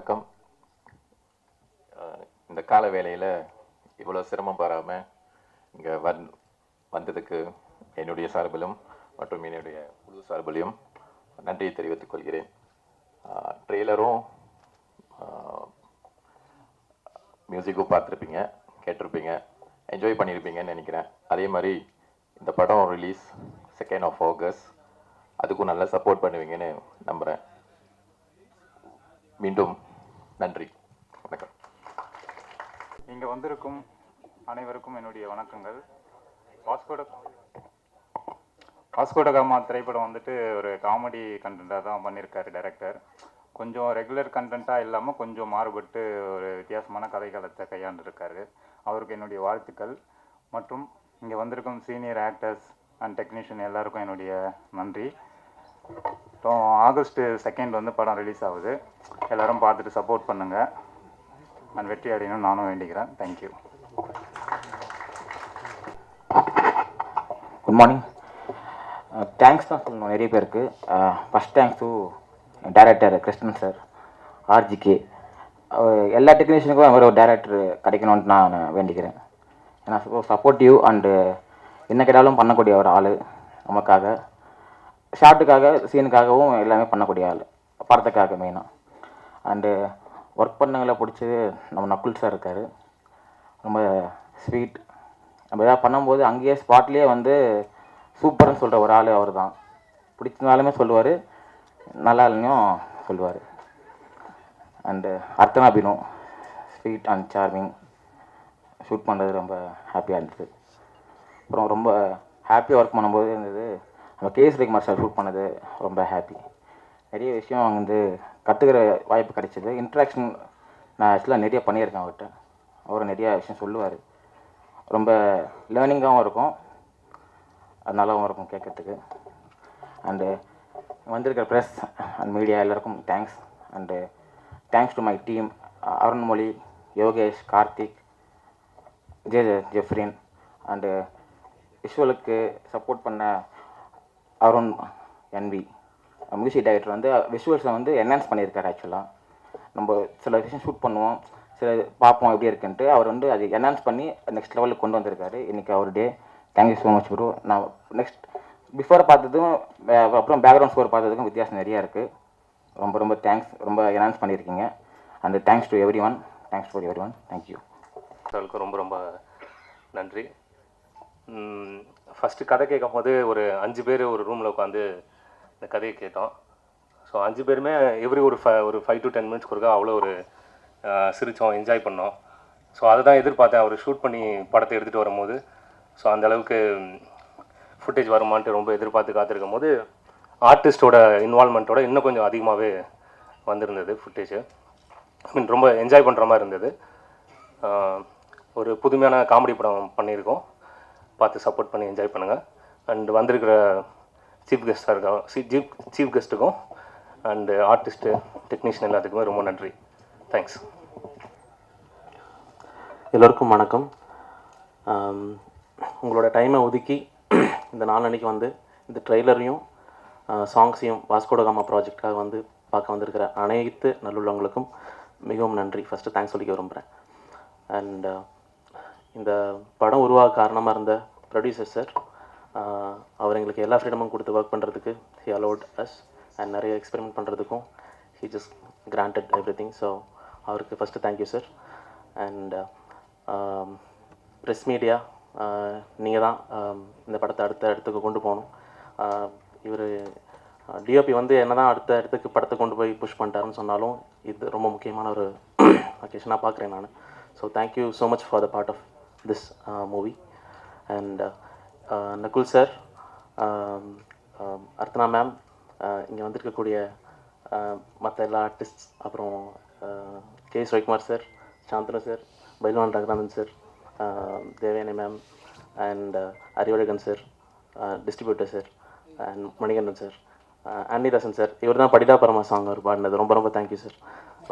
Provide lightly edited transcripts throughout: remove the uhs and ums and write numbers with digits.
வணக்கம். இந்த கால வேளையில் இவ்வளோ சிரமம் பாராமல் இங்கே வந்ததுக்கு என்னுடைய சார்பிலும் மற்றும் என்னுடைய குழு சார்பிலையும் நன்றியை தெரிவித்துக் கொள்கிறேன். ட்ரெய்லரும் மியூசிக்கும் பார்த்துருப்பீங்க, கேட்டிருப்பீங்க, என்ஜாய் பண்ணியிருப்பீங்கன்னு நினைக்கிறேன். அதே மாதிரி இந்த படம் ரிலீஸ் 2 ஆகஸ்ட், அதுக்கும் நல்லா சப்போர்ட் பண்ணுவீங்கன்னு நம்புகிறேன். மீண்டும் நன்றி, வணக்கம். இங்கே வந்திருக்கும் அனைவருக்கும் என்னுடைய வணக்கங்கள். வாஸ்கோட காமா திரைப்படம் வந்துட்டு ஒரு காமெடி கண்டென்ட்டாக தான் பண்ணியிருக்காரு டைரக்டர். கொஞ்சம் ரெகுலர் கண்டென்ட்டாக இல்லாமல் கொஞ்சம் மாறுபட்டு ஒரு வித்தியாசமான கதைக்களத்தை கையாண்டுருக்காரு. அவருக்கு என்னுடைய வாழ்த்துக்கள். மற்றும் இங்கே வந்திருக்கும் சீனியர் ஆக்டர்ஸ் அண்ட் டெக்னீஷியன் எல்லாருக்கும் என்னுடைய நன்றி. ஆகஸ்ட் 2 வந்து படம் ரிலீஸ் ஆகுது. எல்லோரும் பார்த்துட்டு சப்போர்ட் பண்ணுங்கள் அண்ட் வெற்றி அடையணும்னு நானும் வேண்டிக்கிறேன். தேங்க்யூ. Good morning. தேங்க்ஸ் தான் சொல்லணும் நிறைய பேருக்கு. First thanks to director Krishnan sir, RGK, எல்லா டெக்னீஷியனுக்கும் அவர் ஒரு டைரக்டர் கிடைக்கணும்னு நான் வேண்டிக்கிறேன். ஏன்னா சப்போர்ட்டிவ் அண்டு என்ன கேட்டாலும் பண்ணக்கூடிய ஒரு ஆள், நமக்காக ஷார்ட்டுக்காக சீனுக்காகவும் எல்லாமே பண்ணக்கூடிய ஆள், படத்துக்காக மெயினாக. அண்டு ஒர்க் பண்ணங்களை பிடிச்சது நம்ம நக்குல் சார் இருக்கார், ரொம்ப ஸ்வீட். நம்ம எதாவது பண்ணும்போது அங்கேயே ஸ்பாட்லேயே வந்து சூப்பர்னு சொல்கிற ஒரு ஆள் அவர் தான். பிடிச்சிருந்தாலுமே சொல்லுவார், நல்லா இல்லையும் சொல்லுவார். And Arthana Binu, sweet and charming. Shoot பண்ணுறது ரொம்ப ஹாப்பியாக இருந்தது. அப்புறம் ரொம்ப ஹாப்பியாக ஒர்க் பண்ணும்போது இருந்தது நம்ம கேஎஸ் ரவிக்குமார் சார் ஷூட் பண்ணது ரொம்ப ஹாப்பி. நிறைய விஷயம் வந்து கற்றுக்கிற வாய்ப்பு கிடைச்சிது. இன்ட்ராக்ஷன் நான் ஆக்சுவலாக நிறைய பண்ணியிருக்கேன் அவர்கிட்ட. அவரும் நிறையா விஷயம் சொல்லுவார். ரொம்ப லேர்னிங்காகவும் இருக்கும், அது நல்லாவும் இருக்கும் கேட்குறதுக்கு. அண்டு வந்திருக்கிற ப்ரெஸ் அண்ட் மீடியா எல்லாருக்கும் thanks. And thanks to my team, Arunmozhi, Yogesh, Karthik, Jeffrin. And விஷுவலுக்கு சப்போர்ட் பண்ண அருண் என்வி. மியூசிக் டைரக்டர் வந்து விஷுவல்ஸை வந்து என்ஹான்ஸ் பண்ணியிருக்காரு. ஆக்சுவலாக நம்ம சில விஷயம் ஷூட் பண்ணுவோம், சில பார்ப்போம் எப்படி இருக்குன்ட்டு, அவர் வந்து அது என்ஹான்ஸ் பண்ணி நெக்ஸ்ட் லெவலுக்கு கொண்டு வந்திருக்காரு. இன்றைக்கி அவர் day. Thank you so much bro. நான் நெக்ஸ்ட் பிஃபோர் பார்த்ததும் அப்புறம் பேக்ரவுண்ட் ஸ்கோர் பார்த்ததுக்கும் வித்தியாசம் நிறையா இருக்குது. ரொம்ப ரொம்ப தேங்க்ஸ், ரொம்ப என்ஹான்ஸ் பண்ணியிருக்கீங்க. And thanks to every one, thanks to every one, thank you. ரொம்ப ரொம்ப நன்றி. ஃபஸ்ட்டு கதை கேட்கும் போது ஒரு 5 பேர் ஒரு ரூமில் உட்காந்து இந்த கதையை கேட்டோம். ஸோ 5 பேருமே எவ்ரி ஒரு 5 to 10 மினிட்ஸ்க்கு ஒருக்கா அவ்வளோ ஒரு சிரித்தோம், என்ஜாய் பண்ணோம். ஸோ அதை தான் எதிர்பார்த்தேன் அவர் ஷூட் பண்ணி படத்தை எடுத்துகிட்டு வரும்போது. ஸோ அந்தளவுக்கு ஃபுட்டேஜ் வருமானட்டு ரொம்ப எதிர்பார்த்து காத்திருக்கும் போது ஆர்டிஸ்ட்டோட இன்வால்மெண்ட்டோட இன்னும் கொஞ்சம் அதிகமாகவே வந்திருந்தது ஃபுட்டேஜ். ரொம்ப என்ஜாய் பண்ணுற மாதிரி இருந்தது. ஒரு புதுமையான காமெடி படம் பண்ணியிருக்கோம், பார்த்து சப்போர்ட் பண்ணி என்ஜாய் பண்ணுங்கள். அண்ட் வந்திருக்கிற சீஃப் கெஸ்ட்டுக்கும் அண்டு ஆர்டிஸ்ட்டு, டெக்னீஷியன் எல்லாத்துக்குமே ரொம்ப நன்றி. தேங்க்ஸ். எல்லோருக்கும் வணக்கம். உங்களோட டைமை ஒதுக்கி இந்த நாளன்னைக்கு வந்து இந்த ட்ரெய்லரையும் சாங்ஸையும் வாஸ்கோட காமா ப்ராஜெக்டாக வந்து பார்க்க வந்திருக்கிற அனைத்து நல்லுள்ளவங்களுக்கும் மிகவும் நன்றி. ஃபஸ்ட்டு தேங்க்ஸ் சொல்லிக்க விரும்புகிறேன். அண்ட் இந்த படம் உருவாக காரணமாக இருந்த ப்ரொடியூசர் சார், அவர் எங்களுக்கு எல்லா ஃப்ரீடமும் கொடுத்து ஒர்க் பண்ணுறதுக்கு ஹி அலோட் அஸ். அண்ட் நிறைய எக்ஸ்பெரிமெண்ட் பண்ணுறதுக்கும் he just granted everything. So அவருக்கு first thank you sir. And press media, நீங்கள் தான் இந்த படத்தை அடுத்த இடத்துக்கு கொண்டு போகணும். இவர் டிஓபி வந்து என்ன தான் அடுத்த இடத்துக்கு படத்தை கொண்டு போய் புஷ் பண்ணிட்டாருன்னு சொன்னாலும் இது ரொம்ப முக்கியமான ஒரு அக்கேஷனாக பார்க்குறேன் நான். So thank you so much for the part of this movie. And Nakul sir, Arthana ma'am, இங்கே வந்திருக்கக்கூடிய மற்ற எல்லா ஆர்டிஸ்ட்ஸ், அப்புறம் KS Ravikumar sir, Shanthanu sir, Bayilvan Ranganathan sir, Devayani ma'am, and Arivazhagan sir, distributor sir, and Manikandan sir, Annidasan sir. இவர் தான் படிடா பரமா சாங் அவர் பாடினது. ரொம்ப ரொம்ப தேங்க்யூ சார்,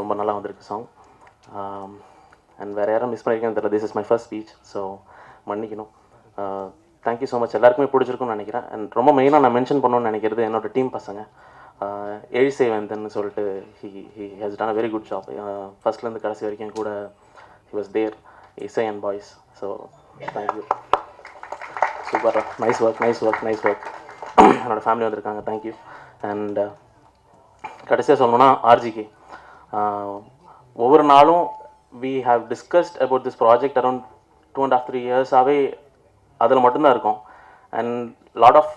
ரொம்ப நல்லா வந்திருக்கு சாங். அண்ட் வேறு யாரும் மிஸ் பண்ணியிருக்கேன்னு தெரியல. This is my first speech, so மன்னிக்கணும். Thank you so much. எல்லாருக்குமே பிடிச்சிருக்குன்னு நினைக்கிறேன். அண்ட் ரொம்ப மெயினாக நான் மென்ஷன் பண்ணணும்னு நினைக்கிறது என்னோடய டீம் பசங்க. எழிசை வேந்தன் சொல்லிட்டு he has done a very good job. ஃபர்ஸ்ட்லேருந்து கடைசி வரைக்கும் கூட he was there, Isai and boys. So thank you, super, nice work, nice work, nice work. என்னோடய ஃபேமிலி வந்திருக்காங்க, தேங்க்யூ. அண்ட் கடைசியாக சொல்லணும்னா ஆர்ஜிகே, ஒவ்வொரு நாளும் we have discussed about this project around 2.5-3 இயர்ஸாகவே அதில் மட்டும்தான் இருக்கும். அண்ட் லாட் ஆஃப்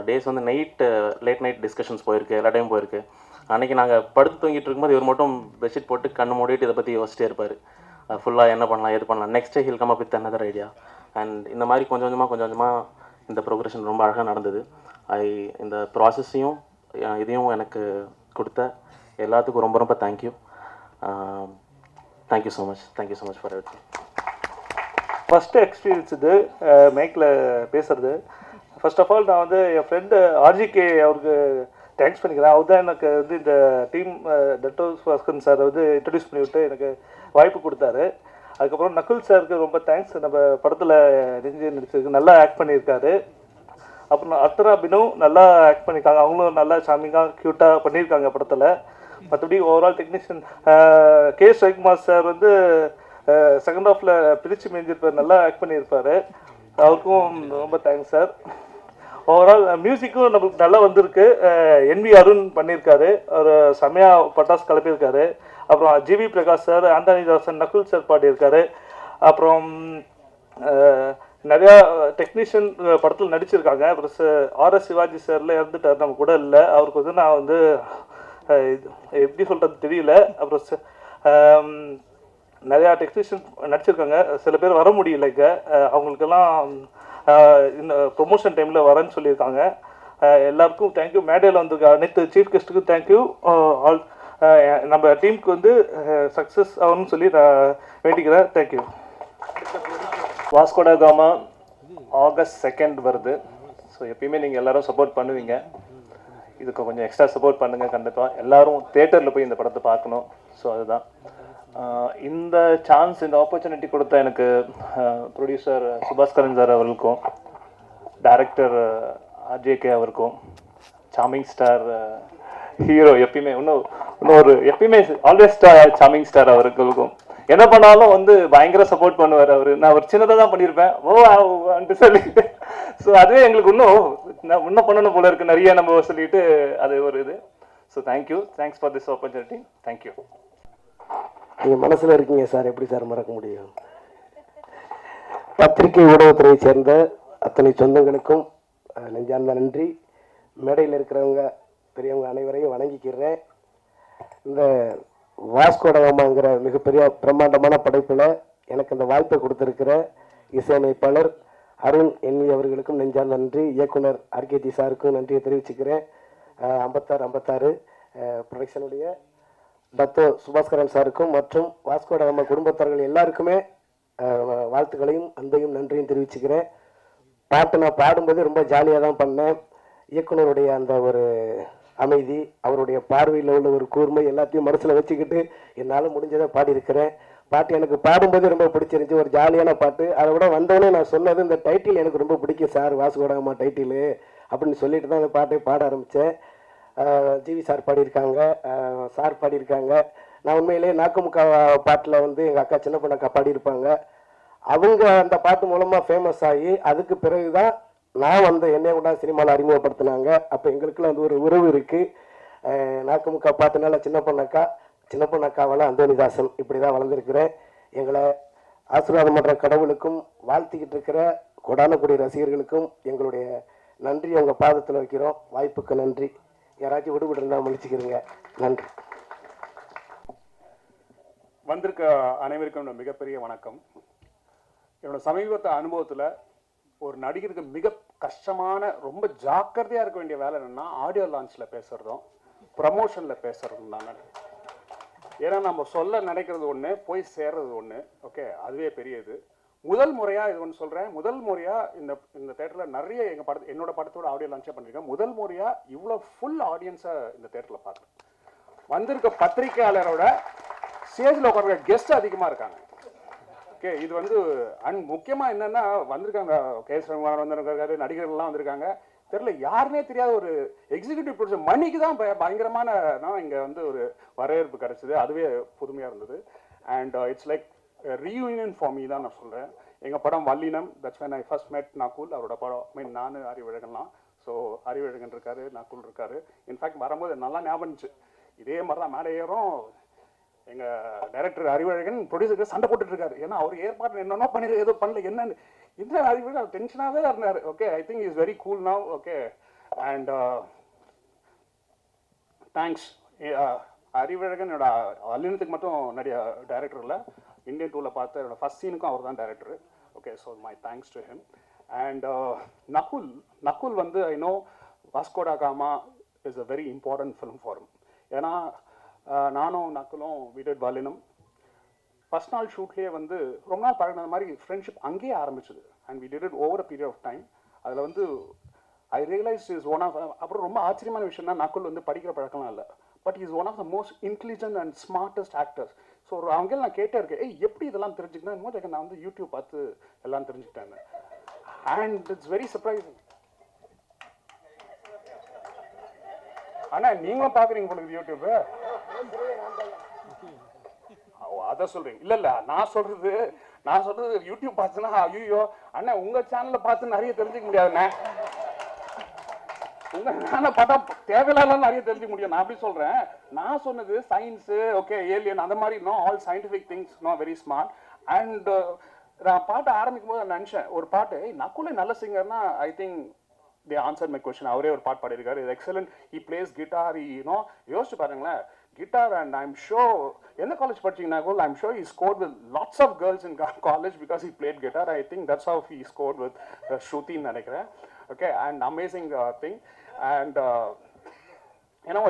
டேஸ் வந்து லேட் நைட் டிஸ்கஷன்ஸ் போயிருக்கு, எல்லா டைம் போயிருக்கு. அன்றைக்கி நாங்கள் படுத்து தூங்கிட்டு இருக்கும்போது இவர் மட்டும் பெட்ஷீட் போட்டு கண்ணு மூடிட்டு இதை பற்றி யோசிச்சிட்டே இருப்பார். ஃபுல்லாக என்ன பண்ணலாம், எது பண்ணலாம், next hill come up with another idea. And இந்த மாதிரி கொஞ்சம் கொஞ்சமாக இந்த ப்ரோக்ரஷன் ரொம்ப அழகாக நடந்தது. இந்த ப்ராசஸையும் இதையும் எனக்கு கொடுத்த எல்லாத்துக்கும் ரொம்ப ரொம்ப thank you. Thank you so much for everything. First experience இது மைக்கில் பேசுகிறது. ஃபர்ஸ்ட் ஆஃப் ஆல் நான் வந்து என் ஃப்ரெண்டு ஆர்ஜிகே அவருக்கு தேங்க்ஸ் பண்ணிக்கிறேன். அவர் தான் எனக்கு வந்து இந்த டீம் டட்டோஸ் பாஸ்கரன் சார் வந்து இன்ட்ரடியூஸ் பண்ணிவிட்டு எனக்கு வாய்ப்பு கொடுத்தாரு. அதுக்கப்புறம் நக்குல் சாருக்கு ரொம்ப தேங்க்ஸ். நம்ம படத்தில் நடிச்சிருக்கு, நல்லா ஆக்ட் பண்ணியிருக்காரு. அப்புறம் அர்த்தனா பினு நல்லா ஆக்ட் பண்ணியிருக்காங்க, அவங்களும் நல்லா சாமிங்காக க்யூட்டாக பண்ணியிருக்காங்க படத்தில். மற்றபடி overall technician K Sreekumar sir வந்து செகண்ட் ஹாஃபில் பிரித்து மேய்ஞ்சிருப்பார், நல்லா ஆக்ட் பண்ணியிருப்பார். அவருக்கும் ரொம்ப தேங்க்ஸ் சார். ஓவரால் மியூசிக்கும் நம்மளுக்கு நல்லா வந்திருக்கு. NV அருண் பண்ணியிருக்காரு, அவர் செம்மையாக பட்டாசு கிளப்பியிருக்காரு. அப்புறம் ஜிவி பிரகாஷ் சார், ஆண்டனி தாசன், நக்குல் சார் பாடியிருக்காரு. அப்புறம் நிறையா டெக்னீஷியன் படத்தில் நடிச்சிருக்காங்க. அப்புறம் RS சிவாஜி சார்ல இறந்துட்டார், நம்ம கூட இல்லை. அவருக்கு வந்து நான் வந்து எப்படி சொல்கிறது தெரியல. அப்புறம் நிறையா டெக்னீஷியன் நடிச்சிருக்காங்க, சில பேர் வர முடியல இங்கே. அவங்களுக்கெல்லாம் இந்த ப்ரொமோஷன் டைமில் வரேன்னு சொல்லியிருக்காங்க. எல்லாருக்கும் தேங்க்யூ. மேடையில் வந்திருக்க அனைத்து சீஃப் கெஸ்ட்டுக்கும் தேங்க்யூ. ஆல் நம்ம டீமுக்கு வந்து சக்ஸஸ் ஆகணும்னு சொல்லி நான் வேண்டிக்கிறேன். தேங்க்யூ. வாஸ்கோட காமா August 2 வருது. ஸோ எப்பயுமே நீங்கள் எல்லோரும் சப்போர்ட் பண்ணுவீங்க, இதுக்கு கொஞ்சம் எக்ஸ்ட்ரா சப்போர்ட் பண்ணுங்கள். கண்டிப்பாக எல்லோரும் தேட்டரில் போய் இந்த படத்தை பார்க்கணும். ஸோ அதுதான் இந்த சான்ஸ், இந்த ஆப்பர்ச்சுனிட்டி கொடுத்த எனக்கு ப்ரொடியூசர் சுபாஸ்கரன் சார் அவர்களுக்கும், டைரக்டர் RJK அவருக்கும், சாமிங் ஸ்டார் ஹீரோ எப்பயுமே எப்பயுமே ஆல்வேஸ் சாமிங் ஸ்டார் அவர்களுக்கும், என்ன பண்ணாலும் வந்து பயங்கர சப்போர்ட் பண்ணுவார் அவர். நான் ஒரு சின்னதாக தான் பண்ணியிருப்பேன், ஓ சொல்லிட்டு. ஸோ அதுவே எங்களுக்கு இன்னும் பண்ணணும் போல இருக்குது, நிறைய நம்ம சொல்லிட்டு அது ஒரு இது. So thanks for this opportunity. Thank you. நீங்கள் மனசில் இருக்கீங்க சார், எப்படி சார் மறக்க முடியும்? பத்திரிகை ஊடகத்துறையை சேர்ந்த அத்தனை சொந்தங்களுக்கும் நெஞ்சார்ந்த நன்றி. மேடையில் இருக்கிறவங்க பெரியவங்க அனைவரையும் வணங்கிக்கிறேன். இந்த வாஸ்கோடகாமாங்கிற மிகப்பெரிய பிரம்மாண்டமான படைப்பில் எனக்கு இந்த வாய்ப்பை கொடுத்துருக்கிற இசையமைப்பாளர் அருண் NV அவர்களுக்கும் நெஞ்சார்ந்த நன்றி. இயக்குனர் RKG சாருக்கும் நன்றியை தெரிவிச்சுக்கிறேன். 56 ப்ரொடக்ஷனுடைய டத்தோ சுபாஸ்கரன் சாருக்கும் மற்றும் வாஸ்கோடகாமா குடும்பத்தார்கள் எல்லாருக்குமே வாழ்த்துக்களையும் அன்பையும் நன்றியும் தெரிவிச்சுக்கிறேன். பாட்டு நான் பாடும்போது ரொம்ப ஜாலியாக தான் பண்ணேன். இயக்குனருடைய அந்த ஒரு அமைதி, அவருடைய பார்வையில் உள்ள ஒரு கூர்மை எல்லாத்தையும் மனசில் வச்சுக்கிட்டு என்னால் முடிஞ்சதை பாடியிருக்கிறேன். பாட்டு எனக்கு பாடும்போது ரொம்ப பிடிச்சிருந்துச்சி, ஒரு ஜாலியான பாட்டு. அதை விட வந்தோடனே நான் சொன்னது, இந்த டைட்டில் எனக்கு ரொம்ப பிடிக்கும் சார், வாஸ்கோடகாமா டைட்டிலு அப்படின்னு சொல்லிட்டு தான் அந்த பாட்டை பாட ஆரம்பித்தேன். ஜிவி சார் பாடியிருக்காங்க, சார் பாடியிருக்காங்க. நான் உண்மையிலே நாக்குமுக்கா பாட்டில் வந்து எங்கள் அக்கா சின்ன பொண்ணு அக்கா பாடியிருப்பாங்க. அவங்க அந்த பாட்டு மூலமாக ஃபேமஸ் ஆகி அதுக்கு பிறகு தான் நான் வந்து என்னை கூட சினிமாவில் அறிமுகப்படுத்தினாங்க. அப்போ எங்களுக்குள்ள அந்த ஒரு உறவு இருக்குது. நாக்குமுக்கா பாட்டுனால சின்ன பொண்ணு அக்காவால் அந்தோனிதாசன் இப்படி தான் வளர்ந்துருக்கிறேன். எங்களை ஆசீர்வாதம் பண்ணுற கடவுளுக்கும் வாழ்த்திக்கிட்டு இருக்கிற கொடானக்குடி ரசிகர்களுக்கும் எங்களுடைய நன்றி உங்கள் பாதத்தில் வைக்கிறோம். வாய்ப்புக்கு நன்றி. யாராச்சும் விடுபட்டு இருந்தால் மன்னிச்சுக்கிறீங்க. நன்றி. வந்திருக்க அனைவருக்கும் மிகப்பெரிய வணக்கம். என்னோட சமீபத்த அனுபவத்தில் ஒரு நடிகருக்கு மிக கஷ்டமான, ரொம்ப ஜாக்கிரதையாக இருக்க வேண்டிய வேலை என்னென்னா ஆடியோ லான்ச்சில் பேசுகிறதும் ப்ரமோஷனில் பேசுகிறதும் தாங்க. ஏன்னா நம்ம சொல்ல நினைக்கிறது ஒன்று, போய் சேர்றது ஒன்று. ஓகே, அதுவே பெரிய இது. முதல் முறையாக இது ஒன்று சொல்கிறேன், முதல் முறையாக இந்த தேட்டரில் நிறைய என்னோட படத்தோட ஆடியோ லான்ச்சே பண்ணியிருக்கேன். முதல் முறையாக இவ்வளோ ஃபுல் ஆடியன்ஸை இந்த தேட்டரில் பார்க்குறேன். வந்திருக்க பத்திரிகையாளரோட ஸ்டேஜில் உட்கார கெஸ்ட் அதிகமாக இருக்காங்க. ஓகே, இது முக்கியமாக என்னென்னா வந்திருக்காங்க, KS ரகுமார் வந்திருக்காரு, நடிகர்கள்லாம் வந்திருக்காங்க. தெரியல, யாருன்னே தெரியாத ஒரு எக்ஸிக்யூட்டிவ் ப்ரொடியூசர் மணிக்கு தான் பயங்கரமான இங்கே வந்து ஒரு வரவேற்பு கிடைச்சிது. அதுவே புதுமையாக இருந்தது. And it's like reunion for me தான் நான் சொல்கிறேன். எங்கள் படம் வல்லினம், that's when I first met Nakul. அவரோட படம் மீன் நான் அறிவழகன்லாம். ஸோ அறிவழகன் இருக்காரு, நகுல் இருக்காரு. இன்ஃபேக்ட் வரும்போது நல்லா ஞாபகம் இருந்துச்சு, இதே மாதிரி தான் மேடை ஏறும் எங்கள் டைரக்டர் அறிவழகன் ப்ரொடியூசருக்கு சண்டை போட்டுட்டு இருக்காரு. ஏன்னா அவர் ஏற்பாடு என்னென்னோ பண்ணிடு, ஏதோ பண்ணல, என்னன்னு இந்த அறிவழகன் டென்ஷனாகவே இருந்தார். Okay, I think is very cool now. Okay, and thanks. Arivazhagan என்னோட வல்லினத்துக்கு மட்டும் நிறைய டைரக்டர் இல்லை, இந்தியன் டூவில் பார்த்த என்னோட ஃபர்ஸ்ட் சீனுக்கும் அவர் தான் director. Okay, so my thanks to him. And Nakul வந்து I know Vasco da Gama is a very important film for him. ஏன்னா நானும் நக்குலும் we did வல்லினம். ஃபர்ஸ்ட் நாள் ஷூட்லேயே வந்து ரொம்ப நாள் பழகின மாதிரி ஃப்ரெண்ட்ஷிப் அங்கேயே ஆரம்பிச்சுது. And we did it over a period of time. அதில் வந்து I realise is one of, அப்புறம் ரொம்ப ஆச்சரியமான விஷயம்னா நக்குல் வந்து படிக்கிற பழக்கம்லாம் இல்லை, but is one of the most intelligent and smartest actors. So அவங்க நான் கேட்டே இருக்கேன், எப்படி இதெல்லாம் தெரிஞ்சுக்கணும் போது நான் வந்து யூடியூப் பார்த்து எல்லாம் தெரிஞ்சுக்கிட்டேன். And it's very surprising. ஆனால் நீங்களும் பார்க்குறீங்க உங்களுக்கு யூடியூப்பு, அதை சொல்றீங்க? இல்லை, நான் சொல்றது யூடியூப் பார்த்துன்னா ஐயோ அண்ணா உங்கள் சேனலில் பார்த்து நிறைய தெரிஞ்சுக்க முடியாதுண்ணே. உங்க சேனலை பார்த்தா தேவையில்லாத நிறைய தெரிஞ்சுக்க முடியும். நான் அப்படி சொல்கிறேன். நான் சொன்னது சயின்ஸு, ஓகே, ஏலியன், அந்த மாதிரி no all scientific things, no very smart. And நான் பாட்டு ஆரம்பிக்கும் போது நான் நினச்சேன், ஒரு பாட்டு நக்குலே நல்ல சிங்கர்னா I think they answered my question. அவரே ஒரு பாட்டு பாடியிருக்காரு, is excellent. he plays guitar, யோசிச்சு பாருங்களேன், கிட்டார். அண்ட் ஐம் ஷோர் எந்த காலேஜ் படிச்சீங்கன்னா I'm sure he scored with lots of girls in college because he played guitar. I think that's how he scored with Shruti நினைக்கிறேன். Okay, and amazing thing. And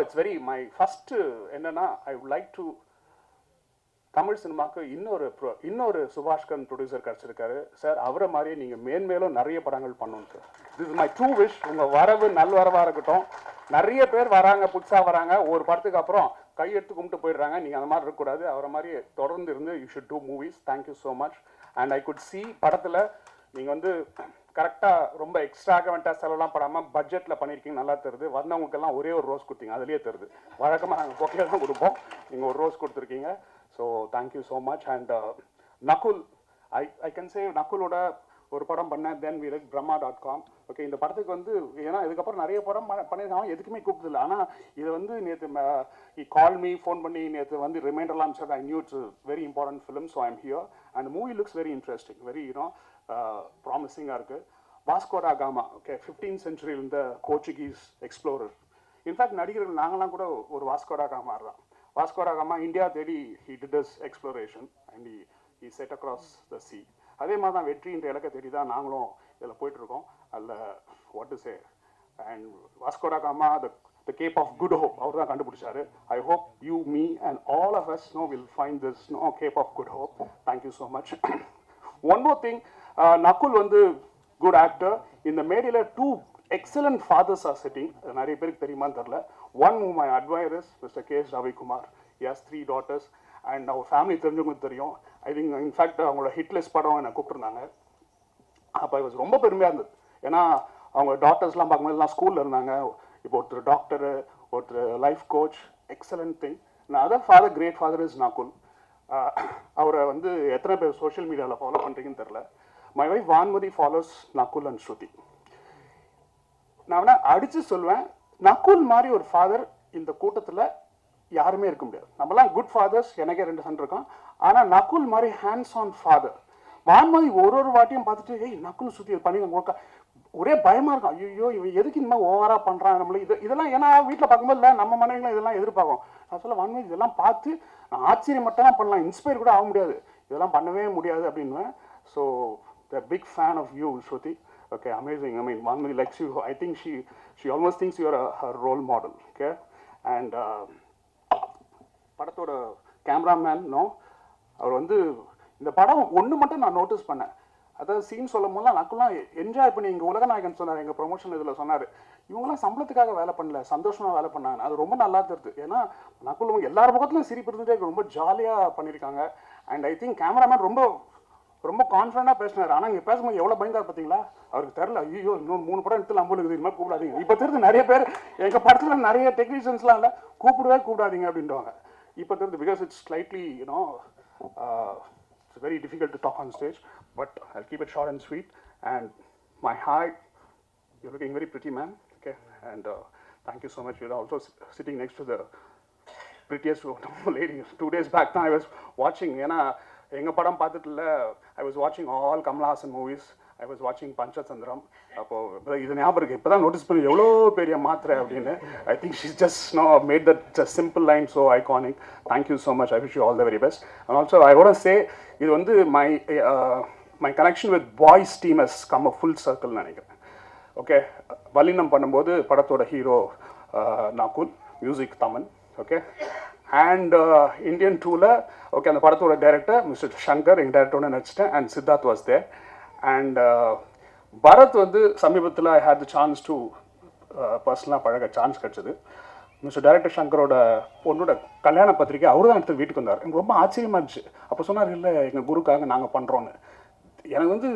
it's very my first என்னன்னா I would like to Tamil சினிமாவுக்கு இன்னொரு Subaskaran producer கிடச்சிருக்காரு sir. அவரை மாதிரியே நீங்கள் மேன்மேலும் நிறைய படங்கள் பண்ணணும் sir. This is my true wish. உங்கள் வரவு நல்வரவாக இருக்கட்டும். நிறைய பேர் வராங்க, புதுசாக வராங்க, ஒரு படத்துக்கு அப்புறம் கையெடுத்து கும்பிட்டு போயிடுறாங்க. நீங்கள் அந்த மாதிரி இருக்கக்கூடாது. அவரை மாதிரி தொடர்ந்து இருந்து you should do movies. Thank you so much. And I could see படத்தில் நீங்கள் வந்து கரெக்டாக ரொம்ப எக்ஸ்ட்ராகவெண்ட்டாக செலவெல்லாம் படாமல் பட்ஜெட்டில் பண்ணியிருக்கீங்க, நல்லா தருது. வந்தவங்களுக்கெல்லாம் ஒரே ஒரு ரோஸ் கொடுத்தீங்க, அதுலேயே தருது. வழக்கமாக நாங்கள் பொக்கையாக தான் கொடுப்போம், நீங்கள் ஒரு ரோஸ் கொடுத்துருக்கீங்க. So thank you so much. And Nakul, I can say நகுலோட ஒரு படம் பண்ணேன், then we like brahma.com. Okay, இந்த படத்துக்கு வந்து ஏன்னா இதுக்கப்புறம் நிறைய படம் பண்ணியிருக்காங்க, எதுக்குமே கூப்பிட்டதில்லை. ஆனால் இது வந்து நேற்று கால் மீ ஃபோன் பண்ணி நேற்று வந்து ரிமைண்டர்லாம் sir, I knew it's very important film, so I'm here. And movie looks very interesting, very ப்ராமிசிங்காக இருக்குது. Vasco da Gama, okay, 15th century இருந்த போர்ச்சுகீஸ் எக்ஸ்ப்ளோரர். இன்ஃபேக்ட் நடிகர்கள் நாங்களாம் கூட ஒரு வாஸ்கோடா காமா தான். வாஸ்கோடா காமா இந்தியா தேடி he did his exploration and he set across the sea. அதே மாதிரி தான் வெற்றின்ற இலக்கை தேடி தான் நாங்களும் இதில் போயிட்டுருக்கோம். அதில் what to say, and Vasco da gamma the Cape of Good Hope அவர் தான் கண்டுபிடிச்சாரு. I hope you, me and all of us will find this Cape of Good Hope. Thank you so much. One more thing, Nakul வந்து good actor. இந்த மேடையில் 2 excellent fathers are sitting. நிறைய பேருக்கு தெரியுமான்னு தெரில. One whom I admire is Mr. K. S. Ravikumar. He has 3 daughters. And our family தெரிஞ்சவங்களுக்கு தெரியும். I think in fact அவங்களோட ஹிட்லிஸ்ட் படம் என்னை கூப்பிட்டுருந்தாங்க. அப்போ அது ரொம்ப பெருமையாக இருந்தது. ஏன்னா அவங்க டாட்டர்ஸ்லாம் பார்க்கும்போதுலாம் ஸ்கூலில் இருந்தாங்க. இப்போ ஒருத்தர் டாக்டரு, ஒருத்தர் life coach, excellent thing. Other father, great father is Nakul. அவரை வந்து எத்தனை பேர் சோஷியல் மீடியாவில் ஃபாலோ பண்ணுறீங்கன்னு தெரில. My wife Vanmathi follows Nakul and Shruti. நான் வேணா அடித்து சொல்லுவேன், நகுல் மாதிரி ஒரு ஃபாதர் இந்த கூட்டத்தில் யாருமே இருக்க முடியாது. நம்மலாம் குட் ஃபாதர்ஸ், எனக்கே 2 சன் இருக்கோம். ஆனால் நகுல் மாதிரி ஹேண்ட்ஸ் ஆன் ஃபாதர். வான்மதி ஒரு வாட்டியும் பார்த்துட்டு நகுல் சுற்றி பண்ணி ஒரே பயமாக இருக்கும். ஐயோ இவன் எதுக்கு இந்த மாதிரி ஓவராக பண்ணுறான் நம்மளுக்கு இதெல்லாம். ஏன்னா வீட்டில் பார்க்கும்போது இல்லை, நம்ம மனைவிகளும் இதெல்லாம் எதிர்பார்க்கும். நான் சொல்ல வான்மதி இதெல்லாம் பார்த்து நான் ஆச்சரியம் மட்டும் தான் பண்ணலாம், இன்ஸ்பயர் கூட ஆக முடியாது, இதெல்லாம் பண்ணவே முடியாது அப்படின்னுவேன். So the big fan of you Shruti. Okay, amazing. I mean, Vanmati likes you. I think she almost thinks you are her role model. Okay, and படத்தோட கேமராமேன் அவர் வந்து இந்த படம் ஒன்று மட்டும் நான் நோட்டீஸ் பண்ணேன். அதாவது சீன் சொல்லும் போதெல்லாம் நக்குலாம் என்ஜாய் பண்ணி எங்கள் உலகநாயகன் சொன்னார், எங்கள் ப்ரொமோஷன் இதில் சொன்னார், இவங்களாம் சம்பளத்துக்காக வேலை பண்ணல, சந்தோஷமாக வேலை பண்ணாங்க. அது ரொம்ப நல்லா தெரியுது. ஏன்னா நக்குல் எல்லார் பக்கத்துலையும் சிரிப்பு இருந்துட்டே ரொம்ப ஜாலியாக பண்ணியிருக்காங்க. அண்ட் ஐ திங்க் கேமராமேன் ரொம்ப ரொம்ப கான்ஃபிடண்டாக பேசினார். ஆனால் இங்கே பேசும்போது எவ்வளோ பயந்தார் பார்த்தீங்களா? அவருக்கு தெரில, ஐயோ இன்னும் 3 படம் எடுத்து நம்பளுக்கு இது மாதிரி கூப்பிடாதீங்க. இப்போ தெரிஞ்சு நிறைய பேர் எங்கள் படத்தில் நிறைய டெக்னீஷியன்ஸ்லாம் இல்லை, கூப்பிடாதீங்க அப்படின்வாங்க. இப்போ தெரிஞ்சு because it's slightly it's very difficult to talk on stage, but I'll keep it short and sweet. And my height, you're looking very pretty, man. Okay, and thank you so much. You're also sitting next to the prettiest lady. 2 days back, I was watching. எங்கள் படம் பார்த்துட்டுல I was watching all Kamal Haasan movies. I was watching Panchathanthiram. அப்போது இது ஞாபகம் இருக்குது, இப்போ தான் notice பண்ணி எவ்வளோ பெரிய மாத்திரை அப்படின்னு. I think she's just made that simple line so iconic. Thank you so much. I wish you all the very best. And also I want to say, இது வந்து my connection with boys team has come a full circle நினைக்கிறேன். Okay, Vallinam பண்ணும்போது படத்தோட hero Nakul, music Thaman. Okay, and Indian 2ல okay அந்த படத்தோட director mister Shankar, எங்கள் டைரக்டரோட நடிச்சிட்டேன். And Siddharth was there. And Bharath வந்து சமீபத்தில் I had the chance to பர்சனலாக பழக சான்ஸ் கிடச்சிது. மிஸ்டர் டைரக்டர் சங்கரோட பொண்ணோட கல்யாண பத்திரிக்கை அவர் தான் எடுத்து வீட்டுக்கு வந்தார். எனக்கு ரொம்ப ஆச்சரியமாக இருந்துச்சு. அப்போ சொன்னார், இல்லை எங்கள் குருக்காக நாங்கள் பண்ணுறோன்னு. எனக்கு வந்து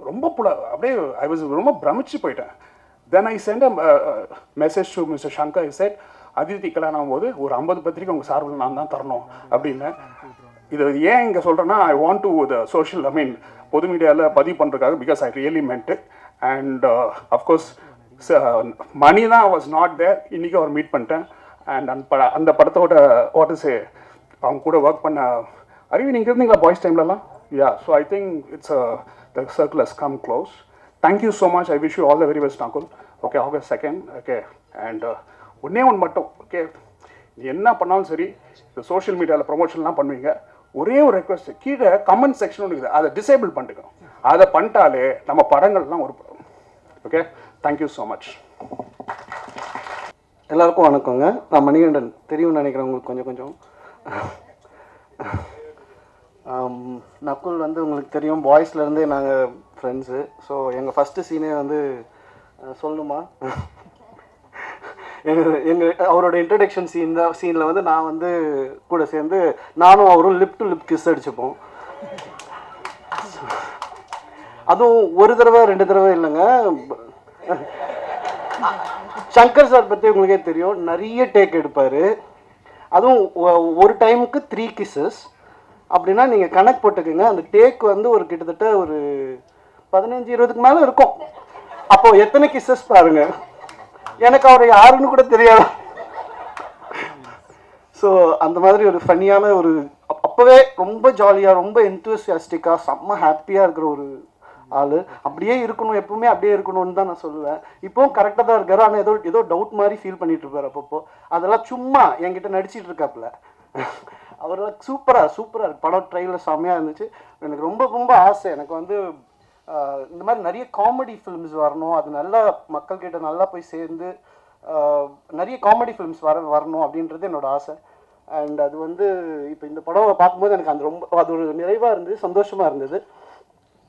ரொம்ப அப்படியே ஐ வாஸ் ரொம்ப பிரமிச்சு போயிட்டேன். Then I sent message to mister Shankar. I said, Aditi கல்யாணம் ஆகும்போது ஒரு 50 பத்திரிக்கை உங்கள் சார்பில் நான் தான் தரணும் அப்படின்னு. இது ஏன் இங்கே சொல்கிறேன்னா, I want to the social பொது மீடியாவில் பதிவு பண்ணுறதுக்காக, because I really meant it. And of course Mani தான் வாஸ் நாட் தேர். இன்றைக்கி அவர் மீட் பண்ணிட்டேன். அண்ட் அந்த படத்தோட வாட்டர்ஸே அவங்க கூட ஒர்க் பண்ண அறிவி நீங்கள் இருந்தீங்களா பாய்ஸ் டைம்லலாம்? Yeah, so I think it's the circle has come close. Thank you so much. I wish you all the very best Nakul. Okay, August 2nd. Okay, and ஒன்றே ஒன்று மட்டும், ஓகே, என்ன பண்ணாலும் சரி, இந்த சோஷியல் மீடியாவில் ப்ரொமோஷன்லாம் பண்ணுவீங்க, ஒரே ஒரு ரெக்வஸ்ட், கீழே கமெண்ட் செக்ஷன் ஒன்று இருக்குது, அதை டிசேபிள் பண்ணிட்டுங்க. அதை பண்ணிட்டாலே நம்ம படங்கள்லாம் ஒரு ஓகே. Thank you so much. எல்லாருக்கும் வணக்கங்க. நான் மணிகண்டன், தெரியும்னு நினைக்கிறேன் உங்களுக்கு கொஞ்சம். நக்குல் வந்து உங்களுக்கு தெரியும், பாய்ஸ்லேருந்தே நாங்கள் ஃப்ரெண்ட்ஸு. ஸோ எங்கள் ஃபஸ்ட்டு சீனே வந்து சொல்லணுமா, அவரோட இன்ட்ரடக்ஷன் சீனில் வந்து நான் வந்து கூட சேர்ந்து நானும் அவரும் லிப் டு லிப் கிஸ் அடிச்சுப்போம். அதுவும் ஒரு தடவை 2 தடவை இல்லைங்க. சங்கர் சார் பற்றி உங்களுக்கே தெரியும், நிறைய டேக் எடுப்பார். அதுவும் ஒரு டைமுக்கு 3 kisses அப்படின்னா நீங்கள் கணக்கு போட்டுக்குங்க. அந்த டேக் வந்து ஒரு கிட்டத்தட்ட ஒரு 15-20க்கு மேலே இருக்கும். அப்போது எத்தனை கிஸ்ஸஸ் பாருங்கள். எனக்கு அவர் யாருன்னு கூட தெரியாது. ஸோ அந்த மாதிரி ஒரு ஃபன்னியான ஒரு அப்போவே ரொம்ப ஜாலியாக, ரொம்ப என்தூசியாஸ்டிக்காக, செம்ம ஹாப்பியாக இருக்கிற ஒரு ஆள். அப்படியே இருக்கணும், எப்பவுமே அப்படியே இருக்கணும்னு தான் நான் சொல்லுவேன். இப்போவும் கரெக்டாக தான் இருக்காரு. ஆனால் ஏதோ டவுட் மாதிரி ஃபீல் பண்ணிட்டு இருப்பார் அப்பப்போ. அதெல்லாம் சும்மா என்கிட்ட நடிச்சிட்டு இருக்காப்புல. அவரெல்லாம் சூப்பராக இருக்கு. படம் ட்ரைலர் செம்மையாக இருந்துச்சு. எனக்கு ரொம்ப ஆசை, எனக்கு வந்து இந்த மாதிரி நிறைய காமெடி ஃபிலிம்ஸ் வரணும். அது நல்லா மக்கள்கிட்ட நல்லா போய் சேர்ந்து நிறைய காமெடி ஃபிலிம்ஸ் வரணும் அப்படின்றது என்னோட ஆசை. அண்ட் அது வந்து இப்போ இந்த படம் பார்க்கும்போது எனக்கு அது ஒரு நிறைவாக இருந்தது, சந்தோஷமாக இருந்தது.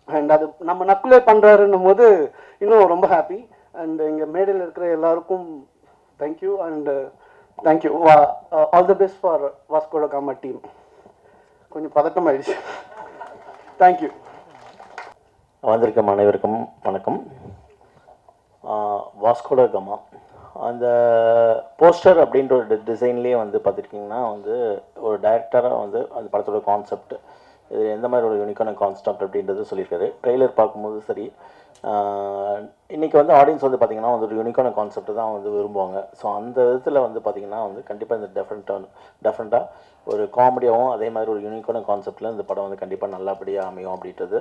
அண்ட் அது நம்ம நக்குலே பண்ணுறாருன்னும் போது இன்னும் ரொம்ப ஹாப்பி. அண்ட் எங்கள் மேடையில் இருக்கிற எல்லாருக்கும் thank you. And thank you, all the best for Vasco ட காமா டீம். கொஞ்சம் பதட்டம் ஆயிடுச்சு. தேங்க்யூ. வந்திருக்கும் அனைவருக்கும் வணக்கம். வாஸ்கோ ட காமா அந்த போஸ்டர் அப்படின்ற ஒரு டிசைன்லேயே வந்து பார்த்துருக்கிங்கன்னா வந்து ஒரு டைரக்டராக வந்து அந்த படத்தோட கான்செப்ட், இது எந்த மாதிரி ஒரு யூனிக்கான கான்செப்ட் அப்படின்றது சொல்லியிருக்காரு. ட்ரெய்லர் பார்க்கும்போது சரி, இன்றைக்கி வந்து ஆடியன்ஸ் வந்து பார்த்திங்கன்னா வந்து ஒரு யூனிக்கான கான்செப்ட் தான் வந்து விரும்புவாங்க. ஸோ அந்த விதத்தில் வந்து பார்த்திங்கன்னா வந்து கண்டிப்பாக இந்த டெஃப்ரெண்ட்டாக ஒரு காமெடியாகவும் அதே மாதிரி ஒரு யூனிக்கான கான்செப்டில் இந்த படம் வந்து கண்டிப்பாக நல்லபடியாக அமையும் அப்படின்றது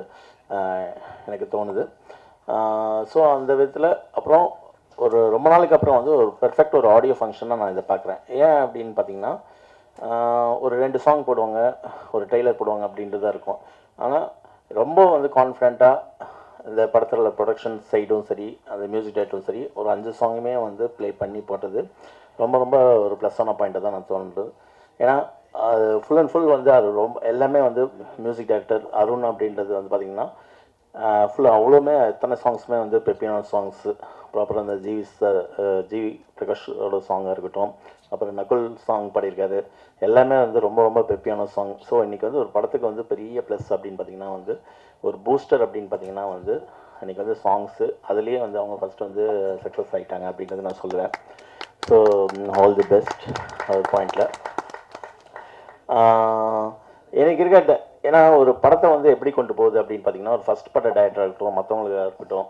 எனக்கு தோணுது. ஸோ அந்த விதத்தில் அப்புறம் ஒரு ரொம்ப நாளைக்கு அப்புறம் வந்து ஒரு பெர்ஃபெக்ட் ஒரு ஆடியோ ஃபங்க்ஷனாக நான் இதை பார்க்குறேன். ஏன் அப்படின்னு பார்த்தீங்கன்னா, ஒரு 2 சாங் போடுவாங்க, ஒரு ட்ரெய்லர் போடுவாங்க அப்படின்றது தான் இருக்கும். ஆனால் ரொம்ப வந்து கான்ஃபிடென்ட்டாக இந்த படத்தில் ப்ரொடக்ஷன் சைடும் சரி, அந்த மியூசிக் டைரக்டரும் சரி, ஒரு 5 சாங்குமே வந்து ப்ளே பண்ணி போட்டது ரொம்ப ஒரு ப்ளஸ்ஸான பாயிண்ட்டை தான் நான் தோணுது. ஏன்னா அது ஃபுல் அண்ட் ஃபுல் வந்து அது ரொம்ப எல்லாமே வந்து மியூசிக் டைரக்டர் அருண் அப்படின்றது வந்து பார்த்திங்கன்னா ஃபுல்லாக அவ்வளோமே எத்தனை சாங்ஸுமே வந்து பெப்பியான சாங்ஸு, ப்ராப்பராக அந்த ஜிவி பிரகாஷோட சாங்காக இருக்கட்டும், அப்புறம் நகுல் சாங் பாடியிருக்காரு, எல்லாமே வந்து ரொம்ப ரொம்ப பெப்பியான சாங். ஸோ இன்றைக்கி வந்து ஒரு படத்துக்கு வந்து பெரிய ப்ளஸ் அப்படின்னு பார்த்தீங்கன்னா வந்து ஒரு பூஸ்டர் அப்படின்னு பார்த்தீங்கன்னா வந்து இன்றைக்கி வந்து சாங்ஸு அதுலேயே வந்து அவங்க ஃபஸ்ட்டு வந்து சக்ஸஸ் ஆகிட்டாங்க அப்படின்றது நான் சொல்லுவேன். ஸோ ஆல் தி பெஸ்ட் ஒரு பாயிண்டில். எனக்கு இருக்க ஏன்னா ஒரு படத்தை வந்து எப்படி கொண்டு போகுது அப்படின்னு பார்த்தீங்கன்னா ஒரு ஃபஸ்ட் பட டைரக்டராக இருக்கட்டும் மற்றவங்களுக்காக இருக்கட்டும்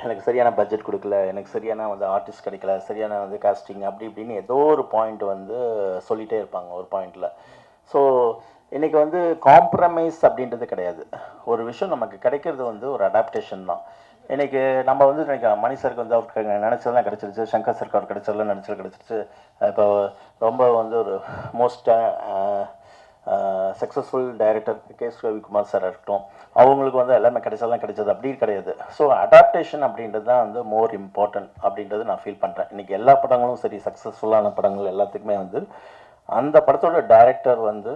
எனக்கு சரியான பட்ஜெட் கொடுக்கல, எனக்கு சரியான வந்து ஆர்டிஸ்ட் கிடைக்கல, சரியான வந்து காஸ்டிங் அப்படி இப்படின்னு ஏதோ ஒரு பாயிண்ட் வந்து சொல்லிகிட்டே இருப்பாங்க ஒரு பாயிண்டில். ஸோ இன்றைக்கி வந்து காம்ப்ரமைஸ் அப்படின்றது கிடையாது. ஒரு விஷயம் நமக்கு கிடைக்கிறது வந்து ஒரு அடாப்டேஷன் தான். இன்றைக்கி நம்ம வந்து இன்றைக்கி மணி சருக்கு வந்து அவருக்கு நினச்சதெல்லாம் கிடச்சிருச்சு, சங்கர் சருக்கு அவர் கிடைச்சதெல்லாம் கிடச்சிருச்சு. இப்போ ரொம்ப வந்து ஒரு most successful director KS. Ravikumar sir இருக்கட்டும், அவங்களுக்கு வந்து எல்லாமே கிடைச்சது அப்படி கிடையாது. ஸோ அடாப்டேஷன் அப்படின்றது தான் வந்து மோர் இம்பார்ட்டன்ட் அப்படின்றது நான் ஃபீல் பண்ணுறேன். இன்றைக்கி எல்லா படங்களும் சரி, சக்ஸஸ்ஃபுல்லான படங்கள் எல்லாத்துக்குமே வந்து அந்த படத்தோட டைரக்டர் வந்து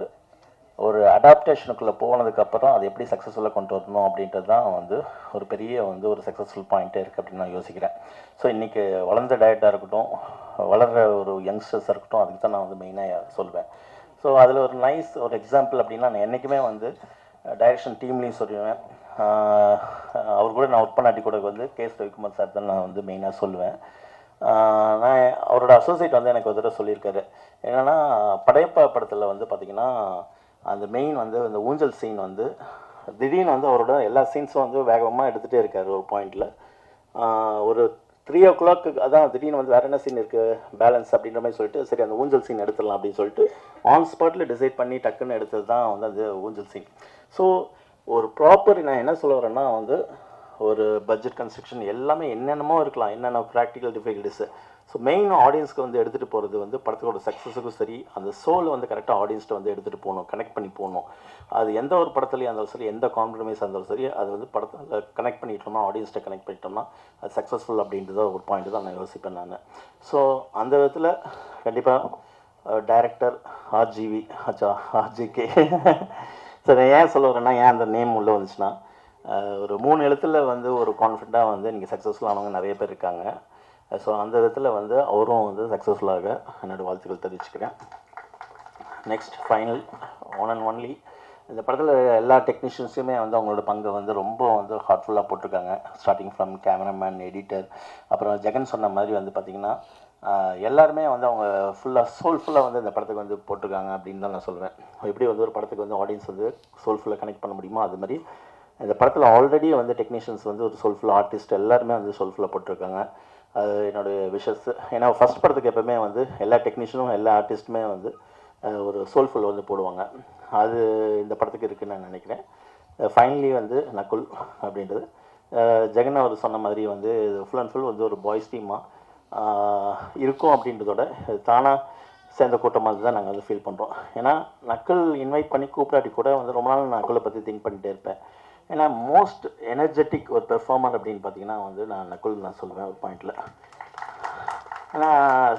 ஒரு அடாப்டேஷனுக்குள்ளே போனதுக்கப்புறம் அது எப்படி சக்ஸஸ்ஃபுல்லாக கொண்டு வரணும் அப்படின்றது தான் வந்து ஒரு பெரிய வந்து ஒரு சக்ஸஸ்ஃபுல் பாயிண்ட்டே இருக்குது அப்படின்னு நான் யோசிக்கிறேன். ஸோ இன்றைக்கி வளர்ந்த டைரக்டராக இருக்கட்டும், வளர்கிற ஒரு யங்ஸ்டர்ஸாக இருக்கட்டும், அதுக்கு தான் நான் வந்து மெயினாக சொல்லுவேன். ஸோ அதில் ஒரு நைஸ் ஒரு எக்ஸாம்பிள் அப்படின்னா நான் என்றைக்குமே வந்து டைரக்ஷன் டீம்லேயும் சொல்லுவேன். அவர் கூட நான் ஒர்க் பண்ணாட்டி கூட வந்து கே.எஸ். ரவிக்குமார் சார் தான் நான் வந்து மெயினாக சொல்லுவேன். நான் அவரோட அசோசியேட் வந்து எனக்கு ஒரு தடவை சொல்லியிருக்காரு. என்னென்னா படையப்பா படத்தில் வந்து பார்த்திங்கன்னா அந்த மெயின் வந்து அந்த ஊஞ்சல் சீன் வந்து திடீர்னு வந்து அவரோட எல்லா சீன்ஸும் வந்து வேகமாக எடுத்துகிட்டே இருக்கார். ஒரு பாயிண்டில் ஒரு 3 o'clock அதான் திடீர்னு வந்து வேறு என்ன சீன் இருக்குது பேலன்ஸ் அப்படின்ற மாதிரி சொல்லிட்டு சரி அந்த ஊஞ்சல் சீன் எடுத்துடலாம் அப்படின்னு சொல்லிட்டு ஆன் ஸ்பாட்டில் டிசைட் பண்ணி டக்குன்னு எடுத்தது தான் வந்து அந்த ஊஞ்சல் சீன். ஸோ ஒரு ப்ராப்பர் நான் என்ன சொல்ல வரேன்னா வந்து ஒரு பட்ஜெட் கன்ஸ்ட்ரக்ஷன் எல்லாமே என்னென்னமோ இருக்கலாம், என்னென்ன ப்ராக்டிக்கல் டிஃபிகல்ட்டிஸு. ஸோ மெயின் ஆடியன்ஸ்க்கு வந்து எடுத்துகிட்டு போகிறது வந்து படத்தோட சக்ஸஸுக்கும் சரி, அந்த சோல் வந்து கரெக்டாக ஆடியன்ஸ்ட்டு வந்து எடுத்துகிட்டு போகணும், கனெக்ட் பண்ணி போகணும். அது எந்த ஒரு படத்துலையும் இருந்தாலும் சரி, எந்த காம்ப்ரமைஸாக இருந்தாலும் சரி, அது வந்து படத்தில் கனெக்ட் பண்ணிட்டோம்னா, ஆடியன்ஸ்ட்டை கனெக்ட் பண்ணிட்டோம்னா அது சக்ஸஸ்ஃபுல் அப்படின்றது ஒரு பாயிண்ட் தான் நான் யோசிப்பேன் நான். ஸோ அந்த விதத்தில் கண்டிப்பாக டைரக்டர் ஆர்ஜிகே சரி ஏன் சொல்ல வரேன்னா ஏன் அந்த நேம் உள்ளே வந்துச்சுன்னா ஒரு 3 எழுத்தில் வந்து ஒரு கான்ஃபிடண்ட்டாக வந்து நீங்கள் சக்ஸஸ்ஃபுல் ஆனவங்க நிறைய பேர் இருக்காங்க. ஸோ அந்த விதத்தில் வந்து அவரும் வந்து சக்ஸஸ்ஃபுல்லாக என்னோடய வாழ்த்துக்கள் தெரிவிச்சுக்கிறேன். Next final one and only இந்த படத்தில் எல்லா டெக்னீஷியன்ஸுமே வந்து அவங்களோட பங்கை வந்து ரொம்ப வந்து ஹார்ட்ஃபுல்லாக போட்டிருக்காங்க. ஸ்டார்டிங் ஃப்ரம் கேமராமேன், எடிட்டர், அப்புறம் ஜெகன் சொன்ன மாதிரி வந்து பார்த்திங்கன்னா எல்லாருமே வந்து அவங்க சோல்ஃபுல்லாக வந்து இந்த படத்துக்கு வந்து போட்டிருக்காங்க அப்படின்னு தான் நான் சொல்லுவேன். எப்படி வந்து ஒரு படத்துக்கு வந்து ஆடியன்ஸ் வந்து சோல்ஃபுல்லாக கனெக்ட் பண்ண முடியுமோ அது மாதிரி இந்த படத்தில் ஆல்ரெடி வந்து டெக்னீஷியன்ஸ் வந்து ஒரு சோல்ஃபுல் ஆர்டிஸ்ட் எல்லாருமே வந்து சோல்ஃபுல்லாக போட்டிருக்காங்க. அது என்னுடைய விஷஸ். ஏன்னா ஃபஸ்ட் படத்துக்கு எப்போவுமே வந்து எல்லா டெக்னீஷியனும் எல்லா ஆர்டிஸ்ட்டுமே வந்து ஒரு சோல்ஃபுல் வந்து போடுவாங்க. அது இந்த படத்துக்கு இருக்குதுன்னு நான் நினைக்கிறேன். ஃபைனலி வந்து நக்குல் அப்படின்றது ஜெகன் அவர் சொன்ன மாதிரி வந்து ஃபுல் அண்ட் ஃபுல் வந்து ஒரு பாய்ஸ் டீமாக இருக்கும் அப்படின்றதோட தானாக சேர்ந்த கூட்டமாக தான் நாங்கள் வந்து ஃபீல் பண்ணுறோம். ஏன்னா நக்குல் இன்வைட் பண்ணி கூப்பிடாட்டி கூட வந்து ரொம்ப நாள் நக்குலை பற்றி திங்க் பண்ணிகிட்டே இருப்பேன். ஏன்னா மோஸ்ட் எனர்ஜெட்டிக் ஒரு பெர்ஃபார்மர் அப்படின்னு பார்த்தீங்கன்னா வந்து நான் நக்குல் நான் சொல்லுவேன் ஒரு பாயிண்டில். ஏன்னா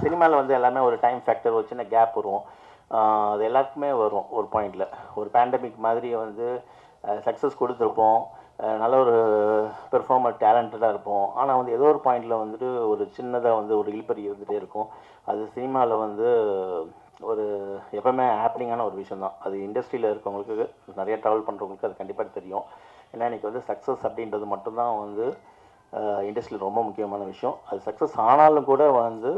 சினிமாவில் வந்து எல்லாமே ஒரு டைம் ஃபேக்டர், ஒரு சின்ன கேப் வரும், அது எல்லாத்துக்குமே வரும் ஒரு பாயிண்டில். ஒரு பேண்டமிக் மாதிரி வந்து சக்ஸஸ் கொடுத்துருப்போம், நல்ல ஒரு பெர்ஃபார்மர் டேலண்டடாக இருப்போம். ஆனால் வந்து ஏதோ ஒரு பாயிண்டில் வந்துட்டு ஒரு சின்னதாக வந்து ஒரு இழுப்பறி இருந்துகிட்டே இருக்கும். அது சினிமாவில் வந்து ஒரு எப்போவுமே ஹேப்பனிங்கான ஒரு விஷயம் தான். அது இண்டஸ்ட்ரியில் இருக்கவங்களுக்கு நிறைய ட்ராவல் பண்ணுறவங்களுக்கு அது கண்டிப்பாக தெரியும். ஏன்னா இன்றைக்கி வந்து சக்ஸஸ் அப்படின்றது மட்டும்தான் வந்து இண்டஸ்ட்ரியில் ரொம்ப முக்கியமான விஷயம். அது சக்ஸஸ் ஆனாலும் கூட வந்து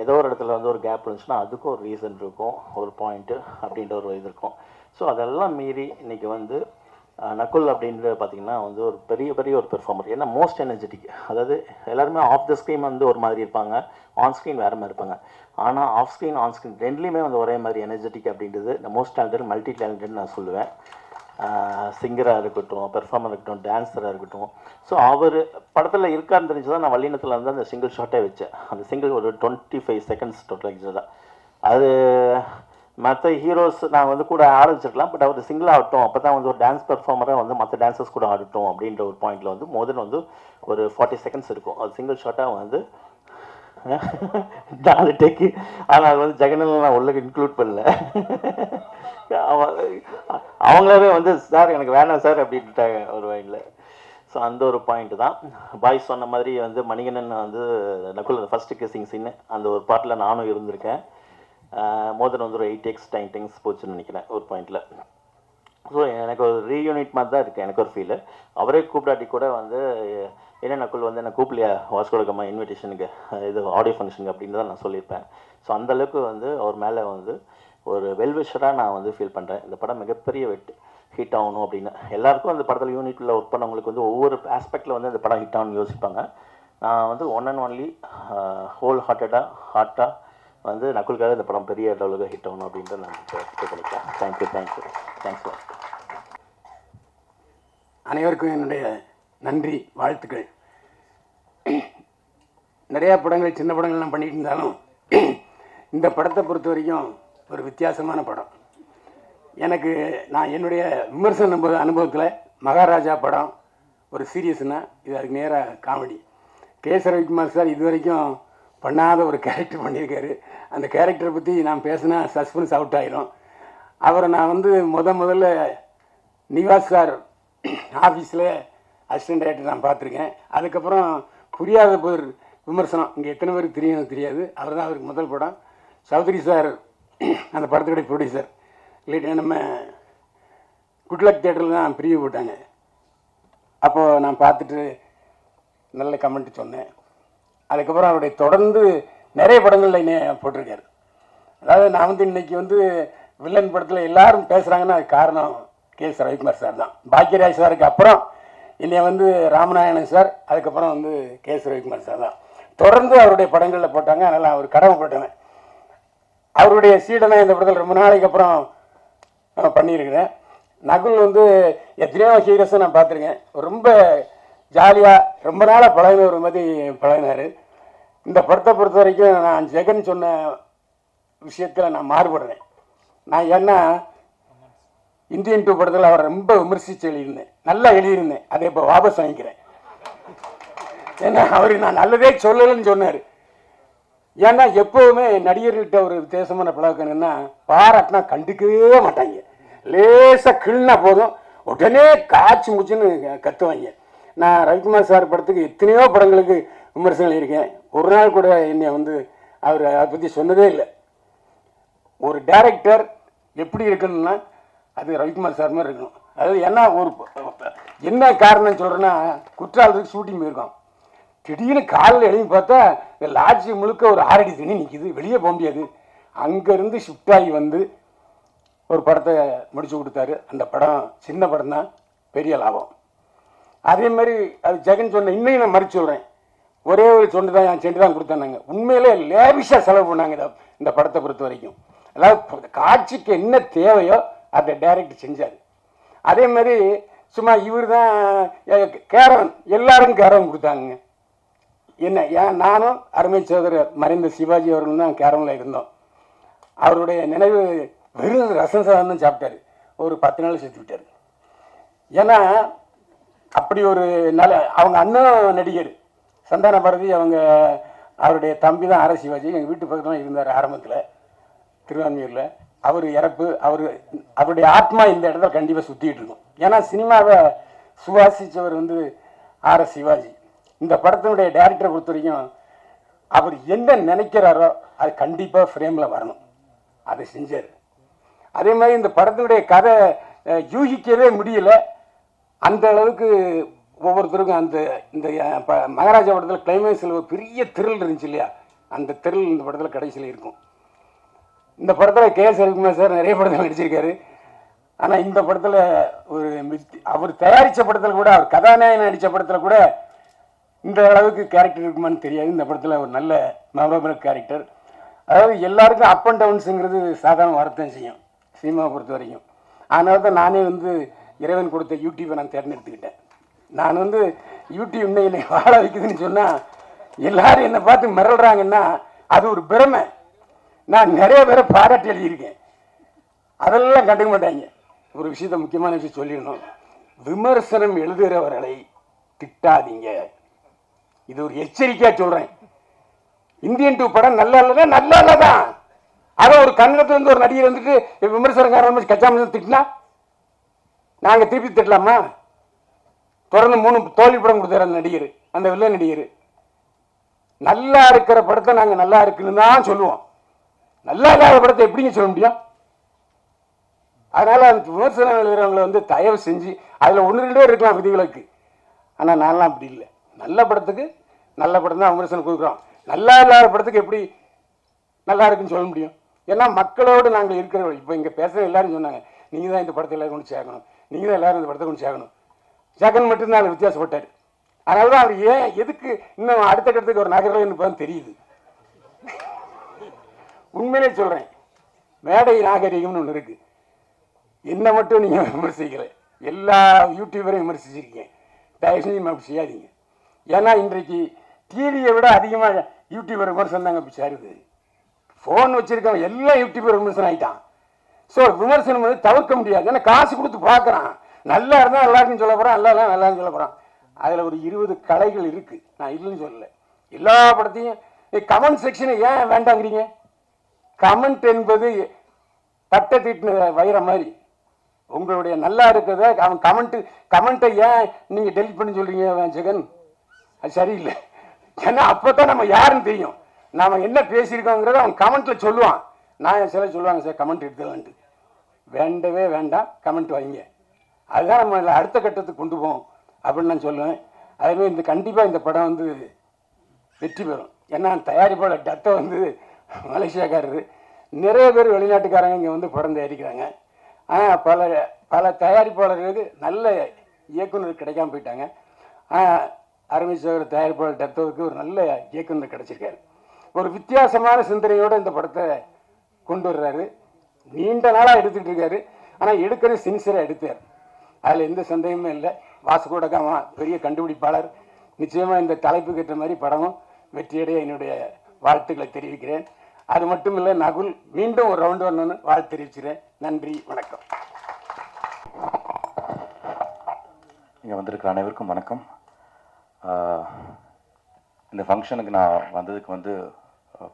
ஏதோ ஒரு இடத்துல வந்து ஒரு கேப் இருந்துச்சுன்னா அதுக்கும் ஒரு ரீசன் இருக்கும், ஒரு பாயிண்ட்டு அப்படின்ற ஒரு இது இருக்கும். ஸோ அதெல்லாம் மீறி இன்றைக்கி வந்து நக்குல் அப்படின்ற பார்த்திங்கன்னா வந்து ஒரு பெரிய ஒரு பெர்ஃபார்மர். ஏன்னா மோஸ்ட் எனர்ஜெட்டிக். அதாவது எல்லாருமே ஆஃப் த ஸ்க்ரீன் வந்து ஒரு மாதிரி இருப்பாங்க, ஆன் ஸ்க்ரீன் வேறு மாதிரி இருப்பாங்க. ஆனால் ஆஃப் ஸ்க்ரீன் ஆன் ஸ்க்ரீன் ரெண்டுலேயுமே வந்து ஒரே மாதிரி எனர்ஜெட்டிக் அப்படின்றது இந்த மோஸ்ட் டேலண்டட் மல்டி டேலண்டட்னு நான் சொல்லுவேன். சிங்கராக இருக்கட்டும், பெர்ஃபார்மராக இருக்கட்டும், டான்ஸராக இருக்கட்டும். ஸோ அவர் படத்தில் இருக்காருன்னு தெரிஞ்சு தான் நான் வல்லினத்தில் வந்து அந்த சிங்கிள் ஷாட்டே வச்சேன். அந்த சிங்கிள் ஒரு 25 seconds டோட்டல் எக்ஸாக்டாக. அது மற்ற ஹீரோஸ் நான் வந்து கூட ஆரம்பிச்சிருக்கலாம், பட் அவர் சிங்கிள் ஆகட்டும், அப்போ தான் வந்து ஒரு டான்ஸ் பெர்ஃபார்மராக வந்து மற்ற டான்ஸர்ஸ் கூட ஆடட்டும் அப்படின்ற ஒரு பாயிண்டில் வந்து மோதன் வந்து ஒரு 40 seconds இருக்கும். அது சிங்கிள் ஷாட்டாக வந்து 4 டேக்கு. ஆனால் அது வந்து ஜெகனில் நான் உள்ள இன்க்ளூட் பண்ணல. அவங்களாவே வந்து சார் எனக்கு வேணாம் சார் அப்படின்ட்டாங்க ஒரு வயலில். ஸோ அந்த ஒரு பாயிண்ட்டு தான். பாய்ஸ் சொன்ன மாதிரி வந்து மணிகண்டன் வந்து நக்குல் ஃபஸ்ட்டு கிஸ்ஸிங் சீன் அந்த ஒரு பாட்டில் நானும் இருந்திருக்கேன். மோர் தென் வந்து ஒரு 8x 9x போச்சுன்னு நினைக்கிறேன் ஒரு பாயிண்டில். ஸோ எனக்கு ஒரு ரீயூனிட் மாதிரி தான் இருக்குது எனக்கு ஒரு ஃபீலு. அவரே கூப்பிடாட்டி கூட வந்து என்ன நக்குள் வந்து என்ன கூப்பிடலையா வாஸ்கோ ட காமா இன்விடேஷனுக்கு இது ஆடியோ ஃபங்க்ஷனுக்கு அப்படின்னு தான் நான் சொல்லியிருப்பேன். ஸோ அந்தளவுக்கு வந்து அவர் மேலே வந்து ஒரு வெல்விஷராக நான் வந்து ஃபீல் பண்ணுறேன். இந்த படம் மிகப்பெரிய ஹிட் ஆகணும் அப்படின்னு. எல்லாருக்கும் அந்த படத்தில் யூனிட்டில் ஒர்க் பண்ணவங்களுக்கு வந்து ஒவ்வொரு ஆஸ்பெக்டில் வந்து அந்த படம் ஹிட் ஆகணும்னு யோசிப்பாங்க. நான் வந்து ஒன் அண்ட் ஒன்லி ஹோல் ஹார்ட்டாக வந்து நக்குளுக்காக இந்த படம் பெரிய லெவலுக்கு ஹிட் ஆகணும் அப்படின்ட்டு நான் பண்ணிக்கிறேன். தேங்க்யூ. அனைவருக்கும் என்னுடைய நன்றி, வாழ்த்துக்கள். நிறையா படங்கள் சின்ன படங்கள்லாம் பண்ணிட்டு இருந்தாலும் இந்த படத்தை பொறுத்த வரைக்கும் ஒரு வித்தியாசமான படம். நான் என்னுடைய விமர்சன அனுபவத்தில் மகாராஜா படம் ஒரு சீரியஸ்னா இது அதுக்கு நேராக காமெடி. கே.எஸ். ரவிக்குமார் சார் இது வரைக்கும் பண்ணாத ஒரு கேரக்டர் பண்ணியிருக்காரு. அந்த கேரக்டரை பற்றி நான் பேசினா சஸ்பென்ஸ் அவுட் ஆகிரும். அவரை நான் வந்து முதல்ல நிவாஸ் சார் ஆஃபீஸில் அசிஸ்டன்ட் டைரக்டர் நான் பார்த்துருக்கேன். அதுக்கப்புறம் புரியாத பேர் விமர்சனம் இங்கே எத்தனை பேருக்கு தெரியாது. அவர் தான் அவருக்கு முதல் படம். சௌத்ரி சார் அந்த படத்துடைய ப்ரொடியூசர். இல்லைட்டு நம்ம குட்லக் தியேட்டரில் தான் பிரிவு போட்டாங்க. அப்போது நான் பார்த்துட்டு நல்ல கமெண்ட் சொன்னேன். அதுக்கப்புறம் அவருடைய தொடர்ந்து நிறைய படங்களில் என்னை போட்டிருக்காரு. அதாவது நான் வந்து இன்றைக்கி வந்து வில்லன் படத்தில் எல்லாரும் பேசுகிறாங்கன்னா அது காரணம் கே.எஸ். ரவிக்குமார் சார் தான். பாக்கியராஜ் சாருக்கு அப்புறம் என்னை வந்து ராமநாராயணன் சார், அதுக்கப்புறம் வந்து கே.எஸ். ரவிக்குமார் சார் தான் தொடர்ந்து அவருடைய படங்களில் போட்டாங்க. அதனால் அவர் கடமைப்பட்டவன். அவருடைய சீடனை இந்த படத்தில் ரொம்ப நாளைக்கு அப்புறம் பண்ணியிருக்கிறேன். நகுல் வந்து எத்தனையோ ஹீரோஸை நான் பார்த்துருக்கேன். ரொம்ப ஜாலியாக ரொம்ப நாளாக பழகின ஒரு மாதிரி பழகினார். இந்த படத்தை பொறுத்த வரைக்கும் நான் ஜெகன் சொன்ன விஷயத்தில் நான் மாறுபடுறேன். நான் ஏன்னா இந்தியன் 2 படத்தில் அவரை ரொம்ப விமர்சித்து எழுதியிருந்தேன். நல்லா எழுதியிருந்தேன். அதை இப்போ வாபஸ் வாங்கிக்கிறேன். ஏன்னா அவருக்கு நான் நல்லதே சொல்லலைன்னு சொன்னார். ஏன்னா எப்போவுமே நடிகர்கள்கிட்ட ஒரு வித்தியாசமான பழக்கணுன்னா பாராட்டினா கண்டுக்கவே மாட்டாங்க. லேசாக கிள்னா போதும் உடனே காய்ச்சி முச்சுன்னு கத்துவாங்க. நான் ரவிக்குமார் சார் படத்துக்கு எத்தனையோ படங்களுக்கு விமர்சனம் இருக்கேன். ஒரு நாள் கூட என்னை வந்து அவர் அதை பற்றி சொன்னதே இல்லை. ஒரு டைரக்டர் எப்படி இருக்கணும்னா அது ரவிக்குமார் சார் மாதிரி இருக்கணும். அதாவது என்ன காரணம் சொல்கிறேன்னா, குற்றாலத்துக்கு ஷூட்டிங் போயிருக்கோம். திடீர்னு காலில் எழுதி பார்த்தா இந்த லாட்ஜி முழுக்க ஒரு 6 அடி தண்ணி நிற்கிது, வெளியே போக முடியாது. அங்கேருந்து ஷிஃப்ட் ஆகி வந்து ஒரு படத்தை முடிச்சு கொடுத்தாரு. அந்த படம் சின்ன படம் தான், பெரிய லாபம். அதே மாதிரி அது ஜெகன் சொன்ன இன்னையும் நான் மறுத்து சொல்கிறேன். ஒரே ஒரு சொண்டு தான் என் செண்டு தான் கொடுத்தாங்க. உண்மையிலே லேவிஷாக செலவு பண்ணாங்க இந்த படத்தை பொறுத்த வரைக்கும். அதாவது காட்சிக்கு என்ன தேவையோ அதை டைரக்டர் செஞ்சார். அதே மாதிரி சும்மா இவர் தான் கேரவன், எல்லாரும் கேரவன் கொடுத்தாங்க. ஏன் நானும் அருமை சோதரர் மறைந்த சிவாஜி அவர்களும் தான் கேரவனில் இருந்தோம். அவருடைய நினைவு வெறும் ரசம் சாதம் தான் சாப்பிட்டாரு. ஒரு 10 நாள் செத்து விட்டார். ஏன்னா அப்படி ஒரு அவங்க அண்ணன் நடிகர் சந்தான பாரதி, அவருடைய தம்பி தான் ஆர் சிவாஜி. எங்கள் வீட்டு பக்கத்தில் இருந்தார் ஆரம்பத்தில் திருவான்மையூரில். அவர் இறப்பு, அவருடைய ஆத்மா இந்த இடத்துல கண்டிப்பாக சுற்றிக்கிட்டு இருக்கும். ஏன்னா சினிமாவை சுவாசித்தவர் வந்து ஆர் சிவாஜி. இந்த படத்தினுடைய டைரக்டரை பொறுத்த வரைக்கும் அவர் என்ன நினைக்கிறாரோ அது கண்டிப்பாக ஃப்ரேமில் வரணும், அதை செஞ்சார். அதே மாதிரி இந்த படத்தினுடைய கதை யூகிக்கவே முடியல. அந்த அளவுக்கு ஒவ்வொருத்தருக்கும் இந்த மகாராஜா படத்தில் கிளைமேக்ஸில் ஒரு பெரிய திரில் இருந்துச்சு இல்லையா, அந்த திரில் இந்த படத்தில் கடைசியில் இருக்கும். இந்த படத்தில் கே.எஸ். ரவிக்குமார் சார் நிறைய படத்தில் நடிச்சிருக்காரு. ஆனால் இந்த படத்தில் அவர் தயாரித்த படத்தில் கூட, அவர் கதாநாயகன் நடித்த படத்தில் கூட இந்த அளவுக்கு கேரக்டர் இருக்குமான்னு தெரியாது. இந்த படத்தில் ஒரு நல்ல மெமரபிள் கேரக்டர். அதாவது எல்லாருக்கும் அப் அண்ட் டவுன்ஸுங்கிறது சாதாரண வார்த்தை செய்யும் சினிமாவை பொறுத்த வரைக்கும். அதனால தான் நானே வந்து இறைவன் கொடுத்த யூடியூப்பை நான் தேர்ந்தெடுத்துக்கிட்டேன். நான் வந்து யூடியூப் இன்னும் என்னை வாழ வைக்குதுன்னு சொன்னால் எல்லாரும் என்னை பார்த்து மிரள்றாங்கன்னா அது ஒரு பிரமை. நான் நிறைய பேரை பாராட்டி எழுதியிருக்கேன், அதெல்லாம் கண்டுக்க மாட்டாங்க. ஒரு விஷயத்த முக்கியமான விஷயம் சொல்லிடணும், விமர்சனம் எழுதுகிறவர்களை திட்டாதீங்க. இது ஒரு எச்சரிக்கையாக சொல்கிறேன். இந்தியன் 2 படம் நல்லா இல்லைன்னா நல்லா இல்லை தான். அதை ஒரு கன்னடத்துல இருந்து ஒரு நடிகர் வந்துட்டு விமர்சனக்காரன் கச்சாம திட்டினா நாங்கள் திருப்பி திட்டலாமா? தொடர்ந்து 3 தோல்வி படம் கொடுத்தாரு அந்த நடிகர், அந்த வில்லன் நடிகர். நல்லா இருக்கிற படத்தை நாங்கள் நல்லா இருக்குன்னு தான் சொல்லுவோம். நல்லா இல்லாத படத்தை எப்படிங்க சொல்ல முடியும்? அதனால் அந்த விமர்சனம் எழுதுகிறவங்களை வந்து தயவு செஞ்சு அதில் 1-2 பேர் இருக்கலாம் விதிகளுக்கு. ஆனால் நான்லாம் அப்படி இல்லை. நல்ல படத்துக்கு நல்ல படம் தான் விமர்சனம் கொடுக்குறோம். நல்லா இல்லாத படத்துக்கு எப்படி நல்லா இருக்குன்னு சொல்ல முடியும்? ஏன்னா மக்களோடு நாங்கள் இருக்கிறோம். இப்போ இங்கே பேசுகிற எல்லாரும் சொன்னாங்க, நீங்கள் தான் இந்த படத்தை எல்லாரும் கொண்டு சேர்க்கணும், நீங்கள் தான் எல்லாரும் இந்த படத்தை கொண்டு சேர்க்கணும். ஜெகன் மட்டும்தான் அதில் வித்தியாசப்பட்டார். அதனால தான் அவர் ஏன் எதுக்கு இன்னும் அடுத்த கட்டத்துக்கு ஒரு நகரம் தெரியுது. உண்மையிலே சொல்கிறேன், மேடை நாகரிகம்னு ஒன்று இருக்குது. என்ன மட்டும் நீங்கள் விமர்சிக்கல, எல்லா யூடியூபரையும் விமர்சிச்சிருக்கீங்க. தயவு செஞ்சு அப்படி செய்யாதீங்க. ஏன்னா இன்றைக்கு டிவியை விட அதிகமாக யூடியூபர் விமர்சனம் தாங்க இப்போ சேருது. ஃபோன் வச்சுருக்கவன் எல்லாம் யூடியூபர் விமர்சனம் ஆகிட்டான். ஸோ விமர்சனம் வந்து தவிர்க்க முடியாது. ஏன்னா காசு கொடுத்து பார்க்குறான். நல்லா இருந்தால் நல்லா இருக்குன்னு சொல்ல போகிறான், நல்லா இல்லை நல்லா சொல்ல போகிறான். அதில் ஒரு 20 கலைகள் இருக்குது, நான் இல்லைன்னு சொல்லலை. எல்லா படத்தையும் கமெண்ட் செக்ஷனை ஏன் வேண்டாங்கிறீங்க? கமெண்ட் என்பது தட்டை தீட்டின வைர மாதிரி. உங்களுடைய நல்லா இருக்கிறத அவன் கமெண்ட்டை ஏன் நீங்கள் டெலிட் பண்ணி சொல்கிறீங்க ஜெகன்? அது சரியில்லை. ஏன்னா அப்போ தான் நம்ம யாருன்னு தெரியும், நாம் என்ன பேசியிருக்கோங்கிறத அவன் கமெண்ட்டில் சொல்லுவான். நான் சில சொல்லுவாங்க சார் கமெண்ட் எடுத்துலான்ட்டு. வேண்டவே வேண்டாம், கமெண்ட் வைங்க. அதுதான் நம்ம அடுத்த கட்டத்துக்கு கொண்டு போவோம் அப்படின்னு நான் சொல்லுவேன். அதேமாதிரி இந்த கண்டிப்பாக இந்த படம் வந்து வெற்றி பெறும். ஏன்னா தயாரிப்பாளர் டத்தை வந்து மலேசியாக்காரரு, நிறைய பேர் வெளிநாட்டுக்காரங்க இங்கே வந்து படம் தயாரிக்கிறாங்க. ஆனால் பல தயாரிப்பாளர்களுக்கு நல்ல இயக்குனர் கிடைக்காம போயிட்டாங்க. அருமை சகோதரர் தயாரிப்பாளர் டத்தோவுக்கு ஒரு நல்ல இயக்குனர் கிடைச்சிருக்காரு. ஒரு வித்தியாசமான சிந்தனையோடு இந்த படத்தை கொண்டு வர்றாரு. நீண்ட நாளாக எடுத்துக்கிட்டு இருக்காரு. ஆனால் எடுக்கிறது சின்சியராக எடுத்தார். அதில் எந்த சந்தேகமும் இல்லை. வாஸ்கோ ட காமா பெரிய கண்டுபிடிப்பாளர். நிச்சயமாக இந்த தலைப்புக்கு ஏற்ற மாதிரி படமும் வெற்றியடைய என்னுடைய வாழ்த்துக்களை தெரிவிக்கிறேன். அது மட்டும் இல்லை, நகுல் மீண்டும் ஒரு ரவுண்டு வரணும்னு வாழ்த்து தெரிவிக்கிறேன். நன்றி, வணக்கம். இங்கே வந்திருக்கிற அனைவருக்கும் வணக்கம். இந்த ஃபங்க்ஷனுக்கு நான் வந்ததுக்கு வந்து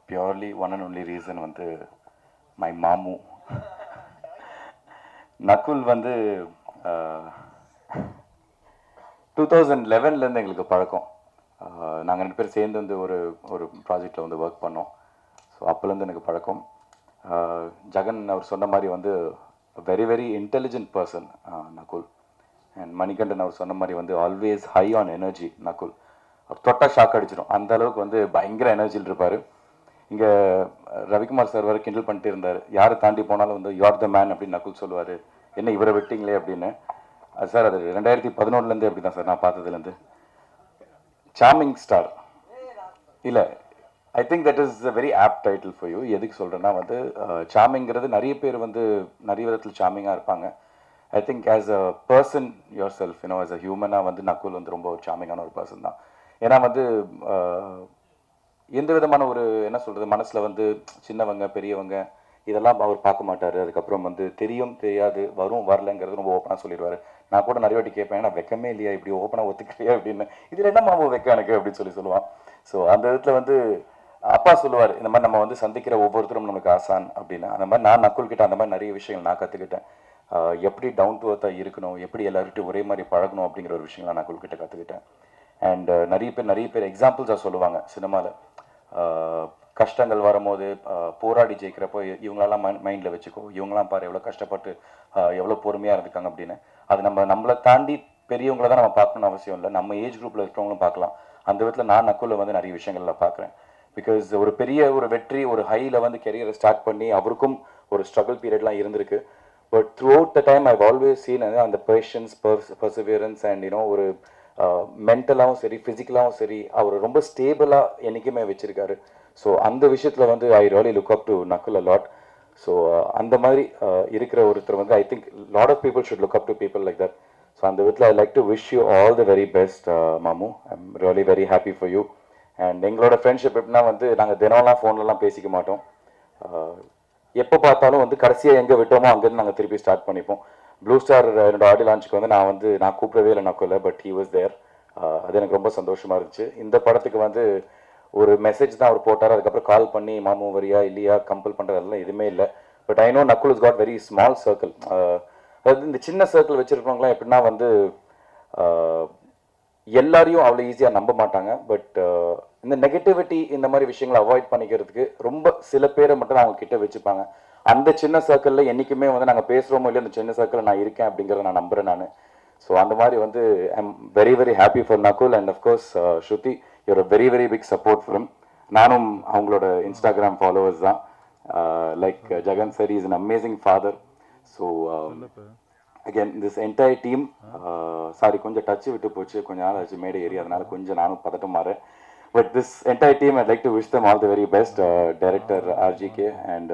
purely one and only reason வந்து மை மாமு நகுல் வந்து 2011 எங்களுக்கு பழக்கம். நாங்கள் 2 பேர் சேர்ந்து வந்து ஒரு ப்ராஜெக்டில் வந்து ஒர்க் பண்ணோம். ஸோ அப்போலேருந்து எனக்கு பழக்கம். ஜெகன் அவர் சொன்ன மாதிரி வந்து very very intelligent person Nakul. And Manikandan அவர் சொன்ன மாதிரி வந்து always high on energy Nakul. அவர் தொட்டா ஷாக் அடிச்சிடும், அந்த அளவுக்கு வந்து பயங்கர எனர்ஜியில் இருப்பார். இங்கே ரவிக்குமார் சார் வரை கிண்டல் பண்ணிட்டு இருந்தார், யாரை தாண்டி போனாலும் வந்து யூ ஆர் த மேன் அப்படின்னு நகுல் சொல்லுவார். என்ன இவரை விட்டிங்களே அப்படின்னு. அது சார் அது 2011 அப்படி தான் சார் நான் பார்த்ததுலேருந்து. சார்மிங் ஸ்டார் இல்லை, I think that is a very opt title for you. எதுக்கு சொல்கிறேன்னா வந்து சார்மிங்கிறது நிறைய பேர் வந்து நிறைய விதத்தில் சார்மிங்காக இருப்பாங்க. I think as a person yourself as a ஹியூமனாக வந்து நகுல் வந்து ரொம்ப ஒரு சார்மிங்கான ஒரு பர்சன் தான். ஏன்னா வந்து எந்த விதமான ஒரு என்ன சொல்கிறது, மனசில் வந்து சின்னவங்க பெரியவங்க இதெல்லாம் அவர் பார்க்க மாட்டார். அதுக்கப்புறம் வந்து தெரியும் தெரியாது வரும் வரலங்கிறது ரொம்ப ஓப்பனாக சொல்லிடுவார். நான் கூட நிறைய வாட்டி கேட்பேன், நான் வெக்கமே இல்லையா இப்படி ஓப்பனாக ஒத்துக்கலையா அப்படின்னு. இதில் என்ன மாமா வெக்க எனக்கு அப்படின்னு சொல்லுவான். ஸோ அந்த விதத்தில் வந்து அப்பா சொல்லுவார், இந்த மாதிரி நம்ம வந்து சந்திக்கிற ஒவ்வொருத்தரும் நமக்கு ஆசான் அப்படின்னு. அந்த மாதிரி நான் நகுல் கிட்ட அந்த மாதிரி நிறைய விஷயங்கள் நான் கற்றுக்கிட்டேன். எப்படி டவுன் டு அர்த்தாக இருக்கணும், எப்படி எல்லார்கிட்டையும் ஒரே மாதிரி பழகணும் அப்படிங்கிற ஒரு விஷயங்கள் நான் நகுல் கிட்ட கற்றுக்கிட்டேன். அண்ட் நிறைய பேர் எக்ஸாம்பிள்ஸாக சொல்லுவாங்க சினிமாவில். கஷ்டங்கள் வரும்போது போராடி ஜெயிக்கிறப்போ இவங்களெல்லாம் மைண்டில் வச்சுக்கோ, இவங்களாம் பாரு எவ்வளோ கஷ்டப்பட்டு எவ்வளோ பொறுமையாக இருந்துக்காங்க அப்படின்னு. அது நம்மளை தாண்டி பெரியவங்கள தான் நம்ம பார்க்கணும்னு அவசியம் இல்லை, நம்ம ஏஜ் குரூப்பில் இருக்கிறவங்களும் பார்க்கலாம். அந்த விதத்தில் நான் நகுலில் வந்து நிறைய விஷயங்கள்ல பார்க்குறேன். பிகாஸ் ஒரு பெரிய ஒரு வெற்றி ஒரு ஹையில் வந்து கெரியரை ஸ்டார்ட் பண்ணி அவருக்கும் ஒரு ஸ்ட்ரகிள் பீரியட்லாம் இருந்திருக்கு. But through out the time I always scene அந்த பேஷன்ஸ் பர்சவியரன்ஸ் அண்ட் ஒரு மென்டலாகவும் சரி ஃபிசிக்கலாகவும் சரி அவர் ரொம்ப ஸ்டேபிளாக என்றைக்குமே வச்சுருக்காரு. ஸோ அந்த விஷயத்தில் வந்து I really look up to Nakul a lot. So அந்த மாதிரி இருக்கிற ஒருத்தர் வந்து I think lot of people should look up to people like that. So அந்த விதத்தில் I like to wish you all the very best மாமு. I am really very happy for you. And எங்களோட friendship எப்படின்னா வந்து நாங்கள் தினம்லாம் ஃபோன்லலாம் பேசிக்க மாட்டோம். எப்போ பார்த்தாலும் வந்து கடைசியாக எங்கே விட்டோமோ அங்கேருந்து நாங்கள் திருப்பி ஸ்டார்ட் பண்ணிப்போம். ப்ளூ ஸ்டார் என்னோட ஆடியோ லான்ச்சுக்கு வந்து நான் கூப்பிடவே இல்லை நகுல, பட் ஹி வாஸ் தேர். அது எனக்கு ரொம்ப சந்தோஷமாக இருந்துச்சு. இந்த படத்துக்கு வந்து ஒரு மெசேஜ் தான் அவர் போட்டார். அதுக்கப்புறம் கால் பண்ணி மாமு வரியா இல்லையா கம்பல் பண்ணுறதெல்லாம் எதுவுமே இல்லை. But I know Nakul is got very small circle. அதாவது இந்த சின்ன சர்க்கிள் வச்சுருக்கவங்களாம் எப்படின்னா வந்து எல்லாரையும் அவ்வளோ ஈஸியாக நம்ப மாட்டாங்க. பட் இந்த நெகட்டிவிட்டி இந்த மாதிரி விஷயங்களை அவாய்ட் பண்ணிக்கிறதுக்கு ரொம்ப சில பேரை மட்டும் அவங்க கிட்ட வச்சுப்பாங்க. அந்த சின்ன சர்க்கிளில் என்றைக்குமே வந்து நாங்கள் பேசுகிறோமோ இல்லையா அந்த சின்ன சர்க்கிளில் நான் இருக்கேன் அப்படிங்கிறத நான் நம்புகிறேன் நான். ஸோ அந்த மாதிரி வந்து I am very very happy for Nakul and of course Shruti your a very very big support from. நானும் அவங்களோட இன்ஸ்டாகிராம் ஃபாலோவர்ஸ் தான். Like Jagan sir is an amazing father. So again this entire team, sorry கொஞ்சம் டச்சு விட்டு போச்சு, கொஞ்சம் நாள் ஆச்சு மேடை ஏறி, அதனால கொஞ்சம் நானும் பதட்டம் மாறேன். But this entire team, I'd like to wish them all the very best. Director RGK and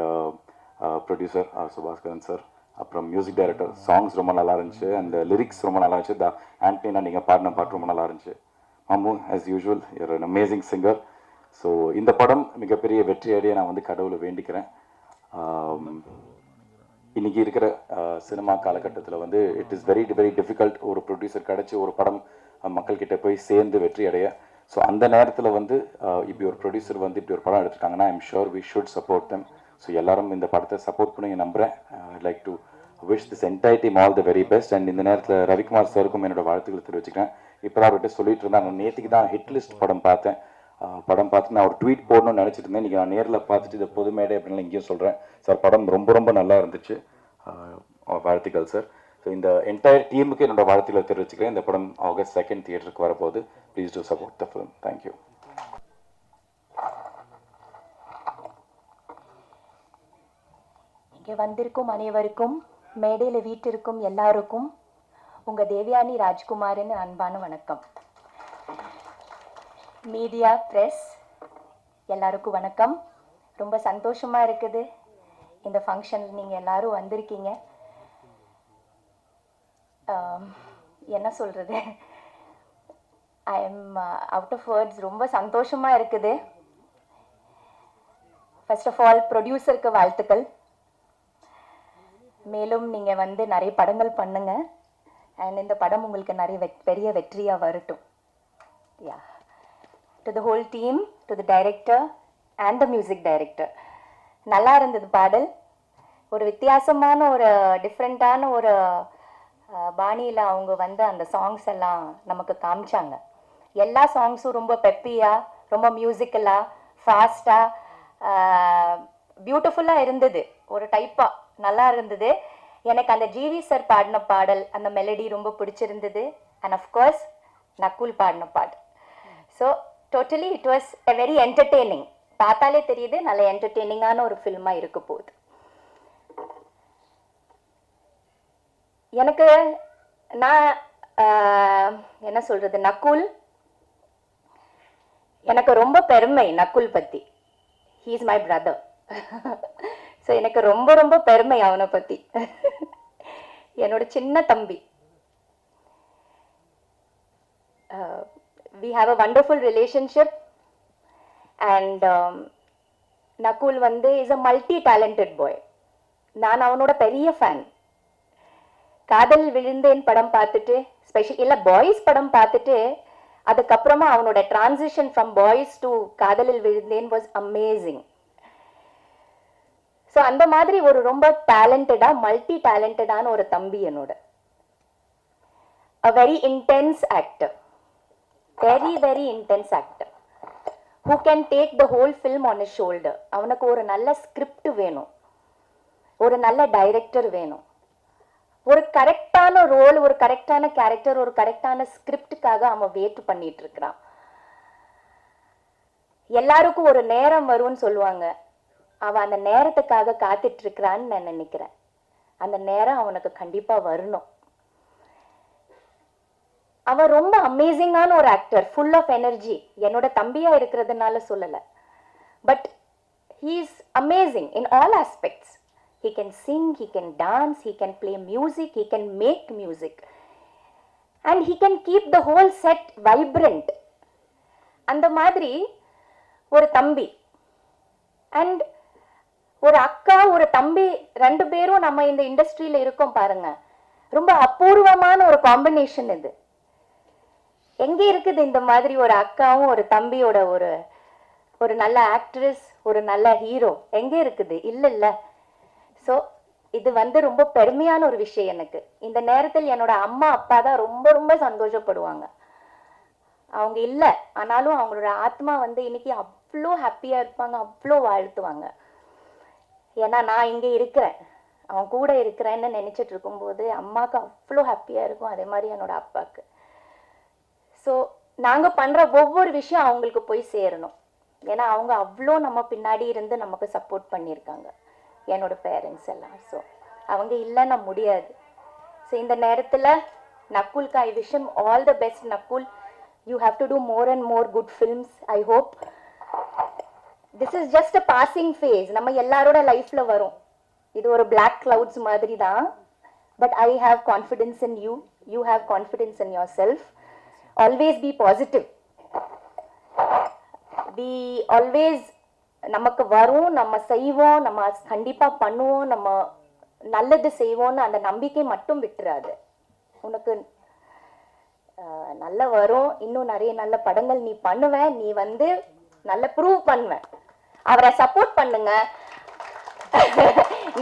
producer Subhaskaran sir. அப்புறம் மியூசிக் டைரக்டர், சாங்ஸ் ரொம்ப நல்லா இருந்துச்சு அண்ட் லிரிக்ஸ் ரொம்ப நல்லா இருந்துச்சு. ஆண்டனினா நீங்கள் பாடின பாட்டு ரொம்ப நல்லா இருந்துச்சு. மாமு as usual you're an amazing singer. So இந்த படம் மிகப்பெரிய வெற்றி அடைய நான் வந்து கடவுளை வேண்டிக்கிறேன். இன்றைக்கி இருக்கிற சினிமா காலகட்டத்தில் வந்து it is very very difficult ஒரு ப்ரொடியூசர் கிடச்சி ஒரு படம் மக்கள்கிட்ட போய் சேர்ந்து வெற்றி அடைய. ஸோ அந்த நேரத்தில் வந்து இப்படி ஒரு ப்ரொடியூசர் வந்து இப்படி ஒரு படம் எடுத்துருக்காங்கன்னா I'm sure we should support them. So எல்லாரும் இந்த படத்தை சப்போர்ட் பண்ணி நம்புகிறேன். I like to wish this entire team all the very best. And இந்த நேரத்தில் ரவிக்குமார் சாருக்கும் என்னோட வாழ்த்துக்களை தெரிவிச்சுக்கிறேன். இப்போ தான் அவர்கிட்ட சொல்லிட்டு இருந்தேன், நான் நேற்றுக்கு தான் ஹிட் லிஸ்ட் படம் பார்த்தேன். படம் பார்த்து நான் ஒரு ட்வீட் போடணும்னு நினச்சிட்டு இருந்தேன். இன்றைக்கி நான் நேரில் பார்த்துட்டு இதை பொது மேடை அப்படின்னு இங்கேயும் சொல்கிறேன். சார் படம் ரொம்ப ரொம்ப நல்லா இருந்துச்சு. வாழ்த்துக்கள் சார். ஸோ இந்த என்டையர் டீமுக்கு என்னோட வாழ்த்துக்களை தெரிவிச்சுக்கிறேன். இந்த படம் August 2 தியேட்டருக்கு வரப்போகுது. Please do support the film. Thank you. இங்கே வந்திருக்கும் அனைவருக்கும், மேடையில் வீட்டிற்கும் எல்லாருக்கும் உங்கள் தேவயானி ராஜ்குமாரின் அன்பான வணக்கம். மீடியா, ப்ரெஸ் எல்லாருக்கும் வணக்கம். ரொம்ப சந்தோஷமாக இருக்குது இந்த ஃபங்க்ஷனில் நீங்கள் எல்லாரும் வந்திருக்கீங்க. என்ன சொல்கிறது, I am out of words. ரொம்ப சந்தோஷமாக இருக்குது. ஃபர்ஸ்ட் ஆஃப் ஆல் ப்ரொடியூசருக்கு வாழ்த்துக்கள். மேலும் நீங்கள் வந்து நிறைய படங்கள் பண்ணுங்க அண்ட் இந்த படம் உங்களுக்கு நிறைய பெரிய வெற்றியாக வரட்டும். Yeah, to the whole team, to the director and the music director. நல்லா இருந்தது பாடல். ஒரு வித்தியாசமான ஒரு டிஃப்ரெண்ட்டான ஒரு பாணியில் அவங்க வந்து அந்த சாங்ஸ் எல்லாம் நமக்கு காமிச்சாங்க. எல்லா சாங்ஸும் ரொம்ப பெப்பியாக, ரொம்ப மியூசிக்கலாக, ஃபாஸ்ட்டாக, பியூட்டிஃபுல்லாக இருந்தது. ஒரு டைப்பாக நல்லா இருந்தது. எனக்கு அந்த ஜிவி சார் பாடின பாடல், அந்த மெலடி ரொம்ப பிடிச்சிருந்தது. அண்ட் அஃப்கோர்ஸ் நக்குல் பாடின பாடல். So totally it was a very entertaining. பார்த்தாலே தெரியுது நல்ல என்டர்டெய்னிங்கான ஒரு ஃபில்மாக இருக்க போகுது. எனக்கு நான் என்ன சொல்கிறது, நக்குல் எனக்கு ரொம்ப பெருமை. நக்குல் பற்றி, he is my brother. So எனக்கு ரொம்ப ரொம்ப பெருமை அவனை பற்றி. என்னோட சின்ன தம்பி. we have a wonderful relationship and Nakul வந்து இஸ் அ மல்டி டேலண்டட் பாய். நான் அவனோட பெரிய ஃபேன். காதல் விழுந்தேன் படம் பார்த்துட்டு, ஸ்பெஷல் இல்லை பாய்ஸ் படம் பார்த்துட்டு, அதுக்கப்புறமா அவனோட டிரான்சிஷன் ஃப்ரம் பாய்ஸ் டு காதலில் விழுந்தேன் வாஸ் அமேசிங். ஸோ அந்த மாதிரி ஒரு ரொம்ப டேலண்டடாக, மல்டி டேலண்டடான ஒரு தம்பி என்னோட. A very intense actor, very very intense actor who can take the whole film on his shoulder. அவனுக்கு ஒரு நல்ல ஸ்கிரிப்ட் வேணும், ஒரு நல்ல டைரக்டர் வேணும், ஒரு கரெக்டான ரோல், ஒரு கரெக்டான கேரக்டர், ஒரு கரெக்டான ஸ்கிரிப்டுக்காக அவன் வெயிட் பண்ணிட்டு இருக்கிறான். எல்லாருக்கும் ஒரு நேரம் வரும்னு சொல்லுவாங்க. அவன் அந்த நேரத்துக்காக காத்துட்டு இருக்கிறான்னு நான் நினைக்கிறேன். அந்த நேரம் அவனுக்கு கண்டிப்பா வரணும். அவன் ரொம்ப அமேசிங்கான ஒரு ஆக்டர், ஃபுல் ஆஃப் எனர்ஜி. என்னோட தம்பியா இருக்கிறதுனால சொல்லலை, but he is amazing in all aspects. He can sing, he can dance, he can play music, he can make music. And he can keep the whole set vibrant. அந்த மாதிரி ஒரு தம்பி and ஒரு அக்கா, ஒரு தம்பி, ரெண்டு பேரும் நம்ம இந்த இண்டஸ்ட்ரியில் இருக்கோம் பாருங்க. ரொம்ப அபூர்வமான ஒரு காம்பினேஷன் இது. எங்கே இருக்குது இந்த மாதிரி ஒரு அக்காவும் ஒரு தம்பியோட ஒரு நல்ல ஆக்ட்ரஸ், ஒரு நல்ல ஹீரோ எங்கே இருக்குது? இல்லை. ஸோ இது வந்து ரொம்ப பெருமையான ஒரு விஷயம் எனக்கு. இந்த நேரத்தில் என்னோட அம்மா அப்பா தான் ரொம்ப ரொம்ப சந்தோஷப்படுவாங்க. அவங்க இல்லை, ஆனாலும் அவங்களோட ஆத்மா வந்து இன்னைக்கு அவ்வளோ ஹாப்பியாக இருப்பாங்க, அவ்வளோ வாழ்த்துவாங்க. ஏன்னா நான் இங்கே இருக்கிறேன், அவன் கூட இருக்கிறேன்னு நினச்சிட்டு இருக்கும்போது அம்மாவுக்கு அவ்வளோ ஹாப்பியாக இருக்கும், அதே மாதிரி என்னோட அப்பாவுக்கு. ஸோ நாங்கள் பண்ணுற ஒவ்வொரு விஷயம் அவங்களுக்கு போய் சேரணும். ஏன்னா அவங்க அவ்வளோ நம்ம பின்னாடி இருந்து நமக்கு சப்போர்ட் பண்ணியிருக்காங்க, என்னோட பேரண்ட்ஸ் எல்லாம். ஸோ அவங்க இல்லைன்னா முடியாது. ஸோ இந்த நேரத்தில் நக்குல்க்கு I wish him all the best. Nakul, you have to do more and more good films. I hope this is just a passing phase, நம்ம எல்லாரோட லைஃப்பில் வரும். இது ஒரு பிளாக் கிளவுட்ஸ் மாதிரி தான். But I have confidence in you, you have confidence in yourself. Always be positive. We always நமக்கு வரும், நம்ம செய்வோம், நம்ம கண்டிப்பாக பண்ணுவோம், நம்ம நல்லது செய்வோம்னு அந்த நம்பிக்கை மட்டும் விட்டுறாது. உனக்கு நல்ல வரும், இன்னும் நிறைய நல்ல படங்கள் நீ பண்ணுவேன், நீ வந்து நல்ல ப்ரூவ் பண்ணுவேன். அவரை சப்போர்ட் பண்ணுங்க,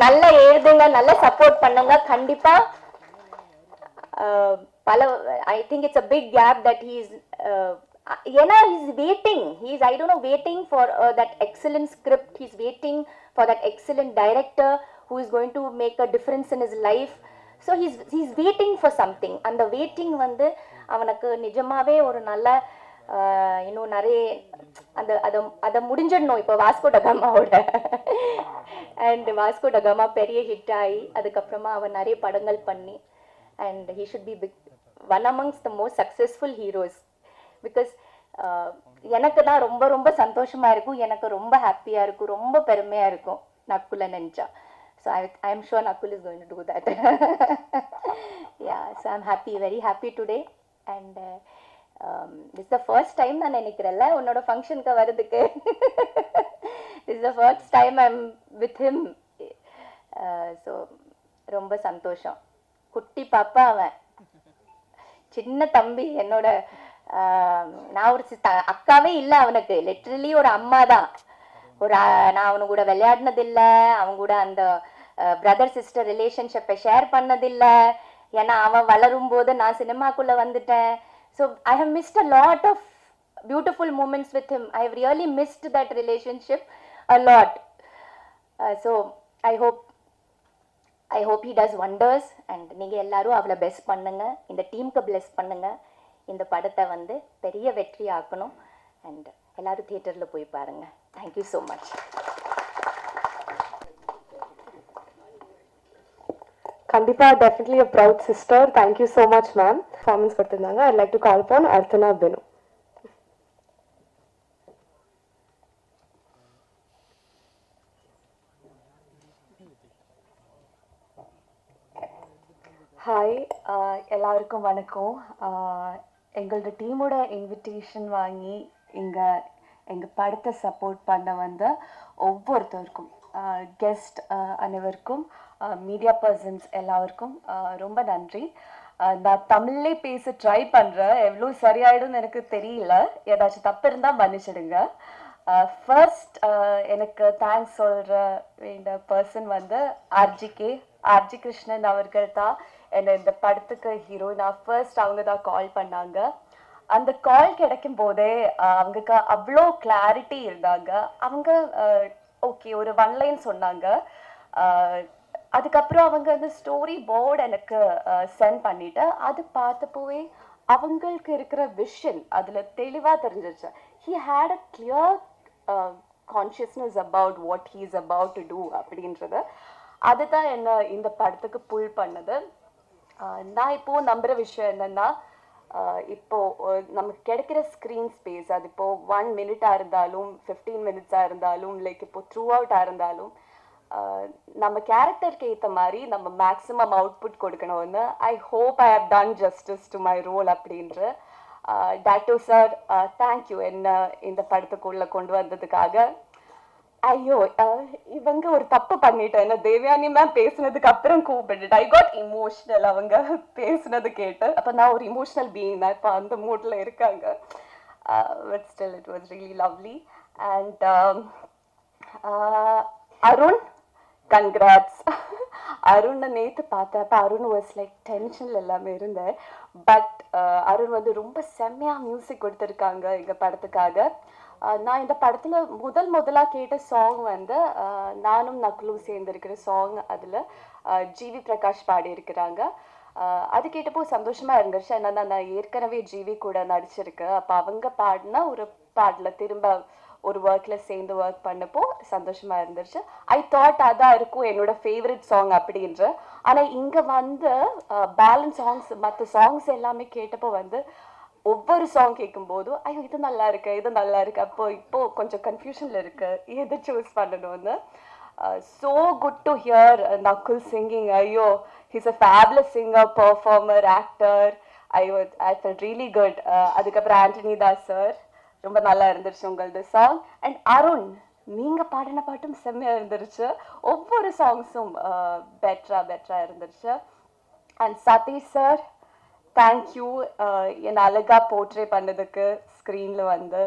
நல்ல எழுதுங்க, நல்ல சப்போர்ட் பண்ணுங்க. கண்டிப்பா பல I think it's a big gap that he is ஏன்னா he's waiting, he's I don't know waiting for that excellent script, he's waiting for that excellent director who is going to make a difference in his life. So he's waiting for something. அந்த waiting வந்து அவனுக்கு நிஜமாவே ஒரு நல்ல இன்னும் நிறைய அந்த அதை முடிஞ்சிடணும். இப்போ வாஸ்கோ ட காமாவோட அண்ட் வாஸ்கோ ட காமா பெரிய ஹிட் ஆகி அதுக்கப்புறமா அவன் நிறைய படங்கள் பண்ணி and he should be one amongst the most successful heroes. Because எனக்கு தான் ரொம்ப ரொம்ப சந்தோஷமாக இருக்கும், எனக்கு ரொம்ப ஹாப்பியாக இருக்கும், ரொம்ப பெருமையாக இருக்கும் நக்குலை நினச்சா. So I am sure Nakul is going to do that. Yeah, so I'm happy, very happy today. And this the first time நான் நினைக்கிறேன்ல உன்னோட ஃபங்க்ஷனுக்கு வர்றதுக்கு. This the first time I am with him. So ரொம்ப சந்தோஷம். குட்டி பாப்பா அவன், சின்ன தம்பி, என்னோட நான் ஒரு அக்காவே இல்லை அவனுக்கு, லிட்ரலி ஒரு அம்மா தான். ஒரு நான் அவனு கூட விளையாடினதில்லை, அவங்க கூட அந்த பிரதர் சிஸ்டர் ரிலேஷன்ஷிப்பை ஷேர் பண்ணதில்லை. ஏன்னா அவன் வளரும் போது நான் சினிமாக்குள்ளே வந்துட்டேன். So I have missed a lot of beautiful moments with him. I have really missed that relationship a lot. So I hope he does wonders. And நீங்கள் எல்லாரும் அவளை பெஸ்ட் பண்ணுங்க, இந்த டீமுக்கு பிளெஸ் பண்ணுங்க, இந்த படத்தை வந்து பெரிய வெற்றி ஆக்கணும். அண்ட் எல்லாரும் தியேட்டரில் போய் பாருங்கள். Thank you so much. கண்டிப்பாக definitely a proud sister. Thank you so much ma'am. Performance கொடுத்துருந்தாங்க. I like to call upon Archana பெனு. ஹாய், எல்லாருக்கும் வணக்கம். எங்களோட டீமோட இன்விடேஷன் வாங்கி இங்கே எங்கள் படத்தை சப்போர்ட் பண்ண வந்த ஒவ்வொருத்தருக்கும், கெஸ்ட் அனைவருக்கும், மீடியா பர்சன்ஸ் எல்லாருக்கும் ரொம்ப நன்றி. நான் தமிழ்லே பேச ட்ரை பண்ணுறேன், எவ்வளோ சரியாயிடும்னு எனக்கு தெரியல, ஏதாச்சும் தப்பு இருந்தால் மன்னிச்சிடுங்க. ஃபர்ஸ்ட் எனக்கு தேங்க்ஸ் சொல்கிற வேண்டிய பர்சன் வந்து ஆர்ஜி கிருஷ்ணன் அவர்கள் தான் என்னை இந்த படத்துக்கு ஹீரோயினா ஃபர்ஸ்ட் அவங்க தான் கால் பண்ணாங்க. அந்த கால் கிடைக்கும் போதே அவங்களுக்கு அவ்வளோ கிளாரிட்டி இருந்தாங்க. அவங்க ஓகே ஒரு ஒன்லைன் சொன்னாங்க. அதுக்கப்புறம் அவங்க அந்த ஸ்டோரி போர்டு எனக்கு சென்ட் பண்ணிட்டு அது பார்த்தப்போவே அவங்களுக்கு இருக்கிற விஷன் அதில் தெளிவாக தெரிஞ்சிருச்சு. He had a clear consciousness about what he is about to do அப்படின்றத. அதுதான் என்ன இந்த படத்துக்கு புல் பண்ணது. நான் இப்போது நம்புகிற விஷயம் என்னென்னா, இப்போது நமக்கு கிடைக்கிற ஸ்க்ரீன் ஸ்பேஸ் அது இப்போது 1 மினிட்டாக இருந்தாலும் 15 மினிட்ஸாக இருந்தாலும் லைக் இப்போது த்ரூ அவுட்டாக இருந்தாலும் நம்ம கேரக்டருக்கு ஏற்ற மாதிரி நம்ம மேக்ஸிமம் அவுட்புட் கொடுக்கணும்னு I hope I have done justice to my role அப்படின்ற. டாட்டோ சார் தேங்க்யூ என்ன இந்த படத்துக்குள்ளே கொண்டு வந்ததுக்காக. ஐயோ இவங்க ஒரு தப்பு பண்ணிட்டேன், என்ன தேவயானி மேம் பேசுனதுக்கு அப்புறம் கூப்பிட்டுட்டு ஐ காட் இமோஷனல் அவங்க பேசுனது கேட்டு. அப்போ நான் ஒரு இமோஷனல் பீயிங் தான், இப்போ அந்த மூடில் இருக்காங்க. But still it was really lovely. And Arun, congrats. அருணை நேற்று பார்த்தேன். அப்போ அருண் வாஸ் லைக் டென்ஷனில் எல்லாமே இருந்தேன். பட் அருண் வந்து ரொம்ப செம்மையாக மியூசிக் கொடுத்துருக்காங்க எங்கள் படத்துக்காக. நான் இந்த படத்தில் முதலாக கேட்ட சாங் வந்து நானும் நக்குலும் சேர்ந்துருக்கிற சாங். அதில் ஜிவி பிரகாஷ் பாடியிருக்கிறாங்க. அது கேட்டப்போ சந்தோஷமாக இருந்துச்சு. ஏன்னா நான் ஏற்கனவே ஜிவி கூட நடிச்சிருக்கேன். அப்போ அவங்க பாடினா ஒரு பாட்டில் திரும்ப ஒரு ஒர்க்கில் சேர்ந்து ஒர்க் பண்ணப்போ சந்தோஷமாக இருந்துச்சு. ஐ தாட் அதான் இருக்கும் என்னோட ஃபேவரட் சாங் அப்படின்ற. ஆனால் இங்கே வந்து பேலன்ஸ் சாங்ஸ் மற்ற சாங்ஸ் எல்லாமே கேட்டப்போ வந்து ஒவ்வொரு சாங் கேட்கும்போதும் ஐயோ இது நல்லா இருக்கு இது நல்லா இருக்கு. இப்போது கொஞ்சம் கன்ஃபியூஷனில் இருக்கு எது சூஸ் பண்ணணும்னு. So good to hear Nakul singing. Ayyo, he's a fabulous singer, performer, actor. I felt really good. அதுக்கப்புறம் ஆண்டனி தாஸ் சார் ரொம்ப நல்லா இருந்துருச்சு உங்களது சாங். அண்ட் அருண் நீங்கள் பாடின பாட்டும் செம்மையாக இருந்துருச்சு. ஒவ்வொரு சாங்ஸும் பெட்டராக இருந்துருச்சு. அண்ட் சதீஷ் சார் தேங்க்யூ என்னை அழகாக போர்ட்ரே பண்ணதுக்கு ஸ்க்ரீனில் வந்து.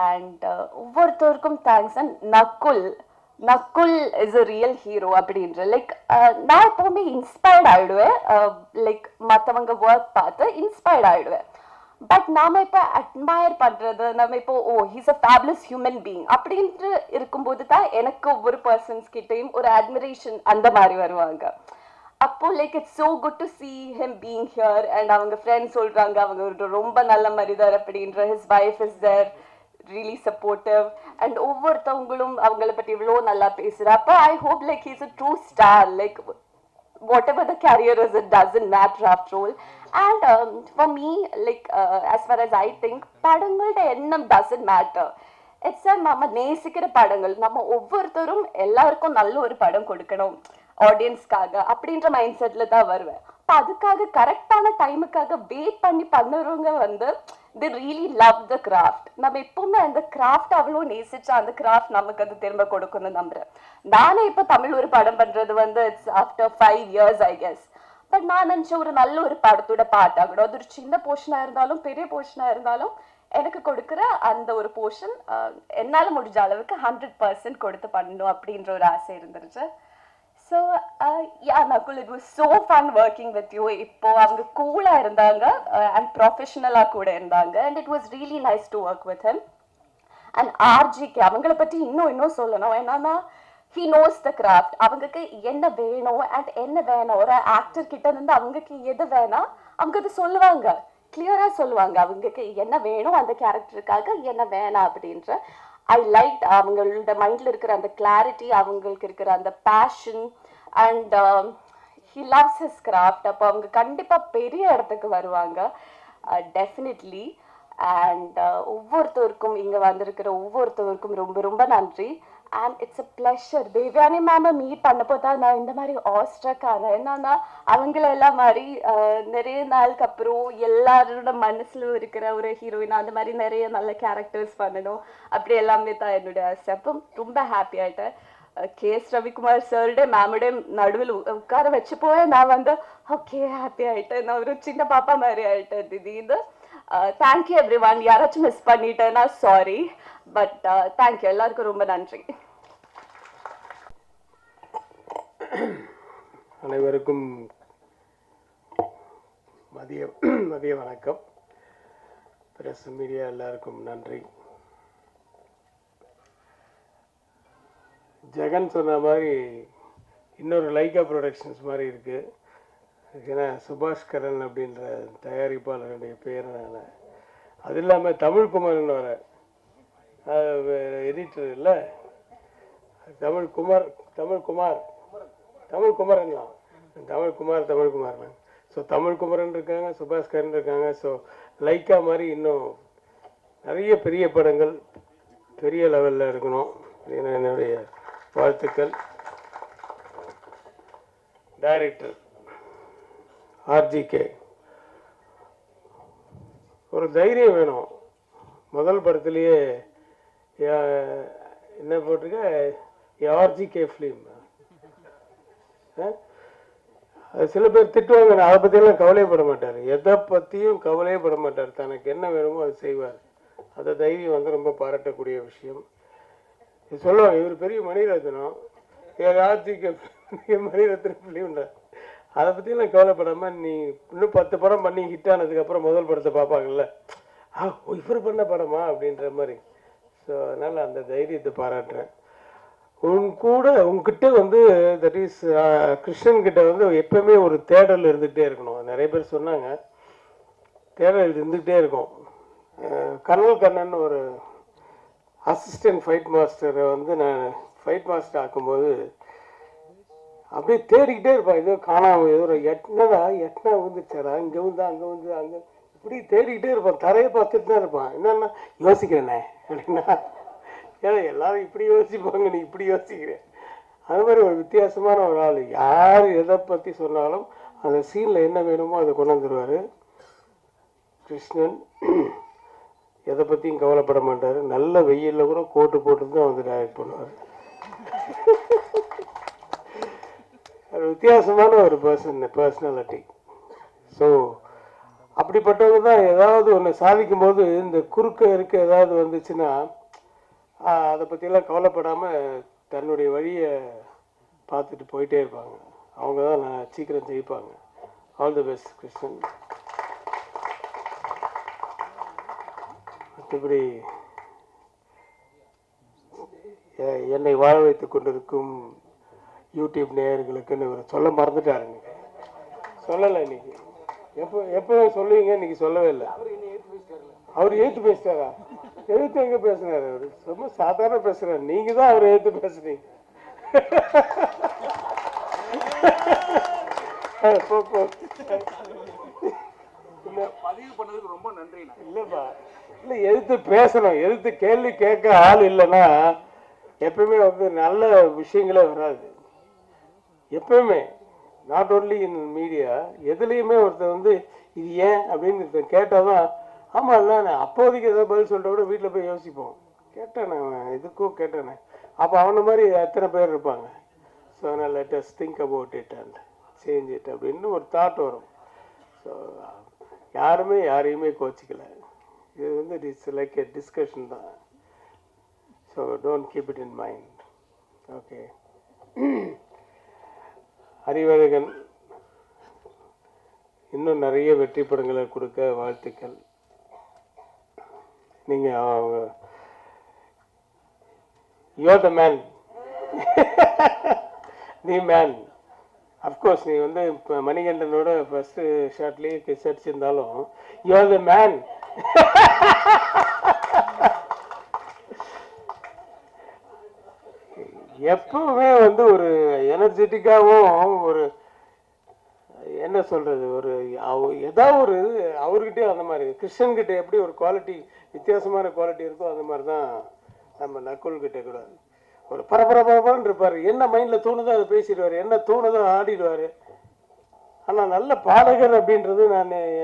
அண்ட் ஒவ்வொருத்தருக்கும் thanks. And Nakul is a real hero அப்படின்ற. லைக் நான் எப்போவுமே இன்ஸ்பயர்ட் ஆகிடுவேன். லைக் மற்றவங்க ஒர்க் பார்த்து இன்ஸ்பயர்ட் ஆகிடுவேன். பட் நாம் இப்போ அட்மயர் பண்ணுறது நம்ம இப்போ he's a fabulous human being அப்படின்ட்டு இருக்கும்போது தான் எனக்கு ஒவ்வொரு பர்சன்ஸ் கிட்டையும் ஒரு அட்மிரேஷன் அந்த மாதிரி வருவாங்க. அப்போது like it's so good to see him being here. And அவங்க ஃப்ரெண்ட்ஸ் சொல்கிறாங்க அவங்க ஒரு ரொம்ப நல்ல மனிதர் அப்படின்ற. His wife is there really supportive. And ஒவ்வொருத்தவங்களும் அவங்கள பற்றி இவ்வளோ நல்லா பேசுகிறா. அப்போ I hope like he's a true star. Like whatever the career is, it doesn't matter after all. And for me, like as far as I think, படங்களோட எண்ணம் doesn't matter. It's நம்ம நேசிக்கிற படங்கள். நம்ம ஒவ்வொருத்தரும் எல்லாருக்கும் நல்ல ஒரு படம் கொடுக்கணும் ஆடியன்ஸ்க்காக அப்படின்ற மைண்ட் செட்டில் தான் வருவேன். அப்போ அதுக்காக கரெக்டான டைமுக்காக வெயிட் பண்ணி பண்ணுறவங்க வந்து they really love the craft. நம்ம எப்பவுமே அந்த கிராஃப்ட் அவ்வளோ நேசிச்சா அந்த கிராஃப்ட் நமக்கு அது திரும்ப கொடுக்கணும்னு நம்புறேன். நானே இப்போ தமிழ் ஒரு படம் பண்ணுறது வந்து it's after 5 years I guess. But நான் நினச்ச ஒரு நல்ல ஒரு படத்தோட பாட்டாகணும். அது ஒரு சின்ன போர்ஷனாக இருந்தாலும் பெரிய போர்ஷனாக இருந்தாலும் எனக்கு கொடுக்குற அந்த ஒரு போர்ஷன் என்னால் முடிஞ்ச அளவுக்கு 100% கொடுத்து பண்ணணும் அப்படின்ற ஒரு ஆசை இருந்துருச்சு. So, yeah, Nakul, it was so fun working with you. இப்போ அவங்க கூலாக இருந்தாங்க and ப்ரொஃபஷனலாக கூட இருந்தாங்க. And it was really nice to work with him. And RGK, அவங்கள பற்றி இன்னும் சொல்லணும். என்னன்னா he knows the craft. அவங்களுக்கு என்ன வேணும் அண்ட் என்ன வேணும் ஒரு ஆக்டர் கிட்ட இருந்து அவங்களுக்கு எது வேணா அவங்க அது சொல்லுவாங்க, கிளியராக சொல்லுவாங்க. அவங்களுக்கு என்ன வேணும் அந்த கேரக்டருக்காக என்ன வேணாம் அப்படின்ற. ஐ லைக் அவங்களோட மைண்டில் இருக்கிற அந்த கிளாரிட்டி, அவங்களுக்கு இருக்கிற அந்த passion. And he loves his craft. அப்போ அவங்க கண்டிப்பாக பெரிய இடத்துக்கு வருவாங்க டெஃபினெட்லி. அண்ட் ஒவ்வொருத்தருக்கும் இங்கே வந்திருக்கிற ஒவ்வொருத்தருக்கும் ரொம்ப ரொம்ப நன்றி. And it's a pleasure. Devayani மேமை மீட் பண்ணப்போ தான் நான் இந்த மாதிரி ஆஸ்ட்ரக் ஆனேன். என்னன்னா அவங்களெல்லாம் மாதிரி நிறைய நாளுக்கு அப்புறம் எல்லாரோட மனசில் இருக்கிற ஒரு ஹீரோயின் அந்த மாதிரி நிறைய நல்ல கேரக்டர்ஸ் பண்ணணும் அப்படி எல்லாமே தான் என்னுடைய ஆசை. அப்போ ரொம்ப ஹாப்பி ஆகிட்டேன். கேஎஸ் ரவிக்குமார் சாருடைய மேமுடைய நடுவில் உட்கார வச்சுப்போவே நான் வந்து ஓகே ஹாப்பி ஆகிட்டேன். நான் ஒரு சின்ன பாப்பா மாதிரி ஆகிட்டேன் திடீர்னு. Thank you every one. யாராச்சும் மிஸ் பண்ணிட்டேன்னா சாரி. பட் தேங்க்யூ எல்லாருக்கும் ரொம்ப நன்றி. அனைவருக்கும் மதிய வணக்கம். பிரஸ் மீடியா எல்லாருக்கும் நன்றி. ஜெகன் சொன்ன மாதிரி இன்னொரு லைக்கா ப்ரொடக்ஷன்ஸ் மாதிரி இருக்குது. ஏன்னா சுபாஷ்கரன் அப்படின்ற தயாரிப்பாளருடைய பேர் நான். அது இல்லாமல் தமிழ்குமார்னு வர எடிட்டர் இல்லை, தமிழ்குமார்லாம். ஸோ தமிழ்குமரன் இருக்காங்க, சுபாஷ்கரன் இருக்காங்க. ஸோ லைக்கா மாதிரி இன்னும் நிறைய பெரிய படங்கள் பெரிய லெவலில் இருக்கணும். என்னுடைய வாழ்த்துக்கள். டைரக்டர் ஆர்ஜிகே, ஒரு தைரியம் வேணும். முதல் படத்துலேயே என்ன போட்டிருக்க ஆர்ஜிகே ஃபிலிம். அது சில பேர் திட்டுவாங்க, அதை பற்றியெல்லாம் கவலையப்பட மாட்டார், எதை பற்றியும் கவலையப்பட மாட்டார். தனக்கு என்ன வேணுமோ அது செய்வார். அந்த தைரியம் வந்து ரொம்ப பாராட்டக்கூடிய விஷயம். சொல்லுவாங்க இவர் பெரிய மணிரத்னம், ராஜிக்கு மணிரத்ன ஃபிலிம்ன்ற அதை பற்றிலாம் கவலைப்படாமல் நீ இன்னும் 10 படம் பண்ணி ஹிட் ஆனதுக்கப்புறம் முதல் படத்தை பார்ப்பாங்கல்ல, இவர் பண்ண படமா அப்படின்ற மாதிரி. ஸோ அதனால் அந்த தைரியத்தை பாராட்டுறேன். உங்ககிட்ட வந்து தட் இஸ் கிருஷ்ணன் கிட்ட வந்து எப்பவுமே ஒரு தேடல் இருந்துகிட்டே இருக்கணும். நிறைய பேர் சொன்னாங்க தேடல் இருந்துகிட்டே இருக்கும். கர்னல் கண்ணன் ஒரு அசிஸ்டன்ட் ஃபைட் மாஸ்டரை வந்து நான் ஃபைட் மாஸ்டர் ஆக்கும்போது அப்படியே தேடிக்கிட்டே இருப்பான். ஏதோ காணாம ஏதோ ஒரு எட்டனா வந்துச்சாரா, இங்கே வந்து அங்கே வந்து அங்கே இப்படி தேடிக்கிட்டே இருப்பான். தரையை பார்த்துட்டு தான் இருப்பான். என்னென்னா யோசிக்கிறேனே அப்படின்னா, ஏன்னா எல்லாரும் இப்படி யோசிப்பாங்க, நீ இப்படி யோசிக்கிறேன். அது மாதிரி ஒரு வித்தியாசமான ஒரு ஆள். யார் எதை பற்றி சொன்னாலும் அந்த சீனில் என்ன வேணுமோ அதை கொண்டு வந்துடுவார் கிருஷ்ணன். எதை பற்றியும் கவலைப்பட மாட்டார். நல்ல வெயிலில் கூட கோட்டு போட்டு தான் வந்து டைரக்ட் பண்ணுவார். ஒரு வித்தியாசமான ஒரு பர்சனாலிட்டி. ஸோ அப்படிப்பட்டவங்க தான் ஏதாவது ஒன்று சாதிக்கும்போது இந்த குறுக்க இருக்க ஏதாவது வந்துச்சுன்னா அதை பற்றியெல்லாம் கவலைப்படாமல் தன்னுடைய வழியை பார்த்துட்டு போயிட்டே இருப்பாங்க. அவங்க தான் நான் சீக்கிரம் ஜெயிப்பாங்க. All the best Krishnan. மற்றபடி என்னை வாழ வைத்து கொண்டிருக்கும் யூடியூப் நேயர்களுக்குன்னு இவர் சொல்ல மறந்துட்டாருங்க. சொல்லலை இன்னைக்கு. எப்போ சொல்லுவீங்க? இன்னைக்கு சொல்லவே இல்லை. அவர் ஏற்று பேசிட்டாரா? எழுத்து எங்கே பேசுனாரு? அவர் ரொம்ப சாதாரண பேசுகிறார். நீங்கள் தான் அவர் எழுத்து பேசுறீங்க. பதிவு பண்ணதுக்கு ரொம்ப நன்றி. இல்லைப்பா, இல்லை எழுத்து பேசணும். எழுத்து கேள்வி கேட்க ஆள் இல்லைன்னா எப்பவுமே வந்து நல்ல விஷயங்களே வராது. எப்பவுமே நாட் ஓன்லி இன் மீடியா, எதுலேயுமே ஒருத்தர் வந்து இது ஏன் அப்படின்னு கேட்டால் தான் ஆமாம் இல்லை நான் அப்போதைக்கு ஏதாவது பதில் சொல்கிற விட வீட்டில் போய் யோசிப்போம். கேட்டேனே இதுக்கும் கேட்டேனே, அப்போ அவனை மாதிரி எத்தனை பேர் இருப்பாங்க. ஸோ அதனால் let us think about it and change it அப்படின்னு ஒரு தாட் வரும். ஸோ யாருமே யாரையுமே கோச்சிக்கலை. இது வந்து இட்ஸ் லைக் எ டிஸ்கஷன் தான். So don't keep it in mind. Okay. Arivazhagan இன்னும் நிறைய வெற்றி படங்களை கொடுக்க வாழ்த்துக்கள். நீங்கள் யூஆர் த மேன். நீ மேன். அஃப்கோர்ஸ் நீ வந்து இப்போ மணிகண்டனோட ஃபஸ்ட்டு ஷார்ட்லேயே கிஸ் அடிச்சிருந்தாலும் யூஆர் த மேன். எப்பவுமே வந்து ஒரு எனர்ஜெட்டிக்காகவும் ஒரு என்ன சொல்கிறது ஒரு ஏதாவது ஒரு அவர்கிட்டே அந்த மாதிரி கிருஷ்ணன்கிட்ட எப்படி ஒரு குவாலிட்டி வித்தியாசமான குவாலிட்டி இருக்கோ அந்த மாதிரி தான் நம்ம நக்குல்கிட்ட கூட ஒரு பரபரப்பான்னு இருப்பார். என்ன மைண்டில் தோணுதோ அதை பேசிடுவார், என்ன தோணுதோ ஆடிடுவார். ஆனால் நல்ல பாடகர் அப்படின்றது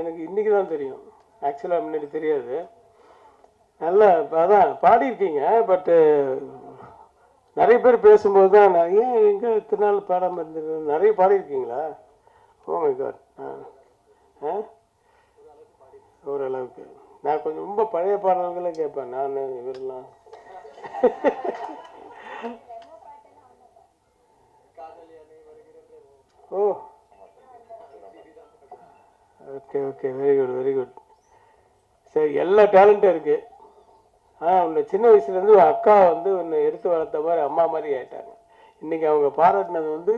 எனக்கு இன்றைக்கி தான் தெரியும். ஆக்சுவலாக முன்னாடி தெரியாது. நல்லா அதான் பாடியிருக்கீங்க. பட்டு நிறைய பேர் பேசும்போது தான் நான் ஏன் எங்கே இத்தனை நாள் பாடாமல் இருந்திருக்கேன். நிறைய பாடியிருக்கீங்களா? Oh my God. ஓரளவுக்கு நான் கொஞ்சம் ரொம்ப பழைய பாடல்களை கேட்பேன். நான் இவரெல்லாம் oh okay okay, very good very good. சரி, எல்லா டேலண்ட்டும் இருக்குது. உன்னை சின்ன வயசுலேருந்து அக்கா வந்து உன்னை எடுத்து வளர்த்த மாதிரி அம்மா மாதிரி ஆயிட்டாங்க. இன்றைக்கி அவங்க பாராட்டினது வந்து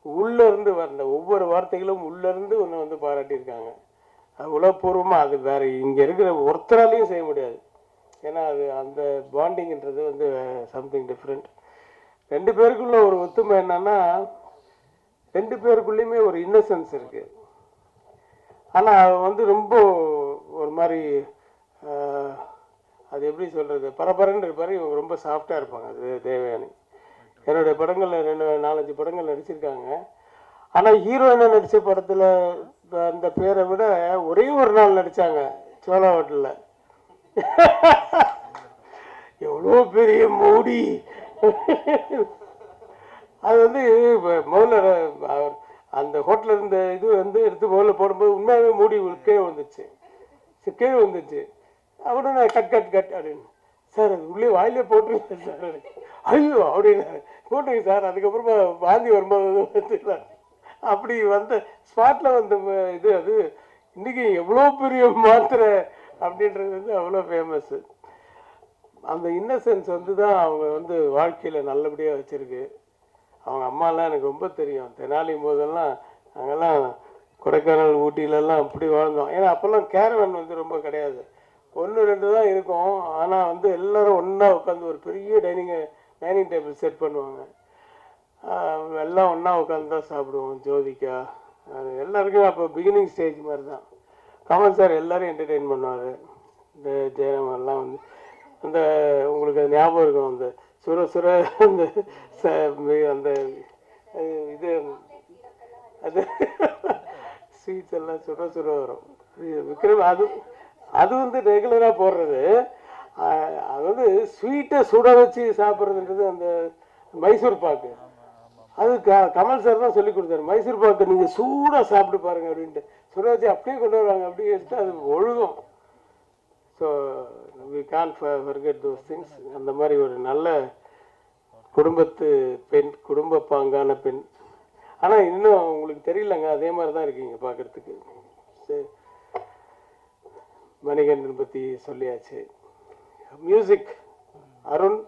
உள்ளேருந்து வந்த ஒவ்வொரு வார்த்தைகளும் உள்ளேருந்து உன்னை வந்து பாராட்டியிருக்காங்க. அது உளப்பூர்வமாக. அது வேறு இங்கே இருக்கிற ஒருத்தராலையும் செய்ய முடியாது. ஏன்னா அது அந்த பாண்டிங்கிறது வந்து சம்திங் டிஃப்ரெண்ட். 2 பேருக்குள்ள ஒரு ஒத்துமை என்னன்னா 2 பேருக்குள்ளேயுமே ஒரு இன்னசென்ஸ் இருக்குது. ஆனால் அது வந்து ரொம்ப ஒரு மாதிரி அது எப்படி சொல்கிறது பரபரன்னு இருப்பார். இவங்க ரொம்ப சாஃப்டாக இருப்பாங்க. அது தேவயானி என்னுடைய படங்களில் 4-5 படங்கள் நடிச்சிருக்காங்க. ஆனால் ஹீரோயினை நடித்த படத்தில் அந்த பேரை விட ஒரே ஒரு நாள் நடித்தாங்க சோழா ஹோட்டலில். எவ்வளோ பெரிய மூடி. அது வந்து முதல்ல அந்த ஹோட்டலில் இருந்த இது வந்து எடுத்து முதல்ல போடும்போது உண்மையாகவே மூடி கீழே வந்துச்சு. கீழே வந்துச்சு. உடனே கட் கட் கட் அப்படின்னு சார் அது உள்ளே வாயிலே போட்டுருங்க சார். ஐயோ அப்படின்னாரு. போட்டுருங்க சார். அதுக்கப்புறமா வாந்தி வரும்போது அப்படி வந்த ஸ்பாட்டில் வந்த இது அது இன்றைக்கி எவ்வளோ பெரிய மாத்திரை அப்படின்றது வந்து அவ்வளோ ஃபேமஸ்ஸு. அந்த இன்னசென்ஸ் வந்து தான் அவங்க வந்து வாழ்க்கையில் நல்லபடியாக வச்சுருக்கு. அவங்க அம்மாலாம் எனக்கு ரொம்ப தெரியும். தெனாலியும் போதெல்லாம் நாங்கள்லாம் கொடைக்கானல் ஊட்டியிலலாம் அப்படி வாழ்ந்தோம். ஏன்னா அப்போல்லாம் கேரவன் வந்து ரொம்ப கிடையாது, 1-2 தான் இருக்கும். ஆனால் வந்து எல்லோரும் ஒன்றா உட்காந்து ஒரு பெரிய டைனிங் டேபிள் செட் பண்ணுவாங்க. எல்லாம் ஒன்றா உட்காந்து தான் சாப்பிடுவோம். ஜோதிகா அது எல்லாருக்கும் அப்போ பிகினிங் ஸ்டேஜ் மாதிரி தான். கமல் சார் எல்லோரும் என்டர்டெயின் பண்ணுவார். இந்த ஜெயராமெல்லாம் வந்து அந்த உங்களுக்கு அது ஞாபகம் இருக்கும், அந்த சுர அந்த அந்த இது அது ஸ்வீட்ஸ் எல்லாம் சுர வரும். விக்ரம் அது வந்து ரெகுலராக போடுறது. அது வந்து ஸ்வீட்டை சுட வச்சு சாப்பிட்றதுன்றது அந்த மைசூர் பாக்கு. அது கமல் சார் தான் சொல்லி கொடுத்தாரு. மைசூர் பாக்கு நீங்கள் சூடாக சாப்பிட்டு பாருங்கள் அப்படின்ட்டு சுட வச்சு அப்படியே கொண்டு வருவாங்க. அப்படியே வச்சுட்டு அது ஒழுகும். So we can't forget those things. அந்த மாதிரி ஒரு நல்ல குடும்பத்து பெண், குடும்ப பாங்கான பெண். ஆனால் இன்னும் உங்களுக்கு தெரியலங்க, அதே மாதிரி தான் இருக்கீங்க பார்க்குறதுக்கு. சரி, மணிகண்டன் பற்றி சொல்லியாச்சு. மியூசிக் அருண்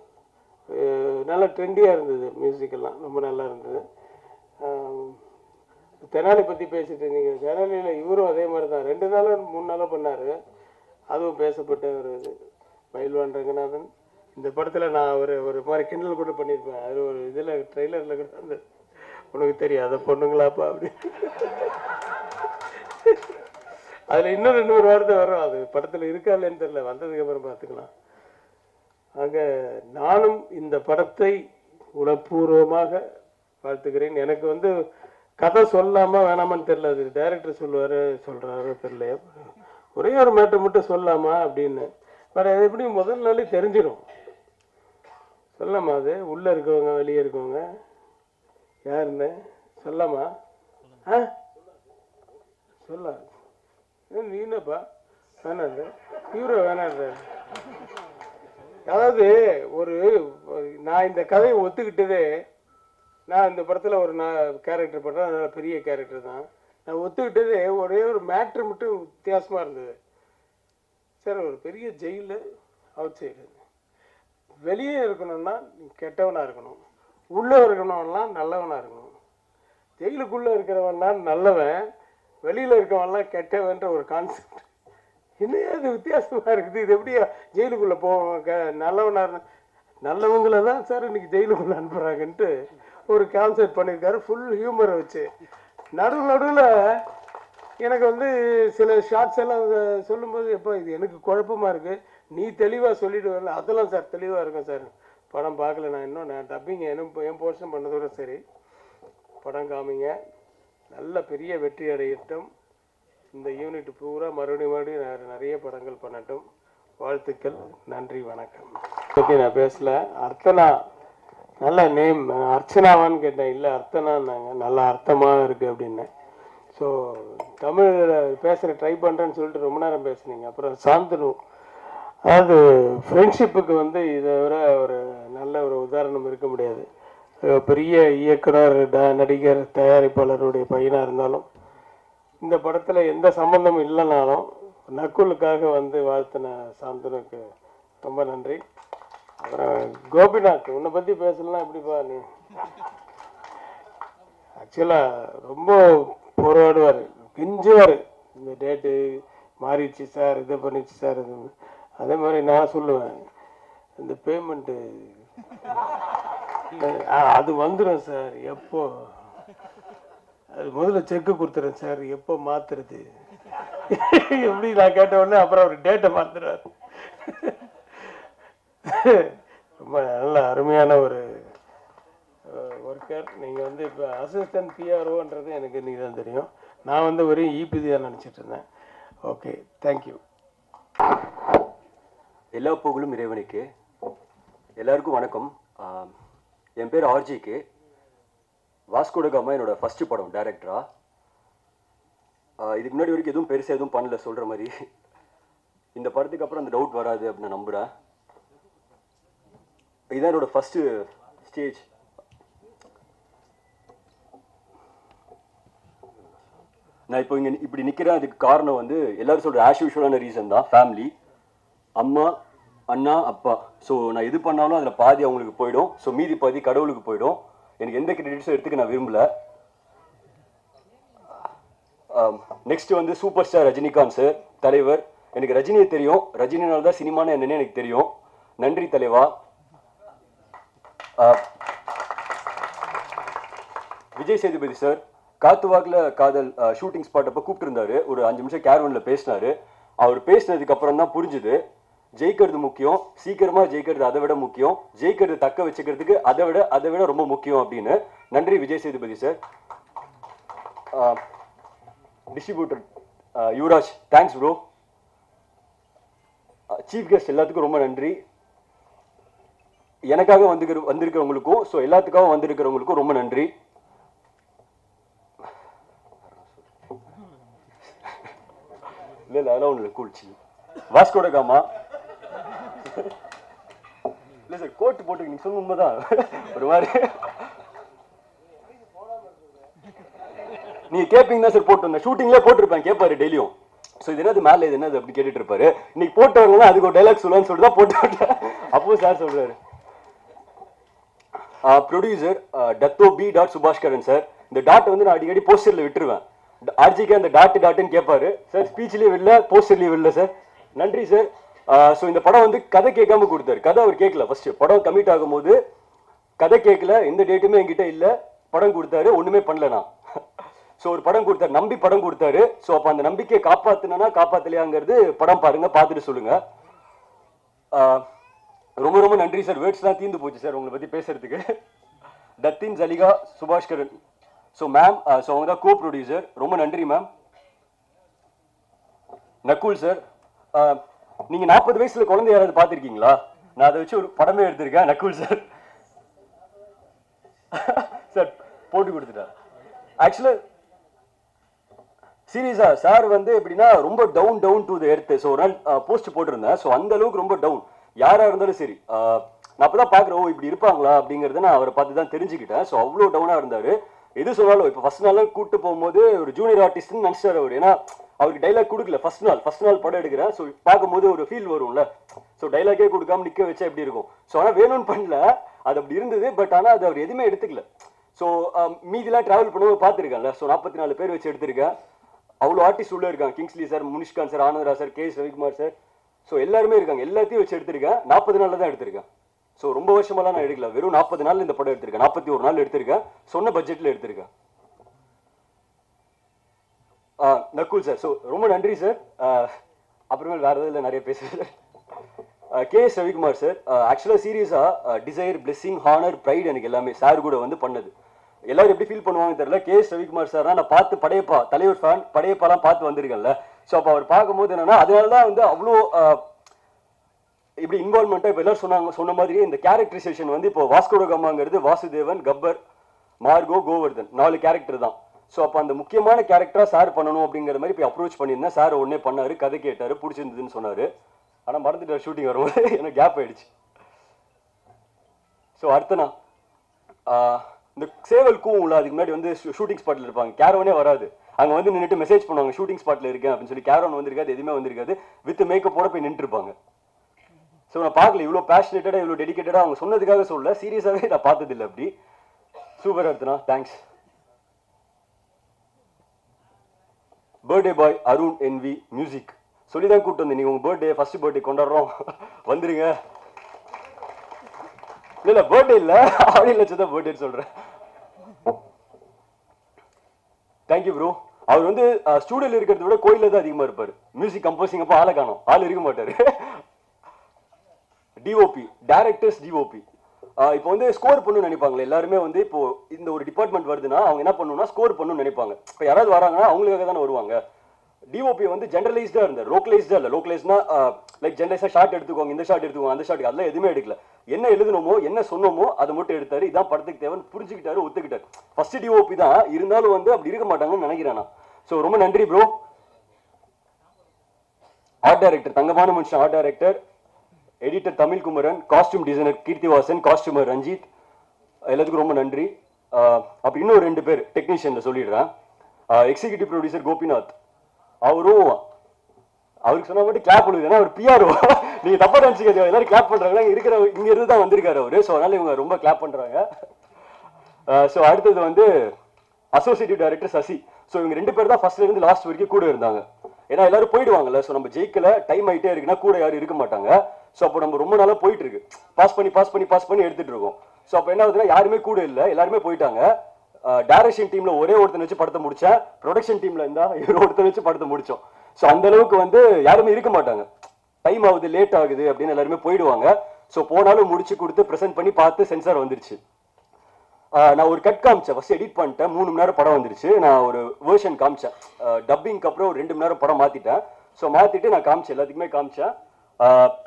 நல்லா ட்ரெண்டியாக இருந்தது. மியூசிக்கெல்லாம் ரொம்ப நல்லா இருந்தது. தெனாலி பற்றி பேசிட்டு இருந்தீங்க. தெனாலியில் இவரும் அதே மாதிரி தான் 2 நாளோ 3 நாளோ பண்ணார். அதுவும் பேசப்பட்ட ஒரு இது. பயில்வான் ரங்கநாதன் இந்த படத்தில் நான் ஒரு மாதிரி கிண்டல் கூட பண்ணியிருப்பேன். அது ஒரு இதில் ட்ரெய்லரில் கூட அந்த உனக்கு தெரியும் அதை பொண்ணுங்களாப்பா அப்படி அதில் இன்னொரு வார்த்தை வரும். அது படத்தில் இருக்கா இல்லைன்னு தெரியல, வந்ததுக்கப்புறம் பார்த்துக்கலாம். ஆக நானும் இந்த படத்தை உணர்வுபூர்வமாக வாழ்த்துக்கிறேன். எனக்கு வந்து கதை சொல்லாமல் வேணாமான்னு தெரில, அது டைரக்டர் சொல்கிறாரோ தெரியல. ஒரே ஒரு மேட்டர் மட்டும் சொல்லாமா அப்படின்னு. வேறு அது எப்படி முதல் நாளே தெரிஞ்சிடும். சொல்லாமா? அது உள்ளே இருக்கவங்க வெளியே இருக்கவங்க யாருன்னு சொல்லாமா? சொல்ல நீ என்னப்பா வேணாது ஹீரோ வேணாது. அதாவது நான் இந்த கதையை ஒத்துக்கிட்டதே, நான் இந்த படத்தில் ஒரு கேரக்டர் பண்ணுறேன், அதனால் பெரிய கேரக்டர் தான். நான் ஒத்துக்கிட்டதே ஒரே ஒரு மேட்ரு மட்டும் வித்தியாசமாக இருந்தது. சார் ஒரு பெரிய ஜெயிலு அவுட் சைடு. வெளியே இருக்கணும்னா நீ கெட்டவனாக இருக்கணும், உள்ளே இருக்கணும்லாம் நல்லவனாக இருக்கணும். ஜெயிலுக்குள்ளே இருக்கிறவன்லாம் நல்லவன், வெளியில் இருக்கவன்லாம் கெட்டவன்ற ஒரு கான்செப்ட். இன்னும் அது வித்தியாசமாக இருக்குது. இது எப்படியா ஜெயிலுக்குள்ளே போவாங்க? நல்லவங்களை தான் சார் இன்றைக்கி ஜெயிலுக்குள்ளே அனுப்புகிறாங்கன்ட்டு ஒரு கான்செப்ட் பண்ணியிருக்காரு, ஃபுல் ஹியூமரை வச்சு. நடுவில் எனக்கு வந்து சில ஷார்ட்ஸ் எல்லாம் சொல்லும்போது எப்போ இது எனக்கு குழப்பமாக இருக்குது, நீ தெளிவாக சொல்லிட்டு வரல. அதெல்லாம் சார் தெளிவாக இருக்கும் சார். படம் பார்க்கல நான் இன்னும், நான் டப்பிங் என் போர்ஷன் பண்ணதோட சரி. படம் காமிங்க, நல்ல பெரிய வெற்றி அடையட்டும். இந்த யூனிட் பூரா மறுபடியும் நிறைய படங்கள் பண்ணட்டும். வாழ்த்துக்கள், நன்றி, வணக்கம். பற்றி நான் பேசல. அர்த்தனா நல்ல நேம். அர்ச்சனாவான்னு கேட்டேன், இல்லை அர்த்தனான்னாங்க. நல்லா அர்த்தமாக இருக்குது அப்படின்னேன். ஸோ தமிழில் பேசுகிற ட்ரை பண்ணுறேன்னு சொல்லிட்டு ரொம்ப நேரம் பேசுனீங்க. அப்புறம் சாந்தனு, அதாவது ஃப்ரெண்ட்ஷிப்புக்கு வந்து இதை விட ஒரு நல்ல ஒரு உதாரணம் இருக்க முடியாது. பெரிய இயக்குனர், நடிகர், தயாரிப்பாளருடைய பையனாக இருந்தாலும் இந்த படத்தில் எந்த சம்பந்தமும் இல்லைனாலும் நக்குலுக்காக வந்து வாழ்த்தின சாந்தனுக்கு ரொம்ப நன்றி. அப்புறம் கோபிநாத், உன்னை பற்றி பேசலாம் எப்படிப்பா நீ? ஆக்சுவலாக ரொம்ப போராடுவார், கெஞ்சுவார். இந்த டேட்டு மாறிடுச்சு சார், இதை பண்ணிடுச்சு சார். இது அதே மாதிரி நான் சொல்லுவேன், இந்த பேமெண்ட்டு அது வந்துடும் சார், எப்போ அது முதல்ல செக்கு கொடுத்துறேன் சார், எப்போ மாற்றுறது எப்படி நான் கேட்ட உடனே அப்புறம் அவர் டேட்டை மாற்றுறாரு. ரொம்ப நல்ல அருமையான ஒரு ஒர்க்கர். நீங்கள் வந்து இப்போ அசிஸ்டன்ட் பிஆர்ஓன்றது எனக்கு இன்றைக்கி தான் தெரியும். நான் வந்து ஒரே இபிதி தான் நினச்சிட்டு இருந்தேன். Okay, thank you. எல்லா புகழும் இறைவனுக்கு. எல்லாருக்கும் வணக்கம். என் பேர் ஆர்ஜிக்கு. வாஸ்கோ ட காமா என்னோட ஃபஸ்ட்டு படம் டைரக்டரா. இதுக்கு முன்னாடி வரைக்கும் எதுவும் பெருசாக எதுவும் பண்ணல சொல்கிற மாதிரி. இந்த படத்துக்கு அப்புறம் அந்த டவுட் வராது அப்படின்னு நான் நம்புகிறேன். இதான் என்னோட ஃபஸ்ட்டு ஸ்டேஜ். நான் இப்போ இங்கே இப்படி நிற்கிறேன். அதுக்கு காரணம் வந்து எல்லாரும் சொல்கிற ஆஸ் யூஷுவலான ரீசன் தான். ஃபேமிலி, அம்மா, அண்ணா, அப்பா. ஸோ நான் எது பண்ணாலும் அதில் பாதி அவங்களுக்கு போயிடும். ஸோ மீதி பாதி கடவுளுக்கு போயிடும். எனக்கு எந்த கிரெடிட்ஸும் எடுத்துக்க நான் விரும்பல. நெக்ஸ்ட் வந்து சூப்பர் ஸ்டார் ரஜினிகாந்த் சார், தலைவர். எனக்கு ரஜினியை தெரியும், ரஜினினால தான் சினிமான்னு என்னன்னு எனக்கு தெரியும். நன்றி தலைவா. விஜய் சேதுபதி சார், காத்துவாக்கில் காதல் ஷூட்டிங் ஸ்பாட் அப்போ கூப்பிட்டுருந்தாரு. ஒரு 5 நிமிஷம் கேரவனில் பேசினாரு. அவர் பேசினதுக்கு அப்புறம் தான் புரிஞ்சுது ஜெயிக்கிறது முக்கியம், சீக்கிரமாக ஜெயிக்கிறது அதை விட முக்கியம், ஜெயிக்கிறது தக்க வச்சுக்கிறதுக்கு அதை விட ரொம்ப முக்கியம் அப்படின்னு. நன்றி Vijay Sethupathi sir. Distributor Yuvraj, thanks bro. Chief guest எல்லாத்துக்கும் ரொம்ப நன்றி. எனக்காக வந்திருக்கிறவங்களுக்கும் ஸோ எல்லாத்துக்காகவும் வந்திருக்கிறவங்களுக்கும் ரொம்ப நன்றி. இல்லை அதெல்லாம் ஒன்று கூழ்ச்சி. வாஸ்கோட காமா இல்லை சார், கோட்டு போட்டு நீங்கள் சொன்ன உண்மைதான். ஒரு மாதிரி நீங்கள் கேட்பீங்க தான் சார் போட்டு வந்தேன். ஷூட்டிங்லேயே போட்டிருப்பேன், கேட்பாரு டெய்லியும். ஸோ இது என்னது மேலே, இது என்னது அப்படி கேட்டுட்டு இருப்பாரு. இன்னைக்கு போட்டு வரலாம் அதுக்கு ஒரு டைலாக் சொல்லுவான்னு சொல்லிட்டு தான் போட்டு விட்டேன். அப்போ சார் சொல்றாரு. Producer Dato P dot Subaskaran sir. இந்த டாட் வந்து நான் அடிக்கடி போஸ்டரில் விட்டுருவேன். ஆர்ஜிக்கு அந்த டாட்டுன்னு கேட்பாரு சார். ஸ்பீச்லேயே விடல, போஸ்டர்லேயே விடல சார். நன்றி சார். ஸோ இந்த படம் வந்து கதை கேட்காம கொடுத்தாரு. கதை அவர் கேட்கல. ஃபர்ஸ்ட் படம் கமிட் ஆகும்போது கதை கேட்கல, எந்த டேட்டுமே என்கிட்ட இல்லை. படம் கொடுத்தாரு, ஒன்றுமே பண்ணல நான். ஸோ ஒரு படம் கொடுத்தாரு, நம்பி படம் கொடுத்தாரு. ஸோ அப்போ அந்த நம்பிக்கையை காப்பாற்றினா காப்பாற்றலையாங்கிறது படம் பாருங்க, பார்த்துட்டு சொல்லுங்க. ரொம்ப ரொம்ப நன்றி சார். வேர்ட்ஸ்லாம் தீர்ந்து போச்சு சார் உங்களை பற்றி பேசுறதுக்கு. டத்தின் ஜலிகா சுபாஷ்கரன். ஸோ மேம், ஸோ அவங்க தான் கோ ப்ரொடியூசர். ரொம்ப நன்றி மேம். நக்குல் சார், நீங்கள் 40 வயசுல குழந்தை யாராவது பார்த்துருக்கீங்களா? நான் அதை வச்சு ஒரு படமே எடுத்திருக்கேன். நக்குல் சார் சார் போட்டு கொடுத்துட்டார். ஆக்சுவலாக சீரியஸா சார் வந்து எப்படின்னா ரொம்ப down to the earth. So ஒரு நாள் போஸ்ட் போட்டிருந்தேன். ஸோ அந்த அளவுக்கு ரொம்ப டவுன். யாராக இருந்தாலும் சரி, நான் அப்போ தான் பார்க்குறேன், ஓ இப்படி இருப்பாங்களா அப்படிங்கிறத நான் அவரை பார்த்து தான் தெரிஞ்சுக்கிட்டேன். ஸோ அவ்வளோ டவுனாக இருந்தார். எது சொன்னாலும் இப்போ ஃபர்ஸ்ட் நாள் கூப்பிட்டு போகும்போது ஒரு ஜூனியர் ஆர்டிஸ்ட்னு நினச்சிட்டார் அவர். ஏன்னா அவருக்கு டைலாக் கொடுக்கல. ஃபர்ஸ்ட் நாள் படம் எடுக்கிறேன். ஸோ பார்க்கும்போது ஒரு ஃபீல் வரும்ல. ஸோ டைலாக்கே கொடுக்காம நிற்க வச்சா எப்படி இருக்கும். ஸோ ஆனால் வேணும்னு பண்ணல, அது அப்படி இருந்தது. பட் ஆனால் அது அவர் எதுவுமே எடுத்துக்கல. ஸோ மீதிலாம் ட்ராவல் பண்ணும்போது பார்த்துருக்கேன்ல. ஸோ 44 பேர் வச்சு எடுத்திருக்கேன். அவ்வளோ ஆர்டிஸ்ட் உள்ளே இருக்காங்க. Kingsley sir, Munishkanth sir, Anandaraj sir, K Ravikumar sir. So எல்லாருமே இருக்காங்க. எல்லாத்தையும் வச்சு எடுத்திருக்கேன். 40 நாளில் தான் எடுத்திருக்கேன். ஸோ ரொம்ப வருஷமெல்லாம் நான் எடுக்கல. வெறும் 40 நாள் இந்த படம் எடுத்திருக்கேன். 41 நாள் எடுத்திருக்கேன். சொன்ன பட்ஜெட்டில் எடுத்திருக்கேன். நக்குல் சார், ஸோ ரொம்ப நன்றி சார். அப்புறமேல் வேறு எதுவும் இல்லை, நிறைய பேசுகிறேன். கே ரவிக்குமார் சார், ஆக்சுவலாக சீரியஸாக டிசைர், பிளெஸிங், ஹானர், ப்ரைட் எனக்கு எல்லாமே சார் கூட வந்து பண்ணது. எல்லாரும் எப்படி ஃபீல் பண்ணுவாங்கன்னு தெரியல. கே ரவிக்குமார் சார் நான் பார்த்து படையப்பா தலைவர் ஃபேன், படையப்பாலாம் பார்த்து வந்திருக்கேன்ல. ஸோ அப்போ அவர் பார்க்கும்போது என்னன்னா, அதனால தான் வந்து அவ்வளோ இப்படி இன்வால்மெண்ட்டாக இப்போ எல்லாரும் சொன்ன மாதிரியே இந்த கேரக்டரைசேஷன் வந்து இப்போ வாஸ்கோட காமாங்கிறது வாசுதேவன், கப்பர், மார்கோ, கோவர்தன் 4 கேரக்டர் தான். ஸோ அப்போ அந்த முக்கியமான கேரக்டராக சார் பண்ணணும் அப்படிங்கிற மாதிரி இப்போ அப்ரோச் பண்ணியிருந்தேன். சார் உடனே பண்ணார், கதை கேட்டார், பிடிச்சிருந்ததுன்னு சொன்னார். ஆனால் மறந்துட்டார் ஷூட்டிங் வரும்போது. எனக்கு கேப் ஆயிடுச்சு. ஸோ அடுத்தனா இந்த சேவல் கூவும்ல, அதுக்கு முன்னாடி வந்து ஷூட்டிங் ஸ்பாட்டில் இருப்பாங்க. கேரவனே வராது. அங்கே வந்து நின்றுட்டு மெசேஜ் பண்ணுவாங்க, ஷூட்டிங் ஸ்பாட்டில் இருக்கேன் அப்படின்னு சொல்லி. கேரவன் வந்திருக்காது, எதுவுமே வந்திருக்காது. வித் மேக்கப்போட போய் நின்றுருப்பாங்க. ஸோ நான் பார்க்கல, இவ்வளோ பேஷனேட்டடாக, இவ்வளோ டெடிக்கேட்டடாக அவங்க சொன்னதுக்காக சொல்ல, சீரியஸாகவே நான் பார்த்ததில்லை அப்படி. சூப்பராக எடுத்துனா, தேங்க்ஸ். பர்த்டே பாய் அருண் என்வி மியூசிக் சொல்லி தான் கூப்பிட்டு வந்தேன். நீங்கள் உங்கள் பர்த்டே, ஃபர்ஸ்ட் பர்த்டே கொண்டாடுறோம், வந்துருங்க. இல்லை பர்த்டே இல்லை, ஆடியோ லட்சம் தான் பர்த்டேன்னு சொல்கிறேன். Thank you bro. அவர் வந்து ஸ்டூடியோவில் இருக்கிறத விட கோயிலில் தான் அதிகமாக இருப்பார். மியூசிக் கம்போசிங் அப்போ ஆளை காணும், ஆள் இருக்க மாட்டார். DOP, directors DOP. இப்போ வந்து ஸ்கோர் பண்ணணும்னு நினைப்பாங்களே எல்லாருமே. வந்து இப்போ இந்த ஒரு டிபார்ட்மெண்ட் வருதுன்னா அவங்க என்ன பண்ணணும்னா ஸ்கோர் பண்ணணும்னு நினைப்பாங்க. இப்போ யாராவது வராங்கன்னா அவங்களுக்காக தானே வருவாங்க. டிஓபி வந்து ஜென்ரலைஸ்டாக இருந்தார், லோக்கலைஸ்டாக இல்லை. லோக்கலைஸ்னா லைக் ஜென்ரலைஸாக ஷார்ட் எடுத்துக்கோங்க, இந்த ஷார்ட் எடுத்துக்கோங்க, அந்த ஷார்ட், அதெல்லாம் எதுவுமே எடுக்கல. என்ன எழுதணுமோ என்ன சொன்னோமோ அதை மட்டும் எடுத்தாரு. இதான் படத்துக்கு தேவைன்னு புரிஞ்சுக்கிட்டாரு, ஒத்துக்கிட்டாரு. ஃபர்ஸ்ட் டிஓபி தான் இருந்தாலும் வந்து அப்படி இருக்க மாட்டாங்கன்னு நினைக்கிறேன் நான். ஸோ ரொம்ப நன்றி ப்ரோ. ஆர்ட் டைரக்டர், தங்கமான மனுஷன் art director. Editor Tamilkumaran, costume designer Keerthivasan, costumer Ranjith, எல்லாத்துக்கும் ரொம்ப நன்றி. அப்படி இன்னும் 2 பேர் டெக்னீஷியனில் சொல்லிடுறேன். எக்ஸிக்யூட்டிவ் ப்ரொடியூசர் கோபிநாத், அவருக்கு சொன்ன மட்டும் கிளாப் பண்ணுது, ஏன்னா அவர் பிஆர்ஓ. நீங்கள் தப்பாக நினச்சிக்க, எல்லாரும் கிளாப் பண்ணுறாங்கன்னா இங்கே இருந்து தான் வந்திருக்காரு அவர். ஸோ அதனால் இவங்க ரொம்ப கிளாப் பண்ணுறாங்க. ஸோ அடுத்தது வந்து அசோசியேட்டிவ் டைரக்டர் சசி. ஸோ இவங்க 2 பேர் தான் ஃபர்ஸ்ட்லேருந்து லாஸ்ட் வரைக்கும் கூட இருந்தாங்க. ஏன்னா எல்லாரும் போயிடுவாங்கல்ல, ஸோ நம்ம ஜெயிக்கல, டைம் ஆகிட்டே இருக்குன்னா கூட யாரும் இருக்க மாட்டாங்க. ஸோ அப்போ நம்ம ரொம்ப நாளாக போயிட்டு இருக்கு, பாஸ் பண்ணி எடுத்துட்டு இருக்கோம். ஸோ அப்போ என்ன ஆகுதுன்னா யாருமே கூட இல்லை, எல்லாருமே போயிட்டாங்க. டைரக்ஷன் டீம்ல ஒரே ஒருத்தனை வச்சு படத்தை முடிச்சேன், ப்ரொடக்ஷன் டீம்ல இருந்தா ஒருத்தனை வச்சு படத்தை முடிச்சோம். ஸோ அந்த அளவுக்கு வந்து யாருமே இருக்க மாட்டாங்க, டைம் ஆகுது, லேட் ஆகுது அப்படின்னு எல்லாருமே போயிடுவாங்க. ஸோ போனாலும் முடிச்சு கொடுத்து ப்ரெசென்ட் பண்ணி பார்த்து சென்சார் வந்துருச்சு. நான் ஒரு கட் காமிச்சேன், ஃபர்ஸ்ட் எடிட் பண்ணிட்டேன், 3 மணி நேரம் படம் வந்துருச்சு. நான் ஒரு வேர்ஷன் காமிச்சேன், டப்பிங்க்கு அப்புறம் ஒரு 2 மணி நேரம் படம் மாற்றிட்டேன். ஸோ மாற்றிட்டு நான் காமிச்சேன், எல்லாத்துக்குமே காமிச்சேன்,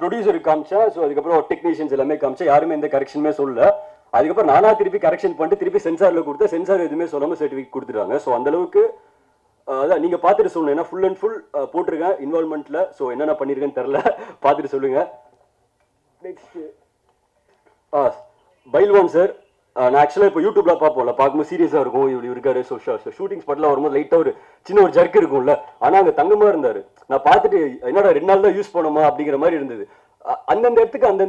ப்ரொடியூசருக்கு காமிச்சேன். ஸோ அதுக்கப்புறம் டெக்னீஷியன்ஸ் எல்லாமே காமிச்சேன், யாருமே எந்த கரெக்ஷனுமே சொல்லல. அதுக்கப்புறம் நானா திருப்பி கரெக்ஷன் பண்ணிட்டு திருப்பி சென்சாரில் கொடுத்தா சென்சார் எதுவுமே சொல்லாமல் சர்டிஃபிகேட் கொடுத்துட்டாங்க. ஸோ அந்தளவுக்கு அதான் நீங்கள் பார்த்துட்டு சொல்லணும், ஏன்னா ஃபுல் அண்ட் ஃபுல் போட்டிருக்கேன் இன்வால்மெண்ட்டில். ஸோ என்னென்ன பண்ணியிருக்கேன்னு தெரில, பார்த்துட்டு சொல்லுங்கள். Next Pailwan sir. நான் ஆக்சுவலாக இப்போ யூடியூப்ல பார்ப்போம்ல, பார்க்கும்போது சீரியஸாக இருக்கும், இப்படி இருக்காரு. ஸோ ஷூட்டிங் ஸ்பாட்லாம் வரும்போது லைட்டாக ஒரு சின்ன ஒரு ஜர்க் இருக்கும்ல, ஆனால் அங்கே தங்கமாக இருந்தார். நான் பார்த்துட்டு என்னடா 2 நாள் தான் யூஸ் பண்ணோமா அப்படிங்கிற மாதிரி இருந்தது. அந்தந்த இடத்துக்கு அந்த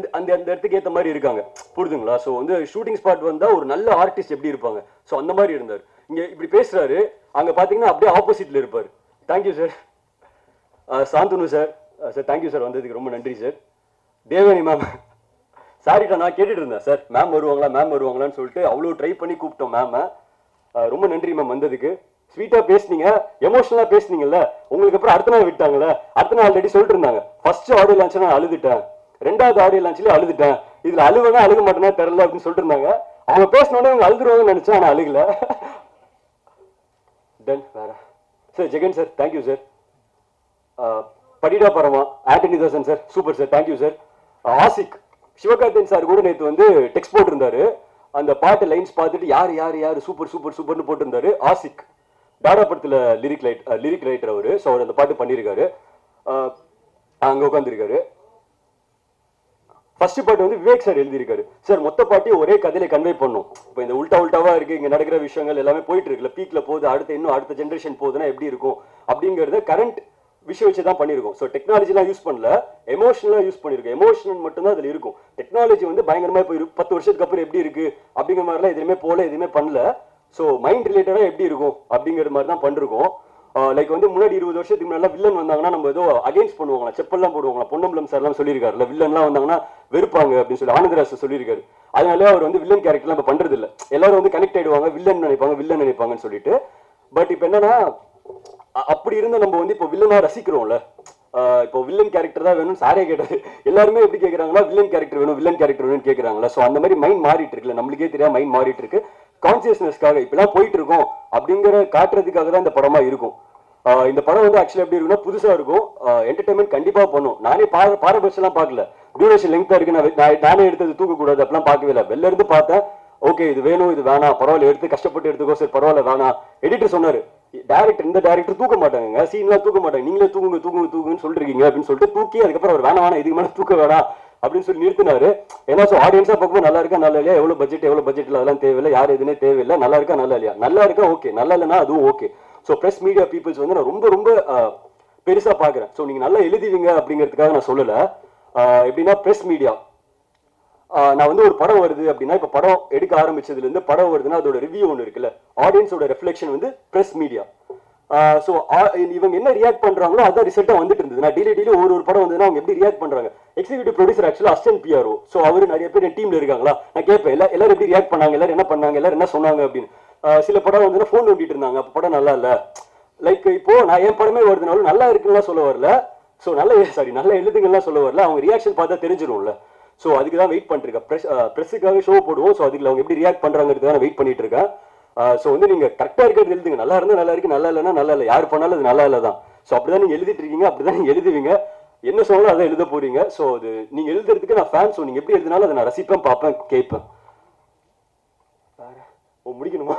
இடத்துக்கு ஏற்ற மாதிரி இருக்காங்க, புரிதுங்களா? ஸோ வந்து ஷூட்டிங் ஸ்பாட் வந்தால் ஒரு நல்ல ஆர்டிஸ்ட் எப்படி இருப்பாங்க, ஸோ அந்த மாதிரி இருந்தார். இங்கே இப்படி பேசுகிறாரு, அங்கே பார்த்தீங்கன்னா அப்படியே ஆப்போசிட்டில் இருப்பார். Thank you sir. Shanthanu sir, sir thank you sir, வந்ததுக்கு ரொம்ப நன்றி சார். தேவனி மேம், சாரிட்டா நான் கேட்டுட்டு இருந்தேன் சார், மேம் வருவாங்களான்னு சொல்லிட்டு அவ்வளோ ட்ரை பண்ணி கூப்பிட்டோம் மேம். ரொம்ப நன்றி மேம் வந்ததுக்கு. ஸ்வீட்டாக பேசுனீங்க, எமோஷனலாக பேசுனீங்கல்ல, உங்களுக்கு அப்புறம் அடுத்த நாள் விட்டாங்கல்ல. அடுத்த நாள் ஆல்ரெடி சொல்லிட்டு இருந்தாங்க, ஃபர்ஸ்ட் ஆடியோ லான்ச் நான் அழுதுட்டேன், 2வது ஆடியோ லான்ச்லேயே அழுதுட்டேன், இதில் அழுவேனா அழுக மாட்டேன்னா தெரில அப்படின்னு சொல்லிட்டு இருந்தாங்க. அவங்க பேசினோடனே அவங்க அழுதுருவாங்கன்னு நினச்சேன், ஆனால் அழுகல. தென் வேற sir Jagan sir, thank you sir. படிடா பரமா Anthony Daasan sir, super sir, thank you sir. Ashik Sivakarthikeyan sir கூட நேற்று வந்து டெக்ஸ்ட் போட்டிருந்தாரு, அந்த பாட்டு லைன்ஸ் பார்த்துட்டு யார் சூப்பர்னு போட்டிருந்தாரு. ஆசிக் டாடா படத்தில் லிரிக் ரைட்டர் அவரு. ஸோ அவர் அந்த பாட்டு பண்ணியிருக்காரு, அங்கே உட்காந்துருக்காரு. ஃபர்ஸ்ட் பாட்டு வந்து விவேக் சார் எழுதியிருக்காரு. சார் மொத்த பாட்டையும் ஒரே கதையில கன்வே பண்ணும். இப்போ இந்த உல்டாவா இருக்கு, இங்கே நடக்கிற விஷயங்கள் எல்லாமே போயிட்டு இருக்குல்ல, பீக்ல போகுது, அடுத்த ஜென்ரேஷன் போகுதுன்னா எப்படி இருக்கும் அப்படிங்கிறத கரண்ட் விஷயம் வச்சு தான் பண்ணியிருக்கோம். ஸோ டெக்னாலஜிலாம் யூஸ் பண்ணல, எமோஷனலாக யூஸ் பண்ணியிருக்கோம். எமோஷனல் மட்டும்தான் அதில் இருக்கும். டெக்னாலஜி வந்து பயங்கரமாக இப்போ 10 வருஷத்துக்கு அப்புறம் எப்படி இருக்கு அப்படிங்கிற மாதிரிலாம் எதுவுமே பண்ணல. ஸோ மைண்ட் ரிலேட்டடாக எப்படி இருக்கும் அப்படிங்கிற மாதிரி தான் பண்ணிருக்கோம். லைக் வந்து முன்னாடி 20 வருஷத்துக்கு முன்னாடி வில்லன் வந்தாங்கன்னா நம்ம ஏதோ அகேன்ஸ்ட் பண்ணுவாங்களா, செப்பல்லாம் போடுவாங்களா, பொன்னம்பலம் சார்லாம் சொல்லியிருக்காருல்ல, வில்லன்லாம் வந்தாங்கன்னா வெறுப்பாங்க அப்படின்னு சொல்லி ஆனந்தராஜ் சொல்லியிருக்காரு. அதனால அவர் வந்து வில்லன் கேரக்டர்லாம் நம்ம பண்றது இல்லை, எல்லாரும் வந்து கனெக்ட் ஆயிடுவாங்க, வில்லன் நினைப்பாங்கன்னு சொல்லிட்டு. பட் இப்போ என்னன்னா, அப்படி இருந்த நம்ம வந்து இப்போ வில்லனா ரசிக்கிறோம்ல, இப்போ வில்லன் கேரக்டர் தான் வேணும் சாரே கேட்டது. எல்லாருமே எப்படி கேட்குறாங்களா, வில்லன் கேரக்டர் வேணும்னு கேட்குறாங்களா. ஸோ அந்த மாதிரி மைண்ட் மாறிட்டு இருக்குல்ல, நம்மளுக்கே தெரியாம மைண்ட் மாறிட்டு இருக்கு. கான்சியஸ்னஸ்க்காக இப்பெல்லாம் போயிட்டு இருக்கோம் அப்படிங்கிற காட்டுறதுக்காக தான் இந்த படமா இருக்கும். இந்த படம் வந்து ஆக்சுவலி எப்படி இருக்குன்னா புதுசா இருக்கும், என்டர்டைன்மெண்ட் கண்டிப்பா பண்ணும். நானே பாரபட்சம்லாம் பார்க்கல, டியூரேஷன் லெங்க்தா இருக்கு, நானே எடுத்தது தூக்கக்கூடாது அப்படிலாம் பார்க்கவே இல்லை. வெளில இருந்து பார்த்தேன், ஓகே இது வேணும் இது வேணாம், பரவாயில்ல எடுத்து கஷ்டப்பட்டு எடுத்துக்கோ சார், பரவாயில்ல வேணாம். எடிட்டர் சொன்னாரு, இந்த டேரக்டர் தூக்க மாட்டாங்க, சீன்லாம் தூக்க மாட்டாங்க, நீங்களே தூங்குன்னு சொல்றீங்க அப்படின்னு சொல்லிட்டு தூக்கி அதுக்கப்புறம் அவர் வேணாம் இதுக்கு மேலே தூக்க வேணாம் அப்படின்னு சொல்லி நிறுத்தினாரு. ஏன்னா ஸோ ஆடியன்ஸாக பார்க்கும்போது நல்லா இருக்கா நல்லா இல்லையா, எவ்வளோ பட்ஜெட் இல்லை அதெல்லாம் தேவையில்லை, யார் எதுனே தேவையில்லை, நல்லா இருக்கா நல்லா இல்லையா, நல்லா இருக்கா ஓகே, நல்லா இல்லைன்னா அதுவும் okay. So press media peoples வந்து நான் ரொம்ப பெருசாக பார்க்குறேன். ஸோ நீங்கள் நல்லா எழுதுவீங்க அப்படிங்கிறதுக்காக நான் சொல்லலை. எப்படின்னா ப்ரெஸ் மீடியா, நான் வந்து ஒரு படம் வருது அப்படின்னா, இப்போ படம் எடுக்க ஆரம்பிச்சதுலேருந்து படம் வருதுன்னா அதோட ரிவ்யூ ஒன்று இருக்குல்ல, ஆடியன்ஸோட ரெஃப்ளெக்ஷன் வந்து ப்ரெஸ் மீடியா. ஸோ இவங்க என்ன ரியாக்ட் பண்றாங்களோ அதான் ரிசல்ட்டாக வந்துட்டு இருந்தது. நான் டெய்லி ஒரு படம் வந்ததுன்னா அவங்க எப்படி ரியாக்ட் பண்றாங்க. எக்ஸிக்யூட்டிவ் ப்ரொடியூசர் ஆக்சுவலாக அசிஸ்டன்ட் பிஆர்ஓ. ஸோ அவர் நிறைய பேர் என் டீம்ல இருக்காங்களா, நான் கேட்பேன் எல்லாரும் எப்படி ரியாக்ட் பண்ணாங்க, எல்லாரும் என்ன பண்ணாங்க, எல்லாரும் என்ன சொன்னாங்க அப்படின்னு. சில படம் வந்து ஃபோன் நோண்டிட்டு இருந்தாங்க, அப்போ படம் நல்லா இல்லை. லைக் இப்போ நான் என் படமே வருதுனாலும் நல்லா இருக்குன்னு சொல்ல வரல, ஸோ நல்லா எழுதுங்கலாம் சொல்ல வரல, அவங்க ரியாக்ஷன் பார்த்தா தெரிஞ்சிடும்ல. ஸோ அதுக்கு தான் வெயிட் பண்ணிருக்கேன். ப்ரெஸ்ஸுக்காக ஷோ போடுவோம், ஸோ அதுக்கு அவங்க எப்படி ரியாக்ட் பண்றாங்கிறதுக்கு நான் வெயிட் பண்ணிட்டு இருக்கேன். ஸோ வந்து நீங்க கரெக்டாக இருக்கிறது எழுதுங்க, நல்லா இருந்தால் நல்லா இருக்கு, நல்லா இல்லைன்னா நல்லா இல்லை, யார் பண்ணாலும் அது நல்லா இல்லை தான். ஸோ அப்படிதான் நீங்க எழுதிட்டு இருக்கீங்க, அப்படிதான் நீங்க எழுதுவீங்க, என்ன சொன்னாலும் அதை எழுத போறீங்க. ஸோ அது நீங்க எழுதுறதுக்கு நான் ஃபேன். ஸோ நீங்க எப்படி எழுதினாலும் அதை நான் ரசிப்பேன், பார்ப்பேன், கேட்பேன். முடிக்கணுமா?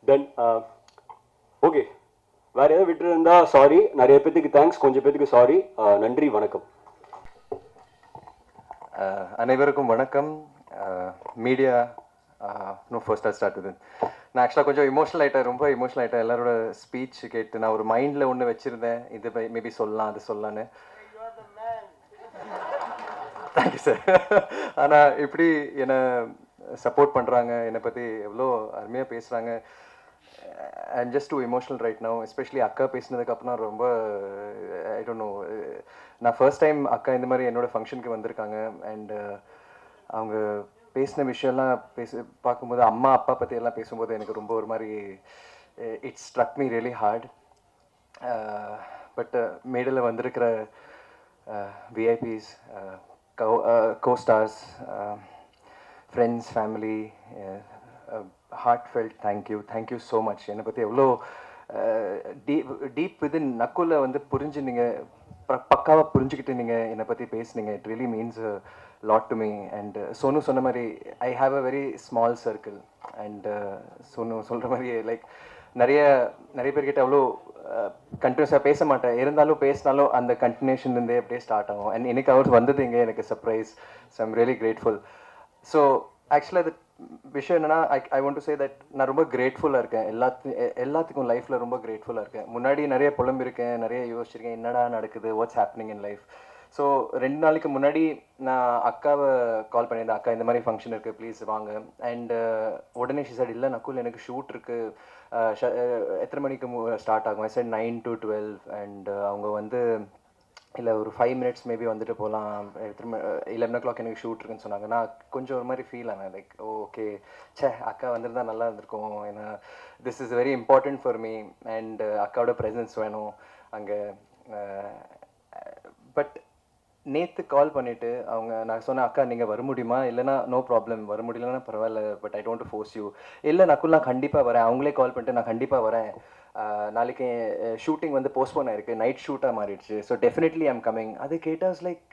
டன். ஓகே, வேற ஏதாவது விட்டு இருந்தா சாரி. நிறைய பேத்துக்கு தேங்க்ஸ், கொஞ்சம் பேத்துக்கு சாரி. நன்றி, வணக்கம். அனைவருக்கும் வணக்கம். மீடியா ஃபர்ஸ்ட் ஸ்டார்ட் வித் நான் ஆக்சுவலாக கொஞ்சம் இமோஷனல் ஆகிட்டேன், ரொம்ப இமோஷனல் ஆகிட்டேன். எல்லாரோட ஸ்பீச் கேட்டு நான் ஒரு மைண்டில் ஒன்று வச்சுருந்தேன், இது மேபி சொல்லலாம் அது சொல்லலான்னு. Thank you sir. ஆனால் இப்படி என்னை சப்போர்ட் பண்ணுறாங்க, என்னை பற்றி எவ்வளோ அருமையாக பேசுகிறாங்க. I'm just too emotional right now. Especially அக்கா பேசினதுக்கு அப்புறம் ரொம்ப ஐ டோன்ட் நோ, நான் ஃபர்ஸ்ட் டைம் அக்கா இந்த மாதிரி என்னோடய ஃபங்க்ஷனுக்கு வந்திருக்காங்க. அண்ட் அவங்க பேசின விஷயம்லாம் பார்க்கும்போது அம்மா அப்பா பற்றி எல்லாம் பேசும்போது எனக்கு ரொம்ப ஒரு மாதிரி it's struck me really heart. But மேடையில் வந்திருக்கிற VIPs, co-stars, friends, family, heartfelt thank you so much. என்னை பற்றி எவ்வளோ டீப் விதின் நக்குல வந்து புரிஞ்சு நீங்கள் பக்காவாக புரிஞ்சுக்கிட்டு நீங்கள் என்னை பற்றி பேசுனீங்க. It really means lot to me. And Sonu சொன்ன மாதிரி I have a very small circle. And Sonu சொல்கிற மாதிரி லைக் நிறைய பேர்கிட்ட அவ்வளோ கண்டினியூஸாக பேச மாட்டேன், இருந்தாலும் பேசினாலும் அந்த கண்டினியூஷன் இருந்தே அப்படியே ஸ்டார்ட் ஆகும். அண்ட் இன்னைக்கு அவர் வந்தது இங்கே எனக்கு surprise. So I'm really grateful. So ஆக்சுவலாக அது விஷயம் என்னன்னா, ஐ வாண்ட் டு சே தட் நான் ரொம்ப கிரேட்ஃபுல்லாக இருக்கேன். எல்லாத்துக்கும் லைஃப்பில் ரொம்ப கிரேட்ஃபுல்லாக இருக்கேன். முன்னாடி நிறைய புலம்பிருக்கேன், நிறைய யோசிச்சிருக்கேன், என்னடா நடக்குது, what's happening in life. So 2 நாளைக்கு முன்னாடி நான் அக்காவை கால் பண்ணியிருந்தேன், அக்கா இந்த மாதிரி ஃபங்க்ஷன் இருக்குது ப்ளீஸ் வாங்க. அண்ட் உடனே ஷி சைட் இல்லை நக்குல் எனக்கு ஷூட் இருக்குது, எத்தனை மணிக்கு ஸ்டார்ட் ஆகும்? I said 9 to 12. அண்ட் அவங்க வந்து இல்லை ஒரு 5 minutes மேபி வந்துட்டு போகலாம், 11 o'clock எனக்கு ஷூட் இருக்குன்னு சொன்னாங்க. நான் கொஞ்சம் ஒரு மாதிரி ஃபீல் ஆனேன், லைக் ஓகே அக்கா வந்திருந்தா நல்லா இருந்திருக்கும், ஏன்னா this is very important for me. And அக்காவோட ப்ரெசன்ஸ் வேணும் அங்கே. பட் நேற்று கால் பண்ணிவிட்டு நான் சொன்னேன், அக்கா நீங்கள் வர முடியுமா? இல்லைனா நோ ப்ராப்ளம், வர முடியலன்னா பரவாயில்ல, but I don't force you. இல்லை நக்குல் நான் கண்டிப்பாக வரேன். அவங்களே கால் பண்ணிட்டு நான் கண்டிப்பாக வரேன், நாளைக்கு ஷூட்டிங் வந்து போஸ்ட்போன் ஆயிருக்கு, நைட் ஷூட்டாக மாறிடுச்சு, ஸோ டெஃபினெட்லி ஐம் கம்மிங். அது கேட்டாஸ் like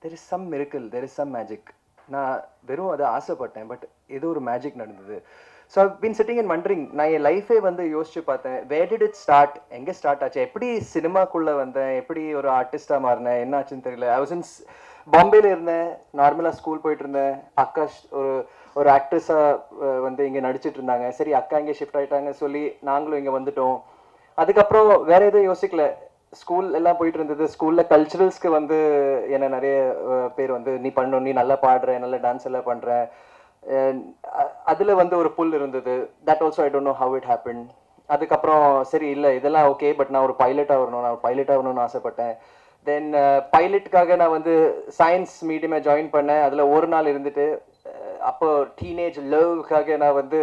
there is some miracle, there is some magic. நான் வெறும் அதை ஆசைப்பட்டேன், பட் ஏதோ ஒரு மேஜிக் நடந்தது. So I been sitting and wondering. நான் என் லைஃபே வந்து யோசிச்சு பார்த்தேன், வேர் டிட் இட் ஸ்டார்ட், எங்கே ஸ்டார்ட் ஆச்சு, எப்படி சினிமாக்குள்ளே வந்தேன், எப்படி ஒரு ஆர்டிஸ்டாக மாறினேன், என்ன ஆச்சுன்னு தெரியல. ஐ வாஸ் இன் பாம்பேல இருந்தேன், நார்மலாக ஸ்கூல் போயிட்டு இருந்தேன். அக்கா ஒரு ஆக்ட்ரஸாக வந்து இங்கே நடிச்சிட்டு இருந்தாங்க. சரி அக்கா இங்கே ஷிஃப்ட் ஆகிட்டாங்க சொல்லி நாங்களும் இங்கே வந்துட்டோம். அதுக்கப்புறம் வேற எதுவும் யோசிக்கல, ஸ்கூல் எல்லாம் போயிட்டு இருந்தது. ஸ்கூலில் கல்ச்சுரல்ஸ்க்கு வந்து என்ன நிறைய பேர் வந்து நீ பண்ணணும், நீ நல்லா பாடுற, நல்லா டான்ஸ் எல்லாம் பண்ணுற, அதில் வந்து ஒரு புல் இருந்தது. That also I don't know how it happen. அதுக்கப்புறம் சரி இல்லை இதெல்லாம் ஓகே, பட் நான் ஒரு பைலட்டாக வரணும்னு ஆசைப்பட்டேன். தென் பைலட்டுக்காக நான் வந்து சயின்ஸ் மீடியமை ஜாயின் பண்ணேன். அதில் ஒரு நாள் இருந்துட்டு அப்போ டீனேஜ் லவ்க்காக நான் வந்து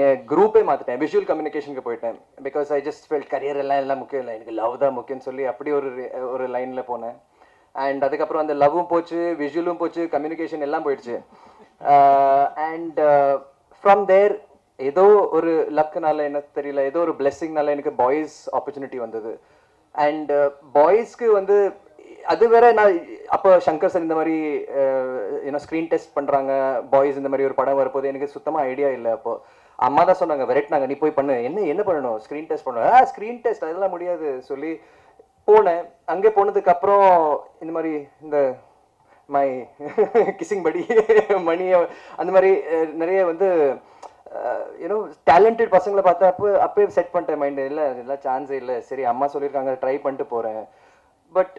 என் குரூப்பே மாற்றிட்டேன், விஷுவல் கம்யூனிகேஷனுக்கு போயிட்டேன். Because I just felt career எல்லாம் முக்கியம் இல்லை, எனக்கு லவ் தான் முக்கியம்னு சொல்லி அப்படி ஒரு லைனில் போனேன். அண்ட் அதுக்கப்புறம் அந்த லவ்வும் போச்சு, விஷுவலும் போச்சு, கம்யூனிகேஷன் எல்லாம் போயிடுச்சு. அண்ட் ஃப்ரம் தேர் ஏதோ ஒரு லக்குனால எனக்கு தெரியல, ஏதோ ஒரு பிளெஸ்ஸிங்னால எனக்கு பாய்ஸ் ஆப்பர்ச்சுனிட்டி வந்தது. அண்ட் பாய்ஸ்க்கு வந்து அது வேற. நான் அப்போ சங்கர் சார் இந்த மாதிரி ஏன்னா ஸ்க்ரீன் டெஸ்ட் பண்ணுறாங்க, பாய்ஸ் இந்த மாதிரி ஒரு படம் வரப்போது எனக்கு சுத்தமாக ஐடியா இல்லை. அப்போ அம்மா தான் சொன்னாங்க, விரட்டினாங்க, நீ போய் பண்ணு. என்ன பண்ணணும்? ஸ்க்ரீன் டெஸ்ட் பண்ணணும். ஸ்க்ரீன் டெஸ்ட் அதெல்லாம் முடியாது சொல்லி போனேன். அங்கே போனதுக்கப்புறம் இந்த மாதிரி இந்த மை கிசிங் படி மணியை அந்த மாதிரி நிறைய வந்து யூனோ டேலண்டட் பசங்களை பார்த்தா அப்போயே செட் பண்ணிட்டேன் மைண்டு, இல்லை இதெல்லாம் சான்ஸே இல்லை, சரி அம்மா சொல்லியிருக்காங்க ட்ரை பண்ணிட்டு போகிறேன். பட்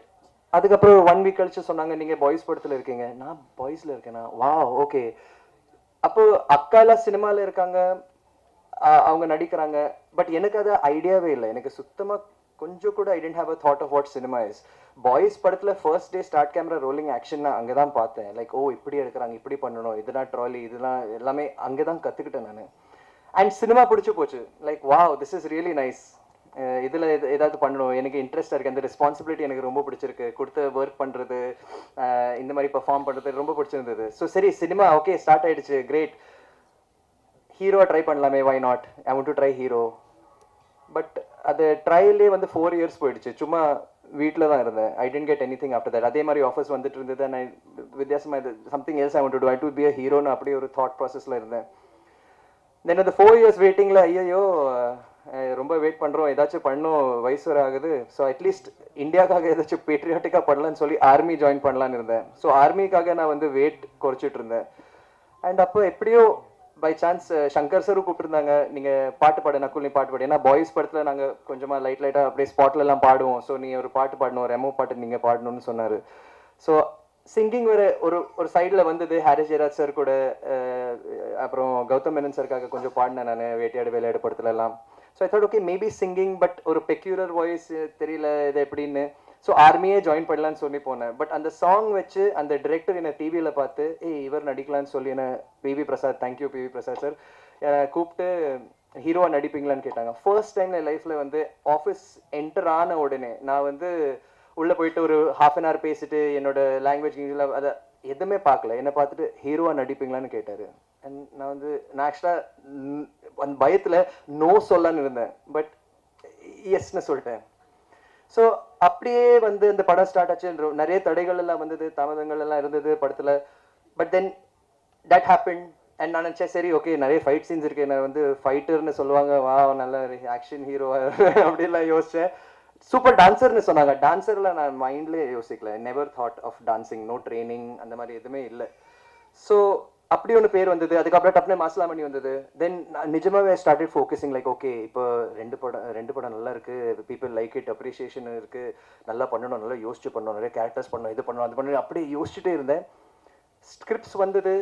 அதுக்கப்புறம் 1 week கழிச்சு சொன்னாங்க, நீங்கள் பாய்ஸ் படத்தில் இருக்கீங்க. நான் பாய்ஸில் இருக்கேனா? வா ஓகே. அப்போ அக்காலாம் சினிமாவில் இருக்காங்க, அவங்க நடிக்கிறாங்க. பட் எனக்கு அது ஐடியாவே இல்லை, எனக்கு சுத்தமாக கொஞ்சம் கூட I didn't have a thought of what cinema is. Boys படத்தில் first day start camera rolling action நான் அங்கே தான் பார்த்தேன். லைக் ஓ இப்படி எடுக்கிறாங்க, இப்படி பண்ணணும், இதெல்லாம் ட்ராலி, இதெல்லாம் எல்லாமே அங்கே தான் கற்றுக்கிட்டேன் நான். அண்ட் சினிமா பிடிச்சி போச்சு. Like wow this is really nice, இதில் ஏதாவது பண்ணணும், எனக்கு இன்ட்ரெஸ்டாக இருக்குது, அந்த ரெஸ்பான்சிபிலிட்டி எனக்கு ரொம்ப பிடிச்சிருக்கு, கொடுத்து ஒர்க் பண்ணுறது, இந்த மாதிரி பெர்ஃபார்ம் பண்ணுறது ரொம்ப பிடிச்சிருந்தது. ஸோ சரி சினிமா ஓகே ஸ்டார்ட் ஆகிடுச்சு, கிரேட், ஹீரோவை ட்ரை பண்ணலாமே, why not, I want to try hero. But அது ட்ரையல்லே வந்து 4 years போயிடுச்சு, சும்மா வீட்டில் தான் இருந்தேன். I didn't get anything after that. அதே மாதிரி ஆஃபர்ஸ் வந்துட்டு இருந்தது, நான் வித்தியாசமாக இது something else I want to do, I to be a ஹீரோன்னு அப்படி ஒரு தாட் ப்ராசஸில் இருந்தேன். தென் அந்த 4 years வெயிட்டிங்கில் ஐயோ ரொம்ப வெயிட் பண்ணுறோம், ஏதாச்சும் பண்ணும், வயசு வர ஆகுது. ஸோ அட்லீஸ்ட் இந்தியாவுக்காக ஏதாச்சும் பேட்ரியாட்டிக்காக பண்ணலான்னு சொல்லி ஆர்மி ஜாயின் பண்ணலான்னு இருந்தேன். ஸோ ஆர்மிக்காக நான் வந்து வெயிட் குறைச்சிட்டு இருந்தேன். அண்ட் அப்போ எப்படியோ பை சான்ஸ் சங்கர் சரும் கூப்பிட்டுருந்தாங்க, நீங்கள் பாட்டு பாடு நக்குல், நீ பாட்டு பாடு. ஏன்னா பாய்ஸ் படத்தில் நாங்கள் கொஞ்சமாக லைட்டாக அப்படியே ஸ்பாட்லலாம் பாடுவோம். ஸோ நீ ஒரு பாட்டு பாடணும், ரெமோ பாட்டு நீங்கள் பாடணும்னு சொன்னார். ஸோ சிங்கிங் ஒரு ஒரு சைடில் வந்தது. ஹாரிஸ் ஜெயராஜ் சார் கூட அப்புறம் கௌதம் மேனன் சாருக்காக கொஞ்சம் பாடினேன் நான் வேட்டையாடு விளையாடு படத்துலலாம். So I thought okay maybe singing, but ஒரு பெக்யூலர் வாய்ஸ் தெரியல இது எப்படின்னு. ஸோ ஆர்மியே ஜாயின் பண்ணலான்னு சொல்லி போனேன். பட் அந்த சாங் வச்சு அந்த டிரெக்டர் என்னை டிவியில் பார்த்து இவர் நடிக்கலான்னு சொல்லி என்ன PV Prasad, thank you PV Prasad sir, கூப்பிட்டு ஹீரோவாக நடிப்பீங்களான்னு கேட்டாங்க. ஃபர்ஸ்ட் டைம் என் லைஃப்பில் வந்து ஆஃபீஸ் என்டர் ஆன உடனே நான் வந்து உள்ளே போயிட்டு ஒரு ½ அன் ஹவர் பேசிட்டு என்னோட லாங்குவேஜ் இங்கிலீஷில் அதை எதுவுமே பார்க்கல. என்னை பார்த்துட்டு ஹீரோவாக நடிப்பீங்களான்னு கேட்டார். அண்ட் நான் ஆக்சுவலாக அந்த பயத்தில் நோ சொல்லலான்னு இருந்தேன். பட் எஸ்ன்னு சொல்லிட்டேன். ஸோ அப்படியே வந்து இந்த படம் ஸ்டார்ட் ஆச்சு. நிறைய தடைகள் எல்லாம் வந்தது, தாமதங்கள் எல்லாம் இருந்தது படத்தில். But then that happen. And நான் நினச்சேன் சரி ஓகே நிறைய ஃபைட் சீன்ஸ் இருக்கு, நான் வந்து ஃபைட்டர்னு சொல்லுவாங்க, வா நல்ல ஆக்ஷன் ஹீரோ அப்படிலாம் யோசித்தேன். சூப்பர் டான்சர்னு சொன்னாங்க. டான்ஸரில் நான் மைண்ட்லேயே யோசிக்கல. Never thought of dancing, no training அந்த மாதிரி எதுவுமே இல்லை. ஸோ அப்படி ஒன்று பேர் வந்தது. அதுக்கப்புறம் டப்னே மாசலாமணி வந்தது. தென் நிஜமாவே ஸ்டார்டட் ஃபோக்கஸிங் லைக் ஓகே இப்போ ரெண்டு படம் நல்லா இருக்குது, பீப்புள் லைக் இட், அப்ரிசியேஷன் இருக்குது, நல்லா பண்ணணும், நல்லா யோசிச்சு பண்ணணும், நிறைய கேரக்டர்ஸ் பண்ணணும், இது பண்ணணும், அது பண்ணணும், அப்படியே யோசிச்சுட்டே இருந்தேன். ஸ்கிரிப்ட்ஸ் வந்தது,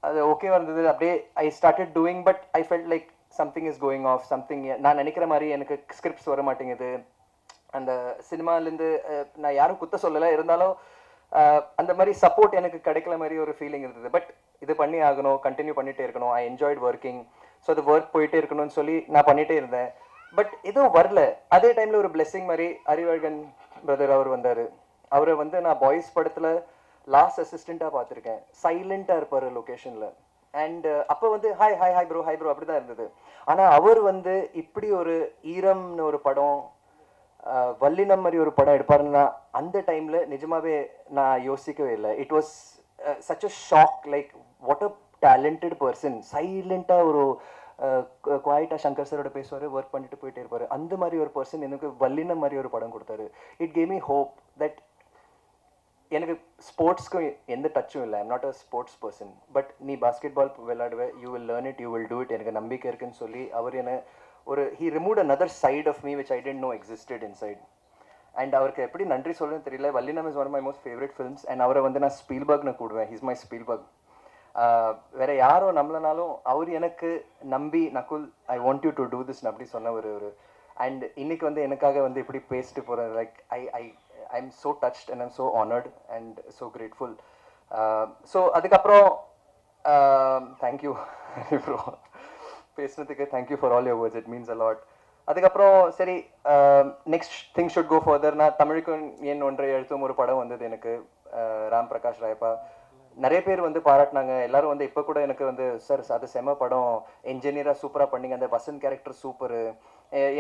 அது ஓகேவா இருந்தது. அப்படியே I started doing. But I felt like something is going of, something நான் நினைக்கிற மாதிரி எனக்கு ஸ்கிரிப்ட்ஸ் வர மாட்டேங்குது. அந்த சினிமாலேருந்து நான் யாரும் குத்த சொல்லலை, இருந்தாலும் அந்த மாதிரி சப்போர்ட் எனக்கு கிடைக்கல மாதிரி ஒரு ஃபீலிங் இருந்தது. பட் இது பண்ணி ஆகணும், கண்டினியூ பண்ணிகிட்டே இருக்கணும். I enjoyed working. ஸோ அது ஒர்க் போயிட்டே இருக்கணும்னு சொல்லி நான் பண்ணிகிட்டே இருந்தேன். பட் எதுவும் வரல. அதே டைமில் ஒரு பிளெஸிங் மாதிரி அறிவழகன் பிரதர் அவர் வந்தார். அவரை வந்து நான் பாய்ஸ் படத்தில் லாஸ்ட் அசிஸ்டண்ட்டாக பார்த்துருக்கேன். சைலண்ட்டாக இருப்பார் லொக்கேஷனில். அண்ட் அப்போ வந்து hi hi hi bro hi bro அப்படி தான் இருந்தது. ஆனால் அவர் வந்து இப்படி ஒரு ஈரம்னு ஒரு படம், வல்லினம் மாதிரி ஒரு படம் எடுப்பாருன்னா அந்த டைமில் நிஜமாவே நான் யோசிக்கவே இல்லை. It was such a shock. Like what a talented person. சைலண்ட்டாக ஒரு குவாய்ட்டாக சங்கர் சாரோட பேசுவார், ஒர்க் பண்ணிட்டு போயிட்டே இருப்பார். அந்த மாதிரி ஒரு பர்சன் எனக்கு வல்லினம் மாதிரி ஒரு படம் கொடுத்தாரு. It gave me hope that எனக்கு ஸ்போர்ட்ஸ்க்கும் எந்த டச்சும் இல்லை. I'm not a sports person. But நீ பாஸ்கெட் பால் விளையாடுவேன், you will learn it, you will do it, எனக்கு நம்பிக்கை இருக்குன்னு சொல்லி அவர் என்ன ஒரு he removed another side of me which I didn't know existed inside. And அவருக்கு எப்படி நன்றி சொல்லணும்னு தெரியல. Vallinam is one of my most favourite films. And அவரை வந்து நான் ஸ்பீல்பர்க்னு கூடுவேன். He's my Spielberg. வேற யாரோ நம்மளனாலும் அவர் எனக்கு நம்பி Nakul I want you to do this அப்படி சொன்ன ஒரு அண்ட் இன்னைக்கு வந்து எனக்காக வந்து இப்படி பேசிட்டு போகிறேன். Like I am so touched and I'm so honoured and so grateful. So அதுக்கப்புறம் தேங்க்யூ ப்ரோ பேசுனதுக்கு. Thank you for all your words, it means a lot. அதுக்கப்புறம் சரி next thing should go further. நான் தமிழுக்கு என் ஒன்றை எழுத்தும் ஒரு படம் வந்தது எனக்கு, ராம் பிரகாஷ் ராயப்பா. நிறைய பேர் வந்து பாராட்டினாங்க. எல்லாரும் வந்து இப்போ கூட எனக்கு வந்து சார் அது செம படம், என்ஜினியராக சூப்பராக பண்ணிங்க, அந்த வசந்த் கேரக்டர் சூப்பரு.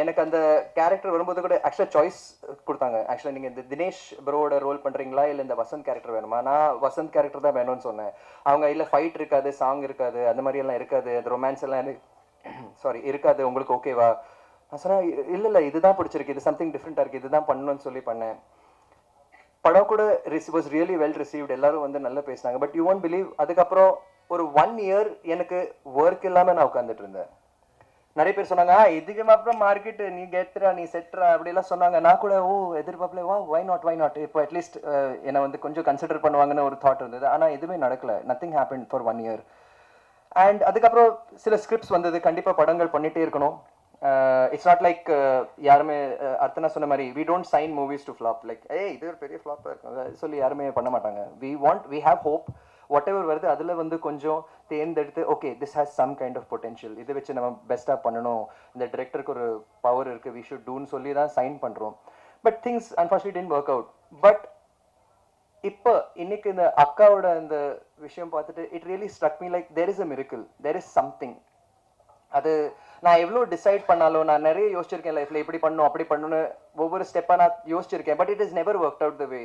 எனக்கு அந்த கேரக்டர் வரும்போது கூட ஆக்சுவலாக சாய்ஸ் கொடுத்தாங்க. ஆக்சுவலாக நீங்கள் இந்த தினேஷ் ப்ரோவோட ரோல் பண்ணுறீங்களா இல்லை இந்த வசந்த் கேரக்டர் வேணுமா? நான் வசந்த் கேரக்டர் தான் வேணும்னு சொன்னேன். அவங்க இல்லை ஃபைட் இருக்காது, சாங் இருக்காது, அந்த மாதிரியெல்லாம் இருக்காது, அந்த ரொமான்ஸ் எல்லாம் இருக்காது, உங்களுக்கு ஓகேவா? நான் சொன்னேன் இல்லை இதுதான் பிடிச்சிருக்கு, இது சம்திங் டிஃப்ரெண்ட்டாக இருக்குது, இதுதான் பண்ணணும்னு சொல்லி பண்ணேன். படம் கூட வாஸ் ரியலி வெல் ரிசீவ்ட். எல்லாரும் வந்து நல்லா பேசினாங்க. பட் யூ ஒன்ட் பிலீவ், அதுக்கப்புறம் ஒரு 1 year எனக்கு ஒர்க் இல்லாமல் நான் உட்காந்துட்டு இருந்தேன். நிறைய பேர் சொன்னாங்க இதுக்கு அப்புறம் மார்க்கெட் நீ கெத்துறா நீ செட்டுறா அப்படிலாம் சொன்னாங்க. நான் கூட எதிர்பார்ப்பல வை நாட் இப்போ அட்லீஸ்ட் என்னை வந்து கொஞ்சம் கன்சிடர் பண்ணுவாங்கன்னு ஒரு தாட் இருந்தது. ஆனால் எதுவுமே நடக்கலை. Nothing happen for 1 year. And அதுக்கப்புறம் சில ஸ்கிரிப்ட்ஸ் வந்தது. கண்டிப்பாக படங்கள் பண்ணிகிட்டே இருக்கணும். இட்ஸ் நாட் லைக் யாருமே அர்த்தனா சொன்ன மாதிரி we don't sign movies to flop. Like இது ஒரு பெரிய ஃப்ளாப்பாக இருக்கும் சொல்லி யாருமே பண்ண மாட்டாங்க. We have hope. Whatever வருது அதில் வந்து கொஞ்சம் தேர்ந்தெடுத்து okay this has some kind of potential, இதை வச்சு நம்ம பெஸ்ட்டாக பண்ணணும், இந்த டிரெக்டருக்கு ஒரு பவர் இருக்குது, வி ஷுட் டூன்னு சொல்லி தான் சைன் பண்ணுறோம். But things unfortunately didn't work out. But இப்போ இன்னைக்கு இந்த அக்காவோட இந்த விஷயம் பார்த்துட்டு it really struck me like there is a miracle, there is something. அது நான் எவ்வளோ டிசைட் பண்ணாலும் நான் நிறைய யோசிச்சிருக்கேன் லைஃப்பில், இப்படி பண்ணணும் அப்படி பண்ணணும்னு ஒவ்வொரு ஸ்டெப்பாக நான் யோசிச்சிருக்கேன். But it is never work out the way.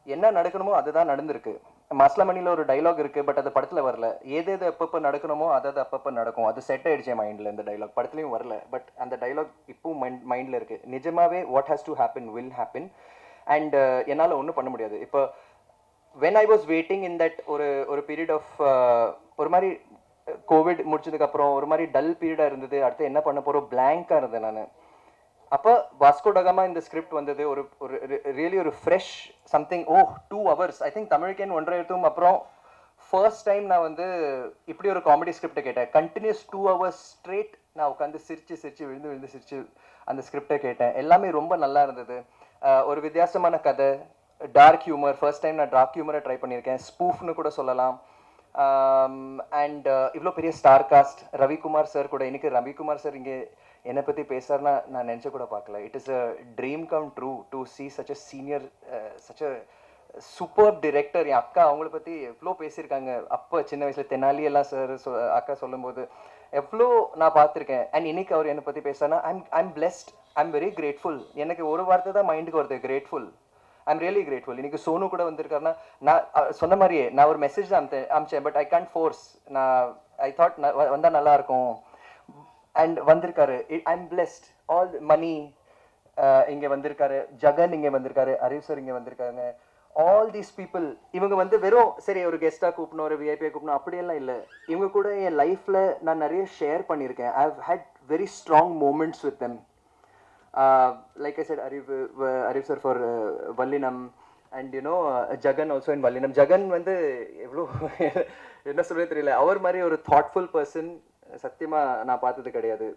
என்ன நடக்கணுமோ அதுதான் நடந்திருக்கு. மஸ்லமணியில் ஒரு டைலாக் இருக்குது, பட் அது படத்தில் வரல. எது எப்பப்போ நடக்கணுமோ அதாவது அப்பப்போ நடக்கும். அது செட் ஆகிடுச்சு என் மைண்டில். இந்த டைலாக் படத்துலையும் வரல, பட் அந்த டைலாக் இப்போவும் மைண்டில் இருக்குது. நிஜமாவே what has to happen will happen. And என்னால் ஒன்றும் பண்ண முடியாது. இப்போ when I was waiting in that ஒரு பீரியட் ஆஃப் ஒரு மாதிரி கோவிட் முடிச்சதுக்கப்புறம் ஒரு மாதிரி டல் பீரியடாக இருந்தது. அடுத்து என்ன பண்ண போகிறோம் பிளாங்காக இருந்தேன் நான். அப்போ வாஸ்கோ டகாமா இந்த ஸ்கிரிப்ட் வந்தது. ஒரு ரியலி ஒரு fresh something. 2 hours I think தமிழுக்கேன் 1.5 வருஷம் அப்புறம் ஃபர்ஸ்ட் டைம் நான் வந்து இப்படி ஒரு காமெடி ஸ்கிரிப்டை கேட்டேன். கண்டினியூஸ் 2 hours ஸ்ட்ரெயிட் நான் உட்காந்து சிரிச்சு விழுந்து சிரிச்சு அந்த ஸ்கிரிப்டை கேட்டேன். எல்லாமே ரொம்ப நல்லா இருந்தது. ஒரு வித்தியாசமான கதை, டார்க் ஹியூமர். ஃபர்ஸ்ட் டைம் நான் டார்க் ஹியூமரை ட்ரை பண்ணியிருக்கேன். ஸ்பூஃப்னு கூட சொல்லலாம். அண்ட் இவ்வளோ பெரிய ஸ்டார் காஸ்ட். ரவிக்குமார் சார் கூட, இன்னைக்கு ரவிக்குமார் சார் இங்கே என்னை பற்றி பேசுகிறேன்னா நான் நினச்ச கூட பார்க்கல. It is a dream come true to see such a senior, such a super director. என் அக்கா அவங்கள பற்றி எவ்வளோ பேசியிருக்காங்க அப்போ சின்ன வயசில். தெனாலி எல்லாம் சார் அக்கா சொல்லும்போது எவ்வளோ நான் பார்த்துருக்கேன். அண்ட் இன்னைக்கு அவர் என்னை பற்றி பேசுகிறேன்னா I'm blessed, I'm very grateful. எனக்கு ஒரு வார்த்தை தான் மைண்டுக்கு வருது, கிரேட்ஃபுல். I'm really grateful. இன்னைக்கு சோனு கூட வந்திருக்காருன்னா நான் சொன்ன மாதிரியே நான் ஒரு மெசேஜ் தான் அமிச்சேன், பட் ஐ கான்ட் ஃபோர்ஸ். நான் ஐ தாட் வந்தால் நல்லாயிருக்கும் அண்ட் வந்திருக்காரு. I'm blessed. ஆல் மணி இங்கே வந்திருக்காரு, ஜகன் இங்கே வந்திருக்காரு, அரீவ் சார் இங்கே வந்திருக்காங்க. ஆல் தீஸ் பீப்புள் இவங்க வந்து வெறும் சரி ஒரு கெஸ்ட்டாக கூப்பிடணும், ஒரு விஐபியை கூப்பிடணும் அப்படியெல்லாம் இல்லை. இவங்க கூட என் லைஃப்பில் நான் நிறைய ஷேர் பண்ணியிருக்கேன். I have had very strong moments with them. Like I said, Arif sir for Vallinam, and you know Jagan also in Vallinam. Jagan வந்து எவ்வளோ என்ன சொல்றது தெரியல. அவர் மாதிரி ஒரு thoughtful person சத்தியமா நான் பார்த்தது கிடையாது.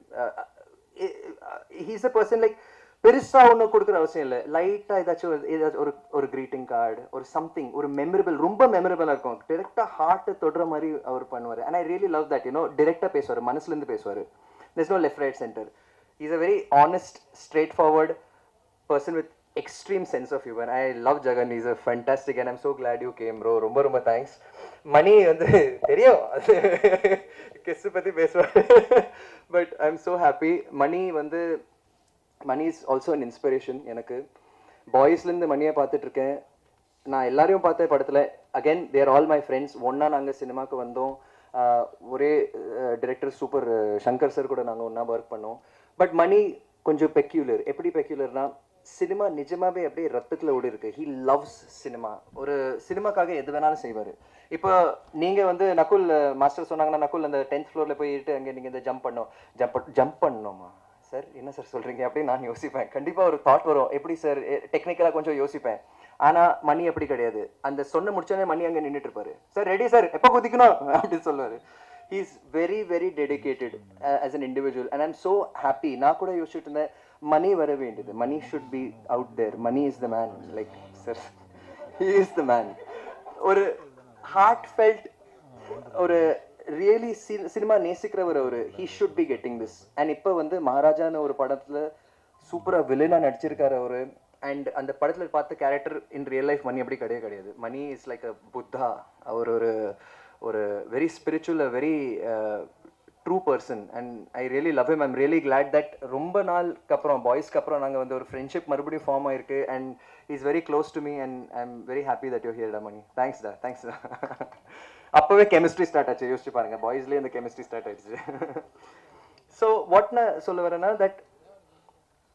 ஹீஸ் அ பர்சன் லைக் பெருசா ஒன்று கொடுக்குற அவசியம் இல்லை. லைட்டாக ஏதாச்சும் ஒரு greeting கார்டு, ஒரு சம்திங், ஒரு மெமரபிள், ரொம்ப மெமரபிளாக இருக்கும். டிரெக்டாக ஹார்ட்டை தொடுற மாதிரி அவர் பண்ணுவார். And I really love that. You know டிரெக்டாக பேசுவார், மனசுலேருந்து பேசுவார். there's no left right center. He's a very honest, straightforward person with extreme sense of humor. I love Jagan. He's a fantastic, and I'm so glad you came, bro. ரொம்ப thanks. Mani வந்து தெரியும் guest பற்றி பேசுவார், but I'm so happy. Mani is also an inspiration எனக்கு. பாய்ஸ்லேருந்து மணியை பார்த்துட்ருக்கேன். நான் எல்லாரையும் பார்த்த படத்தில் again there all my friends. ஒன்றா நாங்கள் சினிமாவுக்கு வந்தோம். ஒரே டிரெக்டர் சூப்பர் சங்கர் சார் கூட நாங்கள் ஒன்றா ஒர்க் பண்ணோம். பட் மணி கொஞ்சம் பெக்யூலர். எப்படி பெக்யூலர்னா, சினிமா நிஜமாவே அப்படியே ரத்தத்தில் ஓடி இருக்கு. He loves cinema. ஒரு சினிமாக்காக எது வேணாலும் செய்வார். இப்போ நீங்கள் வந்து நகுல் மாஸ்டர் சொன்னாங்கன்னா, நகுல் அந்த 10th floor போயிட்டு அங்கே நீங்கள் இந்த ஜம்ப் பண்ணணுமா சார், என்ன சார் சொல்கிறீங்க அப்படின்னு நான் யோசிப்பேன். கண்டிப்பாக ஒரு தாட் வரும், எப்படி சார் டெக்னிக்கலாக கொஞ்சம் யோசிப்பேன். ஆனால் மணி அப்படி கிடையாது. அந்த சொன்ன முடிச்சோடனே மணி அங்கே நின்றுட்டு இருப்பாரு. சார் ரெடி சார், எப்போ குதிக்கணும் அப்படின்னு சொல்லுவார். he is very very dedicated as an individual, and I'm so happy. நான் கூட யோசிச்சுட்டு இருந்தேன், மணி வர வேண்டியது, மணி should be out there. Money is the man. Like sir, he is the man. ஒரு heartfelt, ஒரு ரியலி சினிமா நேசிக்கிறவர் அவர். he should be getting this. and இப்போ வந்து மகாராஜான்னு ஒரு படத்தில் சூப்பராக வில்லனாக நடிச்சிருக்காரு அவர். அண்ட் அந்த படத்தில் பார்த்த character in real life Mani அப்படி கிடையாது. Mani is like a Buddha. அவர் ஒரு very spiritual, very true person. And I really love him. I'm really glad that ரொம்ப நாளுக்கு அப்புறம், பாய்ஸ்க்கு அப்புறம் நாங்கள் வந்து ஒரு ஃப்ரெண்ட்ஷிப் மறுபடியும் ஃபார்ம் ஆயிருக்கு. And is very close to me, and I am very happy that you here டா மணி. தேங்க்ஸ் டா, தேங்க்ஸ் டா. அப்போவே கெமிஸ்ட்ரி ஸ்டார்ட் ஆச்சு. யோசிச்சு பாருங்கள், பாய்ஸ்லேயே இந்த கெமிஸ்ட்ரி ஸ்டார்ட் ஆயிடுச்சு. ஸோ வாட் நான் சொல்ல வரேன்னா, தட்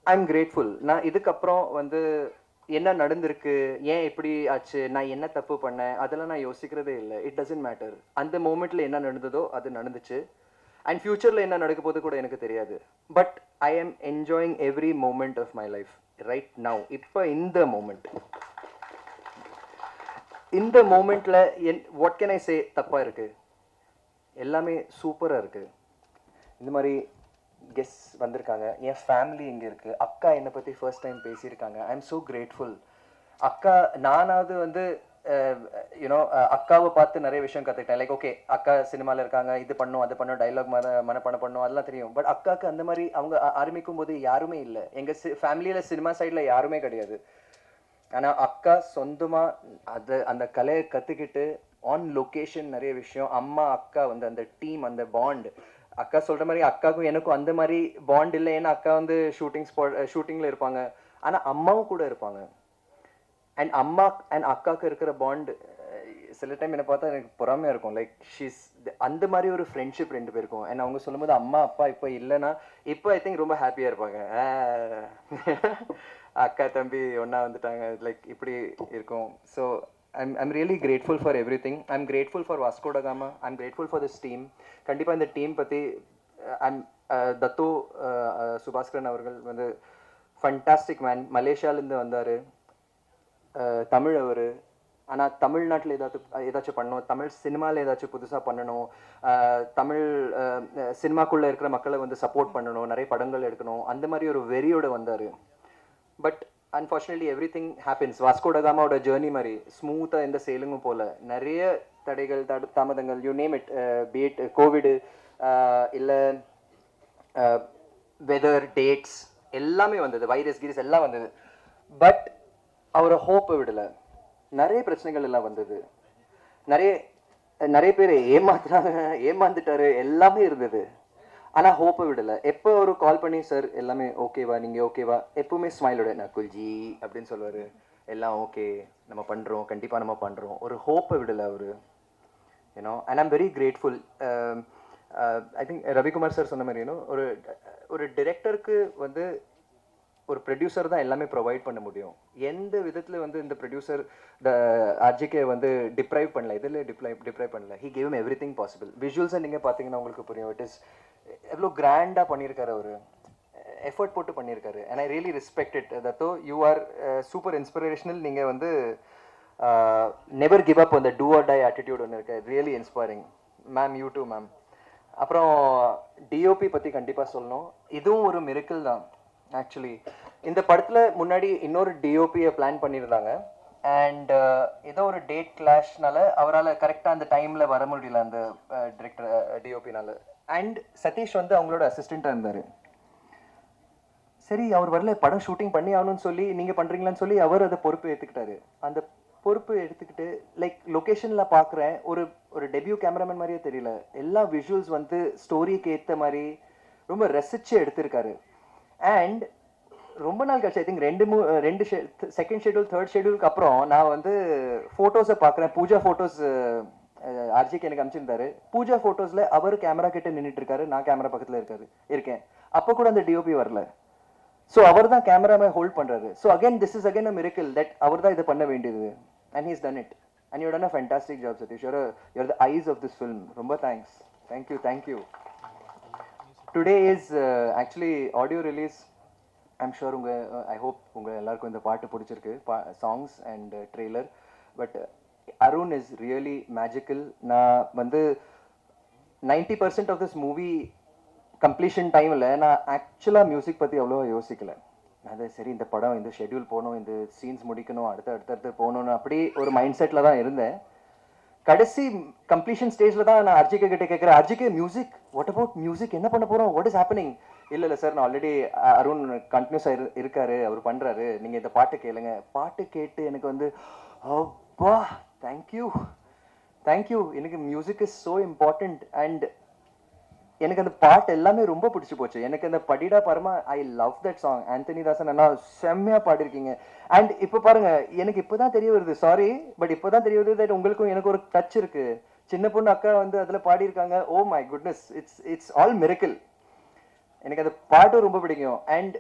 ஐ எம் கிரேட்ஃபுல். நான் இதுக்கப்புறம் வந்து என்ன நடந்திருக்கு, ஏன் இப்படி ஆச்சு, நான் என்ன தப்பு பண்ணேன், அதெல்லாம் நான் யோசிக்கிறதே இல்லை. It doesn't matter. அந்த மூமெண்ட்டில் என்ன நடந்ததோ அது நடந்துச்சு. அண்ட் ஃப்யூச்சரில் என்ன நடக்க போது கூட எனக்கு தெரியாது. But I am enjoying every moment of my life right now. இப்போ இந்த மூமெண்ட்டில் வாட் கேன் ஐ சே தப்பாக இருக்குது? எல்லாமே சூப்பராக இருக்குது. இந்த மாதிரி கெஸ்ட் வந்திருக்காங்க, என் ஃபேமிலி இங்கே இருக்குது, அக்கா என்னை பற்றி ஃபர்ஸ்ட் டைம் பேசியிருக்காங்க. ஐ எம் ஸோ கிரேட்ஃபுல். அக்கா நானாவது வந்து யூனோ அக்காவை பார்த்து நிறைய விஷயம் கற்றுக்கிட்டேன். லைக் ஓகே, அக்கா சினிமாவில் இருக்காங்க, இது பண்ணும் அது பண்ணும், டைலாக் மனப்பாடம் பண்ணும், அதெல்லாம் தெரியும். பட் அக்காவுக்கு அந்த மாதிரி அவங்க ஆரம்பிக்கும் போது யாருமே இல்லை. எங்கள் ஃபேமிலியில் சினிமா சைடில் யாருமே கிடையாது. ஆனால் அக்கா சொந்தமாக அந்த கலையை கற்றுக்கிட்டு ஆன் லொக்கேஷன் நிறைய விஷயம். அம்மா அக்கா வந்து அந்த டீம், அந்த பாண்ட். அக்கா சொல்கிற மாதிரி அக்காவுக்கும் எனக்கும் அந்த மாதிரி பாண்ட் இல்லை. ஏன்னா அக்கா வந்து ஷூட்டிங்கில் இருப்பாங்க, ஆனால் அம்மாவும் கூட இருப்பாங்க. அண்ட் அம்மா அண்ட் அக்காவுக்கு இருக்கிற பாண்ட் சில டைம் என்னை பார்த்தா எனக்கு பொறாமையாக இருக்கும். லைக் ஷீஸ் அந்த மாதிரி ஒரு ஃப்ரெண்ட்ஷிப் ரெண்டு பேருக்கும். அண்ட் அவங்க சொல்லும்போது அம்மா அப்பா இப்போ இல்லைன்னா இப்போ ஐ திங்க் ரொம்ப ஹாப்பியாக இருப்பாங்க. அக்கா தம்பி ஒன்றா வந்துட்டாங்க, லைக் இப்படி இருக்கும். So I'm really grateful for everything. I'm grateful for Vasco da Gama. I'm grateful for this team. கண்டிப்பாக இந்த டீம் பற்றி தத்து சுபாஸ்கரன் அவர்கள் வந்து ஃபண்டாஸ்டிக் மேன். மலேசியாவிலேருந்து வந்தார், தமிழ் அவர். ஆனால் தமிழ்நாட்டில் ஏதாச்சும் பண்ணணும், தமிழ் சினிமாவில் ஏதாச்சும் புதுசாக பண்ணணும், தமிழ் சினிமாக்குள்ளே இருக்கிற மக்களை வந்து சப்போர்ட் பண்ணணும், நிறைய படங்கள் எடுக்கணும், அந்த மாதிரி ஒரு வெறியோடு வந்தார். But unfortunately every thing happens. Vasco ட காமாவோட ஜேர்னி மாதிரி ஸ்மூத்தாக எந்த செயலுங்கும் போல் நிறைய தடைகள் தாமதங்கள், you name it, be it covid இல்லை வெதர் டேட்ஸ் எல்லாமே வந்தது, வைரஸ் கீரஸ் எல்லாம் வந்தது. பட் அவரை ஹோப்பை விடலை. நிறைய பிரச்சனைகள் எல்லாம் வந்தது, நிறைய பேர் ஏமாந்துட்டாரு, எல்லாமே இருந்தது. ஆனால் ஹோப்பை விடலை. எப்போ ஒரு கால் பண்ணி சார் எல்லாமே ஓகேவா, நீங்கள் ஓகேவா, எப்பவுமே ஸ்மைலோட நக்குல்ஜி அப்படின்னு சொல்லுவார். எல்லாம் ஓகே, நம்ம பண்ணுறோம், கண்டிப்பாக நம்ம பண்ணுறோம். ஒரு ஹோப்பை விடலை அவர், you know. And I'm very grateful. I think Ravikumar sir சொன்ன மாதிரி, ஒரு டிரெக்டருக்கு வந்து ஒரு ப்ரொடியூசர் தான் எல்லாமே ப்ரொவைட் பண்ண முடியும். எந்த விதத்தில் வந்து இந்த ப்ரொடியூசர் ஆர்ஜிகே வந்து டிப்ரைவ் பண்ணல, இதில் டிப்ரைவ் பண்ணல. He gave everything possible. விஷுவல்ஸை நீங்கள் பார்த்தீங்கன்னா உங்களுக்கு புரியும். இட் இஸ் எவ்வளோ கிராண்டாக பண்ணியிருக்காரு அவர், எஃபர்ட் போட்டு பண்ணியிருக்காரு. And I really respect it. Though you are super inspirational. நீங்கள் வந்து நெவர் கிவ் அப், அந்த டூ ஆர் டை ஆட்டிடியூட் ஒன்று இருக்கு, really inspiring. Ma'am, you too ma'am. அப்புறம் டிஓபி பற்றி கண்டிப்பாக சொல்லணும். இதுவும் ஒரு மிரக்கிள் தான் ஆக்சுவலி. இந்த படத்தில் முன்னாடி இன்னொரு டிஓபியை பிளான் பண்ணியிருந்தாங்க. அண்ட் ஏதோ ஒரு டேட் கிளாஷ்னால அவரால் கரெக்டாக அந்த டைமில் வர முடியல, அந்த டிரெக்டர் டிஓபினால. அண்ட் சதீஷ் வந்து அவங்களோட அசிஸ்டண்ட்டாக இருந்தார். சரி, அவர் வரல, படம் ஷூட்டிங் பண்ணி ஆகணும்னு சொல்லி நீங்கள் பண்ணுறீங்களான்னு சொல்லி அவர் அதை பொறுப்பு ஏற்றுக்கிட்டாரு. அந்த பொறுப்பு எடுத்துக்கிட்டு லைக் லொக்கேஷனில் பார்க்குறேன், ஒரு டெபியூ கேமராமேன் மாதிரியே தெரியல. எல்லா விஷுவல்ஸ் வந்து ஸ்டோரிக்கு ஏற்ற மாதிரி ரொம்ப ரசித்து எடுத்திருக்காரு. அண்ட் ரொம்ப நாள் கழிச்சு, ஐ திங்க் ரெண்டு செகண்ட் ஷெட்யூல் தேர்ட் ஷெட்யூலுக்கு அப்புறம் நான் வந்து ஃபோட்டோஸை பார்க்குறேன். பூஜா ஃபோட்டோஸ் ஆர்ஜிக்கு எனக்கு அனுப்பிச்சிருந்தாரு. பூஜா ஃபோட்டோஸில் அவர் கேமரா கிட்ட நின்றுட்டு இருக்காரு, நான் கேமரா பக்கத்தில் இருக்கேன். அப்போ கூட அந்த டிஓபி வரல. ஸோ அவர் தான் கேமராவை ஹோல்ட் பண்ணுறாரு. So again this is again a miracle that அவர் தான் இதை பண்ண வேண்டியது. And he's done it. And you done a fantastic job Sathish. You're the eyes of this film. ரொம்ப thanks. Thank you. Today is actually audio release. I'm sure I hope உங்கள் எல்லாருக்கும் இந்த பாட்டு பிடிச்சிருக்கு, songs and trailer. But Arun is really magical. நான் வந்து 90% of this movie completion டைமில் நான் ஆக்சுவலாக மியூசிக் பற்றி அவ்வளோ யோசிக்கலை. அது சரி, இந்த படம் இந்த ஷெட்யூல் போகணும், இந்த சீன்ஸ் முடிக்கணும், அடுத்தடுத்து போகணுன்னு அப்படி ஒரு மைண்ட் செட்டில் தான் இருந்தேன். கடைசி கம்ப்ளீஷன் ஸ்டேஜில் தான் நான் அர்ஜிகே கிட்ட கேட்குறேன், அர்ஜிகே மியூசிக், வாட் அபவுட் மியூசிக், என்ன பண்ண போகிறோம், வாட் இஸ் ஹேப்பனிங்? இல்லை சார், நான் ஆல்ரெடி அருண் கண்டினியூஸாக இருக்காரு, அவர் பண்ணுறாரு, நீங்கள் இந்த பாட்டு கேளுங்க. பாட்டு கேட்டு எனக்கு வந்து அப்பா தேங்க்யூ. எனக்கு music is so important. And எனக்கு அந்த பாட்டு எல்லாமே ரொம்ப பிடிச்சி போச்சு. எனக்கு அந்த படிடா பரமா, I love that song. Anthony Daasan அண்ணா செம்மையாக பாடிருக்கீங்க. அண்ட் இப்போ பாருங்க, எனக்கு இப்போ தான் தெரிய வருது, சாரி, பட் இப்போ தான் தெரிய வருது தட் உங்களுக்கும் எனக்கு ஒரு டச் இருக்கு. சின்ன பொண்ணு அக்கா வந்து அதில் பாடியிருக்காங்க. Oh my goodness, it's all miracle. எனக்கு அந்த பாட்டும் ரொம்ப பிடிக்கும். அண்ட்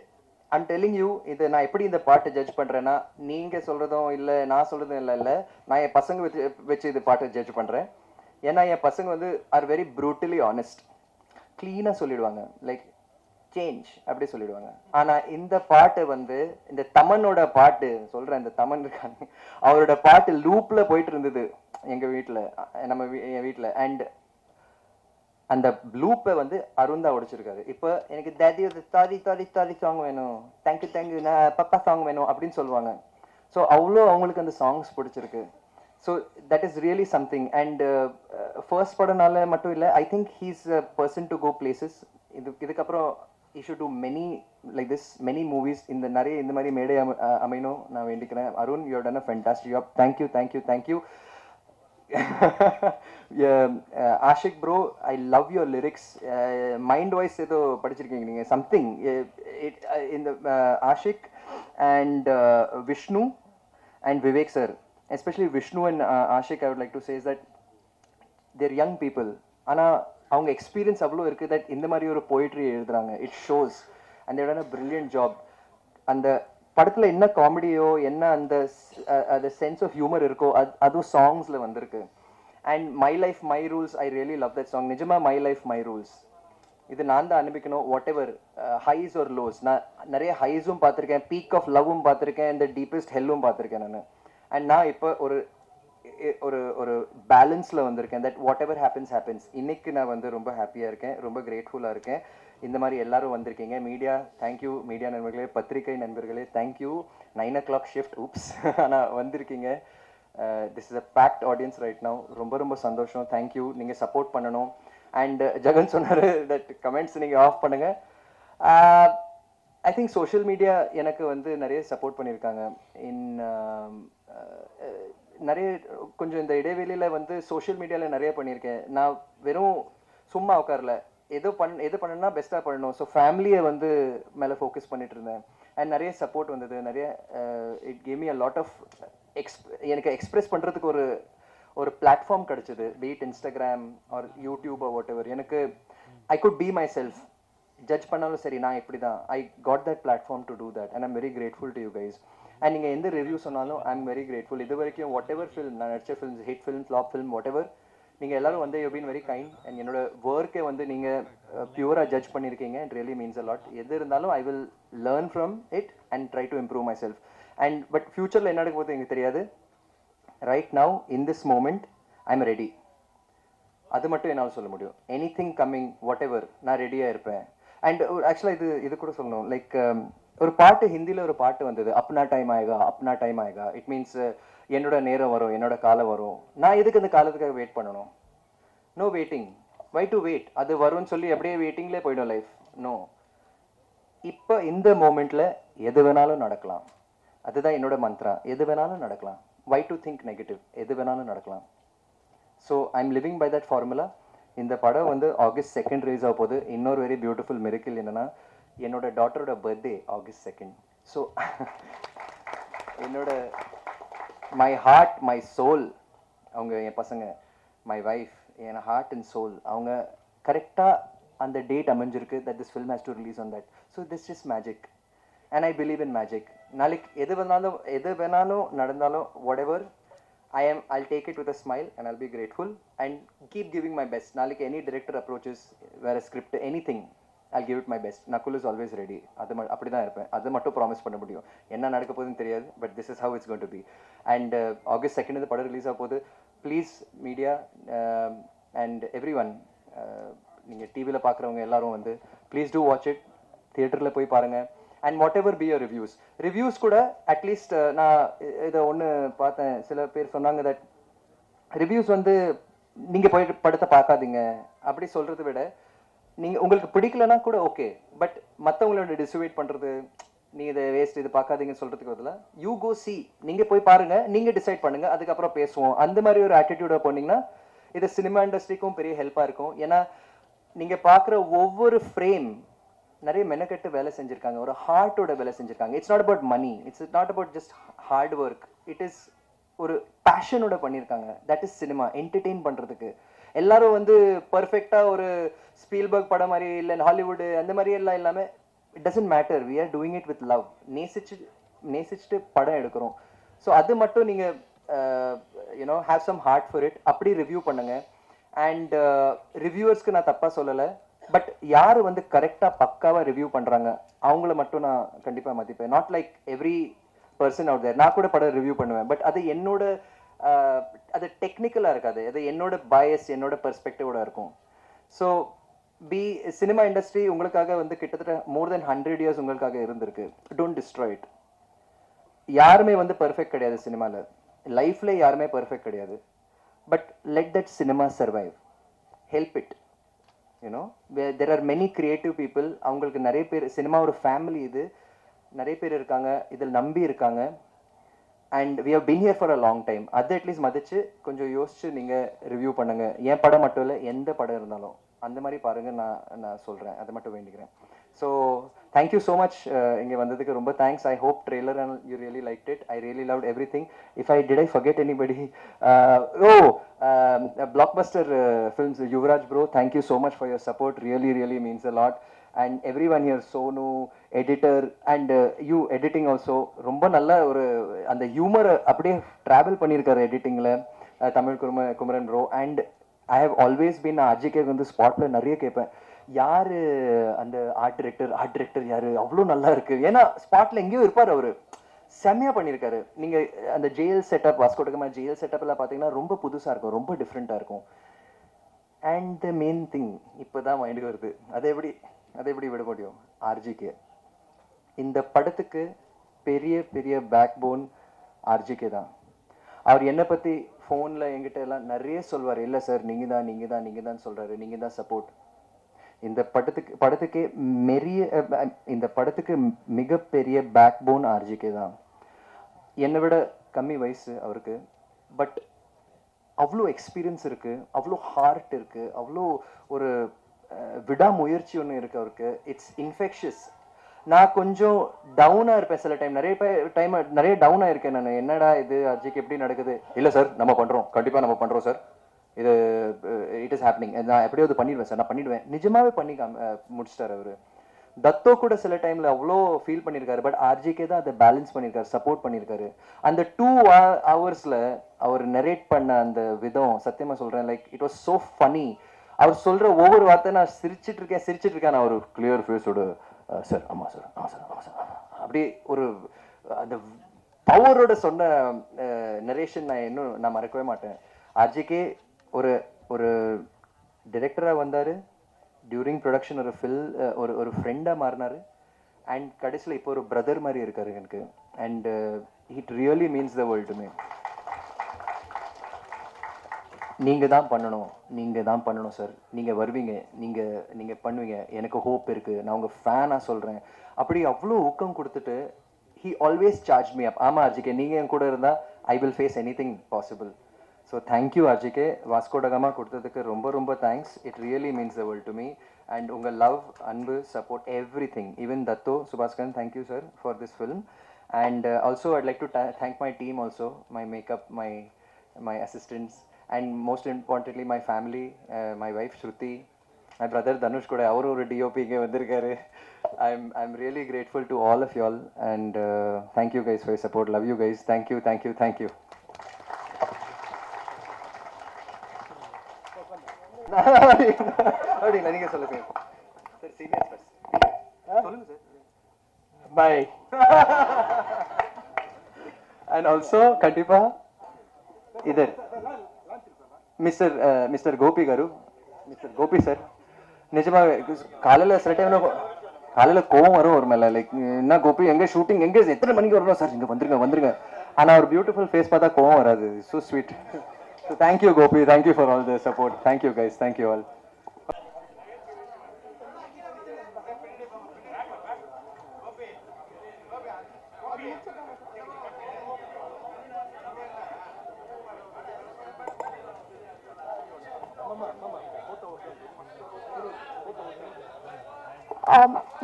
ஐம் டெல்லிங் யூ, இது நான் எப்படி இந்த பாட்டை ஜட்ஜ் பண்ணுறேன்னா, நீங்கள் சொல்கிறதும் இல்லை, நான் சொல்கிறதும் இல்லை, நான் என் பசங்க வச்சு இது பாட்டை ஜட்ஜ் பண்ணுறேன். ஏன்னா என் பசங்க வந்து ஆர் வெரி ப்ரூட்டலி ஆனஸ்ட். க்ளீனாக சொல்லிடுவாங்க, லைக் சேஞ்ச் அப்படி சொல்லிடுவாங்க. ஆனால் இந்த பாட்டு வந்து, இந்த தமனோட பாட்டு சொல்கிறேன், இந்த தமன் இருக்காங்க, அவரோட பாட்டு லூப்பில் போயிட்டு இருந்தது எங்கள் வீட்டில், என் வீட்டில். அண்ட் அந்த லூப்பை வந்து அருண் தான் உடைச்சிருக்காரு. இப்போ எனக்கு தாதி சாங் வேணும், தேங்க்யூ நான் பப்பா சாங் வேணும் அப்படின்னு சொல்லுவாங்க. ஸோ அவ்வளோ அவங்களுக்கு அந்த சாங்ஸ் பிடிச்சிருக்கு. So that is really something. And first படம்னால மட்டும் இல்லை, I think he's a person to go places. இதுக்கப்புறம் he should do many like this, many movies. நிறைய இந்த மாதிரி மேடை அமையணும் நான் வேண்டிக்கிறேன். Arun, you have done a fantastic job. Thank you. Ashik bro, I love your lyrics. Mind voice ஏதோ படிச்சிருக்கீங்க நீங்கள், சம்திங் இந்த Ashik and Vishnu and Vivek sir especially Vishnu and Ashik I would like to say is that they're young people ஆனால் அவங்க எக்ஸ்பீரியன்ஸ் அவ்வளோ இருக்குது that இந்த மாதிரி ஒரு போயிட்ரி எழுதுறாங்க. It shows and that on a brilliant job. அந்த படத்தில் என்ன காமெடியோ என்ன அந்த சென்ஸ் ஆஃப் ஹியூமர் இருக்கோ அதுவும் சாங்ஸில் வந்திருக்கு. And my life my rules I really love that song. நிஜமாக மை லைஃப் மை ரூல்ஸ் இது நான் தான் அனுப்பிக்கணும். வாட் எவர் ஹைஸ் ஒரு லோஸ், நான் நிறைய ஹைஸும் பார்த்துருக்கேன், பீக் ஆஃப் லவ்வும் பார்த்துருக்கேன், இந்த டீப்பஸ்ட் ஹெல்லும் பார்த்துருக்கேன் நான். அண்ட் நான் இப்போ ஒரு ஒரு ஒரு பேலன்ஸில் வந்திருக்கேன். That what ever happens. இன்னைக்கு நான் வந்து ரொம்ப ஹாப்பியாக இருக்கேன், ரொம்ப கிரேட்ஃபுல்லாக இருக்கேன். இந்த மாதிரி எல்லாரும் வந்திருக்கீங்க. மீடியா தேங்க்யூ, மீடியா நண்பர்களே, பத்திரிகை நண்பர்களே தேங்க்யூ. 9 o'clock ஷிஃப்ட் ஊப்ஸ் ஆனால் வந்திருக்கீங்க. This is a packed audience right now. ரொம்ப ரொம்ப சந்தோஷம். தேங்க்யூ. நீங்கள் சப்போர்ட் பண்ணணும். அண்ட் ஜெகன் சொன்னார் தட் கமெண்ட்ஸ் நீங்கள் ஆஃப் பண்ணுங்கள். ஐ திங்க் சோஷியல் மீடியா எனக்கு வந்து நிறைய சப்போர்ட் பண்ணியிருக்காங்க. நிறைய கொஞ்சம் இந்த இடைவெளியில் வந்து சோஷியல் மீடியாவில் நிறைய பண்ணியிருக்கேன். நான் வெறும் சும்மா உட்காரல, எது பண்ணணும்னா பெஸ்ட்டாக பண்ணணும். ஸோ ஃபேமிலியை வந்து மேலே ஃபோக்கஸ் பண்ணிட்டு இருந்தேன். அண்ட் நிறைய சப்போர்ட் வந்தது. நிறைய it gave me a lot of எனக்கு எக்ஸ்பிரஸ் பண்ணுறதுக்கு ஒரு பிளாட்ஃபார்ம் கிடச்சிது. Be it Instagram or YouTube or whatever. எனக்கு I could be myself. Judge பண்ணாலும் சரி, நான் இப்படி தான். I got that platform to do that and I'm very grateful to you guys. And நீங்கள் எந்த ரிவ்யூ சொன்னாலும் ஐ எம் வெரி கிரேட்ஃபுல். இது வரைக்கும் வாட் எவர் ஃபில்ம் நான் நடிச்ச films, hit film, flop film, whatever, நீங்கள் எல்லோரும் வந்து you been very kind. And என்னோட ஒர்க்கை வந்து நீங்கள் பியூராக ஜட்ஜ் பண்ணியிருக்கீங்க. It really means a lot. எது இருந்தாலும் I will learn from it and try to improve myself. And but ஃப்யூச்சரில் என்ன நடக்க போகுது எனக்கு தெரியாது. Right now in this moment I am ready. அது மட்டும் என்னால் சொல்ல முடியும். Anything coming what ever நான் ரெடியாக இருப்பேன். அண்ட் ஆக்சுவலாக இது கூட சொல்லணும். லைக் ஒரு பாட்டு, ஹிந்தியில் ஒரு பாட்டு வந்தது, அப்னா டைம் ஆயேகா. இட் மீன்ஸ் என்னோட நேரம் வரும், என்னோட காலம் வரும். நான் எதுக்கு அந்த காலத்துக்காக வெயிட் பண்ணணும்? No waiting. Why to wait? அது வரும்னு சொல்லி அப்படியே வெயிட்டிங்லேயே போய்டும் லைஃப். நோ, இப்போ இந்த மூமெண்ட்டில் எது வேணாலும் நடக்கலாம். அதுதான் என்னோட மந்த்ரா. எது வேணாலும் நடக்கலாம். Why to think negative? எது வேணாலும் நடக்கலாம். So I am living by that formula. இந்த படம் வந்து August 2 ரிலீஸ் ஆக போகுது. இன்னொரு வெரி பியூட்டிஃபுல் மிரக்கிள் என்னென்னா, என்னோட டாட்டரோட பர்த்டே August 2. ஸோ என்னோட மை ஹார்ட் மை சோல், அவங்க என் பசங்க, மை வைஃப், என் ஹார்ட் அண்ட் சோல், அவங்க கரெக்டாக அந்த டேட் அமைஞ்சிருக்கு that this film has to release on that. So this is magic and I believe in magic. நாளைக்கு எது வேணாலும் நடந்தாலும் whatever, I'll take it with a smile and I'll be grateful and keep giving my best. நாளைக்கு any director approaches, வேறு script, anything, I'll give it my best. Nakul is always ready. அப்படி தான் இருப்பேன். அது மட்டும் ப்ராமிஸ் பண்ண முடியும். என்ன நடக்க போகுதுன்னு தெரியாது, but this is how it's going to be. And August 2 இந்த படம் ரிலீஸ் ஆக போகுது. Please media and everyone, நீங்கள் டிவியில் பார்க்குறவங்க எல்லாரும் வந்து ப்ளீஸ் டூ வாட்ச் இட். தியேட்டரில் போய் பாருங்கள். And what ever be your reviews கூட அட்லீஸ்ட் நான் இதை ஒன்று பார்த்தேன். சில பேர் சொன்னாங்க தட் ரிவ்யூஸ் வந்து நீங்கள் போய் படத்தை பார்க்காதீங்க அப்படி சொல்கிறத விட, நீங்கள் உங்களுக்கு பிடிக்கலனா கூட ஓகே, பட் மற்றவங்களோட டிசைட் பண்ணுறது, நீங்கள் இதை வேஸ்ட் இது பார்க்காதீங்கன்னு சொல்கிறதுக்கு பதிலாக யூ கோ சி, நீங்கள் போய் பாருங்கள், நீங்கள் டிசைட் பண்ணுங்கள், அதுக்கப்புறம் பேசுவோம். அந்த மாதிரி ஒரு ஆட்டிடியூடாக போனீங்கன்னா இது சினிமா இண்டஸ்ட்ரிக்கும் பெரிய ஹெல்ப்பாக இருக்கும். ஏன்னா நீங்கள் பார்க்குற ஒவ்வொரு ஃப்ரேம் நிறைய மெனக்கெட்டு வேலை செஞ்சுருக்காங்க, ஒரு ஹார்ட்டோட வேலை செஞ்சுருக்காங்க. It's not about money, it's not about just hard work, it is ஒரு பேஷனோட பண்ணியிருக்காங்க. That is cinema. என்டர்டெயின் பண்ணுறதுக்கு எல்லாரும் வந்து பர்ஃபெக்டாக ஒரு ஸ்பீல்பர்க் படம் மாதிரி இல்லை ஹாலிவுட் அந்த மாதிரி எல்லாம் இல்லாமல், it doesn't matter, we are doing it with love. நேசிச்சுட்டு படம் எடுக்கிறோம். ஸோ அது மட்டும் நீங்கள் you know have some heart for it. அப்படி ரிவ்யூ பண்ணுங்கள். அண்ட் ரிவ்யூவர்ஸ்க்கு நான் தப்பாக சொல்லலை, பட் யார் வந்து கரெக்டாக பக்காவாக ரிவ்யூ பண்ணுறாங்க அவங்கள மட்டும் நான் கண்டிப்பாக மதிப்பேன். Not like every person out there. நான் கூட படம் ரிவ்யூ பண்ணுவேன், பட் அது என்னோட அது டெக்னிக்கலாக இருக்காது, அது என்னோட பயஸ், என்னோட பெர்ஸ்பெக்டிவோட இருக்கும். ஸோ சினிமா இண்டஸ்ட்ரி உங்களுக்காக வந்து கிட்டத்தட்ட more than 100 years உங்களுக்காக இருந்திருக்கு. Don't destroy it. யாருமே வந்து பர்ஃபெக்ட் கிடையாது சினிமாவில், லைஃப்பில் யாருமே பர்ஃபெக்ட் கிடையாது. But let that cinema survive, help it. You know there are many creative people. அவங்களுக்கு நிறைய பேர், சினிமா ஒரு ஃபேமிலி, இது நிறைய பேர் இருக்காங்க, இதில் நம்பி இருக்காங்க. And we have been here for a long time. அது அட்லீஸ்ட் மதிச்சு கொஞ்சம் யோசிச்சு நீங்கள் ரிவ்யூ பண்ணுங்கள். என் படம் மட்டும் இல்லை, எந்த படம் இருந்தாலும் அந்த மாதிரி பாருங்கள். நான் சொல்கிறேன், அதை மட்டும் வேண்டிக்கிறேன். ஸோ தேங்க்யூ ஸோ மச் இங்கே வந்ததுக்கு ரொம்ப thanks. I hope trailer and you really like it. I really loved every thing. If I did I forget anybody, Blockbuster Films, Yuvraj bro, thank you so much for your support. Really, really means a lot. And everyone here, Sonu, editor, and you editing also. ரொம்ப நல்ல ஒரு அந்த humour அப்படியே travel பண்ணியிருக்காரு எடிட்டிங்கில் Tamil Kumaran bro. And I have always been RGK வந்து ஸ்பாட்டில் நிறைய கேட்பேன், யார் அந்த ஆர்ட் டிரெக்டர் யார், அவ்வளோ நல்லா இருக்குது. ஏன்னா ஸ்பாட்டில் எங்கேயோ இருப்பார் அவர், செம்மையாக பண்ணியிருக்காரு. நீங்கள் அந்த ஜெயில் செட்டப், வாஸ்கோடகமா ஜெயில் செட்டப்லாம் பார்த்தீங்கன்னா ரொம்ப புதுசாக இருக்கும், ரொம்ப டிஃப்ரெண்ட்டாக இருக்கும். அண்ட் த மெயின் திங் இப்போ தான் மைண்டுக்கு வருது, அதை எப்படி விட முடியும், ஆர்ஜிகே. இந்த படத்துக்கு பெரிய பெரிய பேக் போன் ஆர்ஜிகே தான். அவர் என்னை பற்றி ஃபோனில் என்கிட்ட எல்லாம் நிறைய சொல்வார், இல்லை சார் நீங்கள் தான் சொல்கிறாரு, நீங்கள் தான் சப்போர்ட். இந்த படத்துக்கு மிகப்பெரிய பேக் போன் ஆர்ஜிகே தான். என்னை விட கம்மி வயசு அவருக்கு, பட் அவ்வளோ எக்ஸ்பீரியன்ஸ் இருக்குது, அவ்வளோ ஹார்ட் இருக்குது, அவ்வளோ ஒரு விடாமுயற்சி ஒன்று இருக்குது அவருக்கு. It's infectious. நான் கொஞ்சம் டவுனாக இருப்பேன் சில டைம், நிறைய டவுனாக இருக்கேன் நான். என்னடா இது அர்ஜிக்கு எப்படி நடக்குது, இல்லை சார் நம்ம பண்ணுறோம், கண்டிப்பாக நம்ம பண்ணுறோம் சார், இது இட் இஸ் ஹேப்பனிங், நான் எப்படியாவது பண்ணிடுவேன் சார், நான் பண்ணிடுவேன். நிஜமாவே பண்ணி முடிச்சிட்டார் அவர். தத்தோ கூட சில டைமில் அவ்வளோ ஃபீல் பண்ணியிருக்காரு, பட் ஆர்ஜிகே தான் அதை பேலன்ஸ் பண்ணியிருக்காரு, சப்போர்ட் பண்ணியிருக்காரு. அந்த 2 hours அவர் நரேட் பண்ண அந்த விதம், சத்தியமாக சொல்கிறேன், like it was so funny. அவர் சொல்கிற ஒவ்வொரு வார்த்தை நான் சிரிச்சிட்டு இருக்கேன். நான் ஒரு கிளியர் ஃபேஸோட சார் ஆமாம் சார் அப்படி ஒரு அந்த பவரோட சொன்ன நரேஷன் நான் மறக்கவே மாட்டேன். ஆர்ஜிகே ஒரு டிரெக்டராக வந்தார், டியூரிங் ப்ரொடக்ஷன் ஒரு ஃப்ரெண்டாக மாறினார், அண்ட் கடைசியில் இப்போ ஒரு பிரதர் மாதிரி இருக்காரு எனக்கு. And it really means the world to me. நீங்கள் தான் பண்ணணும் சார், நீங்கள் வருவீங்க, நீங்கள் பண்ணுவீங்க, எனக்கு ஹோப் இருக்குது, நான் உங்கள் ஃபேனாக சொல்கிறேன், அப்படி அவ்வளோ ஊக்கம் கொடுத்துட்டு he always charged me up. ஆமாம் ஆர்ஜிகே, நீங்கள் என் கூட இருந்தால் I will face anything possible. So thank you RGK. Vasco da Gama கொடுத்ததுக்கு ரொம்ப ரொம்ப thanks. It really means the world to me. And உங்கள் லவ், அன்பு, support, everything. Even Dato Subaskaran, thank you sir for this film. And also I'd like to thank my team also, my makeup, my assistants, and most importantly my family, my wife Shruti, my brother Dhanush kuda avaru oru DOP ge vandirukkaru. I'm really grateful to all of y'all, and thank you guys for your support. Love you guys. Thank you. அப்படிங்களா, நீங்க சொல்லுங்க sir. Senior first சொல்லுங்க sir. Bye. And also கண்டிப்பா இது mister Gopi garu, mister Gopi sir, நிஜமாவே காலையில் சில டைம்ல காலையில் கோவம் வரும் ஒரு மேலே, லைக் என்ன கோபி எங்கே ஷூட்டிங், எங்கே எத்தனை மணிக்கு வரணும் சார், இங்கே வந்துருங்க. ஆனால் ஒரு பியூட்டிஃபுல் ஃபேஸ் பார்த்தா கோவம் வராது. So sweet. So thank you Gopi, thank you for all the support. Thank you guys, thank you all.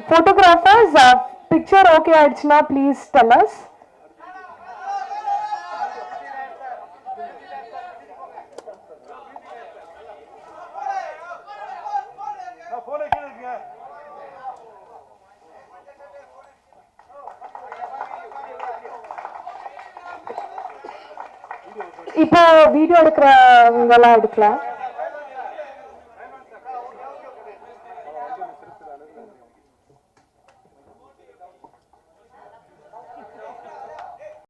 Photographers, picture okay ஆயிடுச்சுனா please tell us. இப்போ வீடியோ எடுக்கிறவங்கலாம் எடுக்கலாம்.